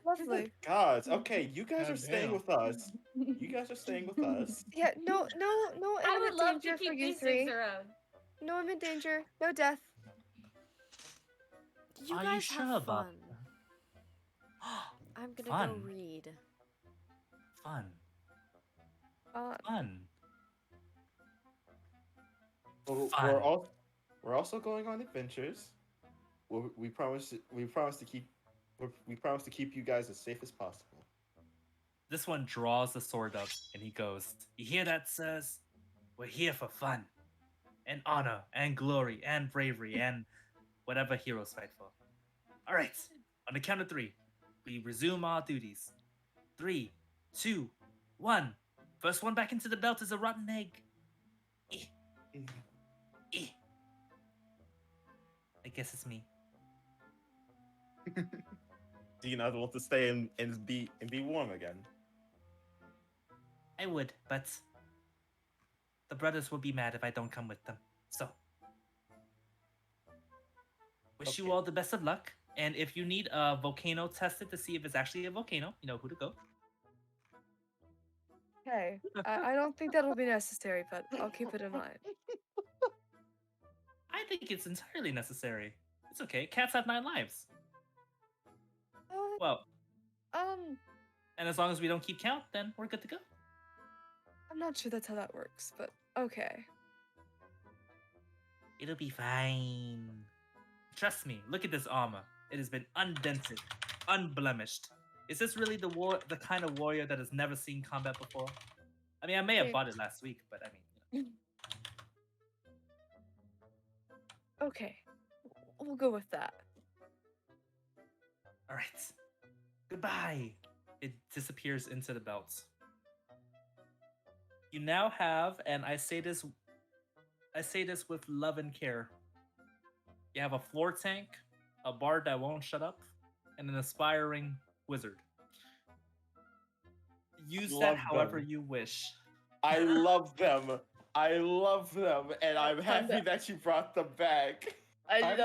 Lovely. Gods, okay, you guys God are staying damn. with us. You guys are staying with us. Yeah, no I would imminent love danger to for keep you these three. things around. No imminent danger. No death. You Are guys you sure have about fun. I'm gonna Fun. go read. Fun. Uh, Fun. Well, Fun. we're also going on adventures. We promise to keep you guys as safe as possible. This one draws the sword up and he goes, You hear that, sirs? We're here for fun. And honor, and glory, and bravery, and whatever heroes fight for. Alright, on the count of 3, we resume our duties. 3, 2, 1. First one back into the belt is a rotten egg. Eh. Eh. I guess it's me. Do you not want to stay and be warm again? I would, but the brothers will be mad if I don't come with them. So, wish you Okay. all the best of luck. And if you need a volcano tested to see if it's actually a volcano, you know who to go. hey, I don't think that'll be necessary, but I'll keep it in mind. I think it's entirely necessary. It's okay. Cats have 9 lives. Well, and as long as we don't keep count, then we're good to go. I'm not sure that's how that works, but okay. It'll be fine. Trust me. Look at this armor. It has been undented, unblemished. Is this really the kind of warrior that has never seen combat before? I mean, I may have bought it last week, but I mean, you know. Okay. We'll go with that. All right. Goodbye. It disappears into the belt. You now have, and I say this with love and care. You have a floor tank, a bard that won't shut up, and an aspiring wizard. Use that Love however them. you wish. I love them. And I'm happy that you brought them back. I'm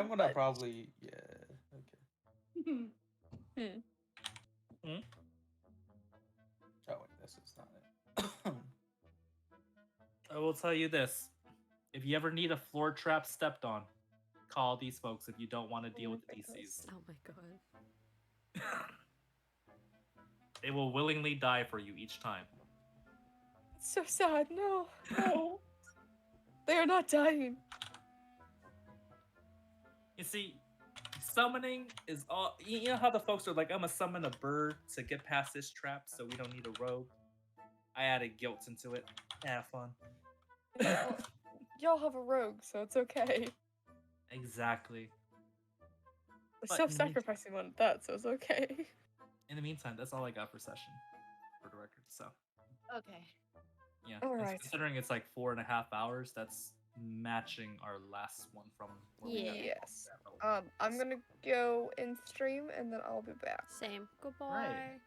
gonna probably okay. Hmm? Oh wait, this is not it. I will tell you this. If you ever need a floor trap stepped on, call these folks if you don't want to deal with the DCs. Oh my god. They will willingly die for you each time. It's so sad. No. No. They are not dying. You see, summoning is all. You know how the folks are like, I'm gonna summon a bird to get past this trap so we don't need a rogue? I added guilt into it. Have fun. Y'all have a rogue, so it's okay. Exactly. A But in the self-sacrificing one at that, so it's okay. In the meantime, that's all I got for session, for the record. So, Okay. yeah. All and right. Considering it's like 4.5 hours, that's matching our last one from. where we got Yeah. Yes. I'm gonna go in stream and then I'll be back. Same. Goodbye. Right.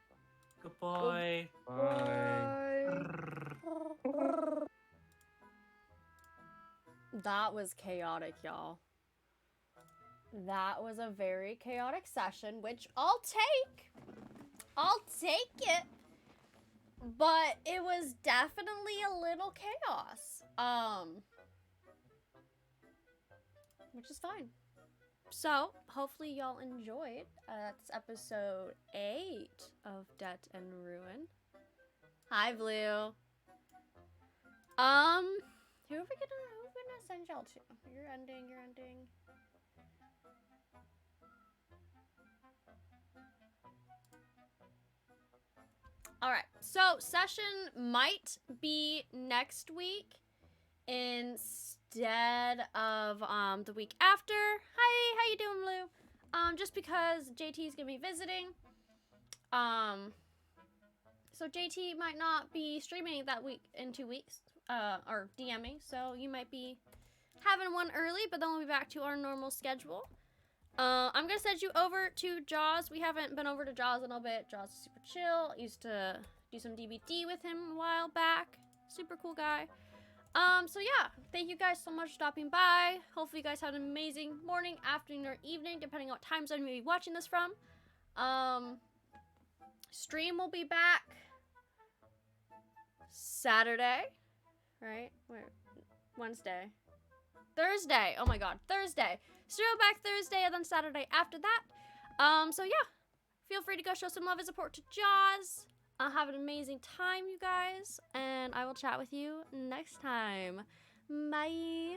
Goodbye. Bye. That was chaotic, y'all. that was a very chaotic session, which I'll take. I'll take it. But it was definitely a little chaos. Which is fine. So, hopefully y'all enjoyed. That's episode 8 of Debt and Ruin. Hi, Blue. Who are we gonna send y'all to? You're ending. Alright, so session might be next week instead of the week after. Hi, how you doing, Blue? Just because JT's gonna be visiting. So JT might not be streaming that week in 2 weeks, or DMing, so you might be having one early, but then we'll be back to our normal schedule. I'm gonna send you over to Jaws. We haven't been over to Jaws in a bit. Jaws is super chill. Used to do some DBD with him a while back. Super cool guy. So yeah, thank you guys so much for stopping by. Hopefully you guys had an amazing morning, afternoon, or evening, depending on what time zone you may be watching this from. Stream will be back Saturday, right? Wait, Wednesday. Thursday. Oh my god, Thursday. Stream back Thursday and then Saturday after that. So yeah, feel free to go show some love and support to Jaws. Have an amazing time, you guys, and I will chat with you next time. Bye.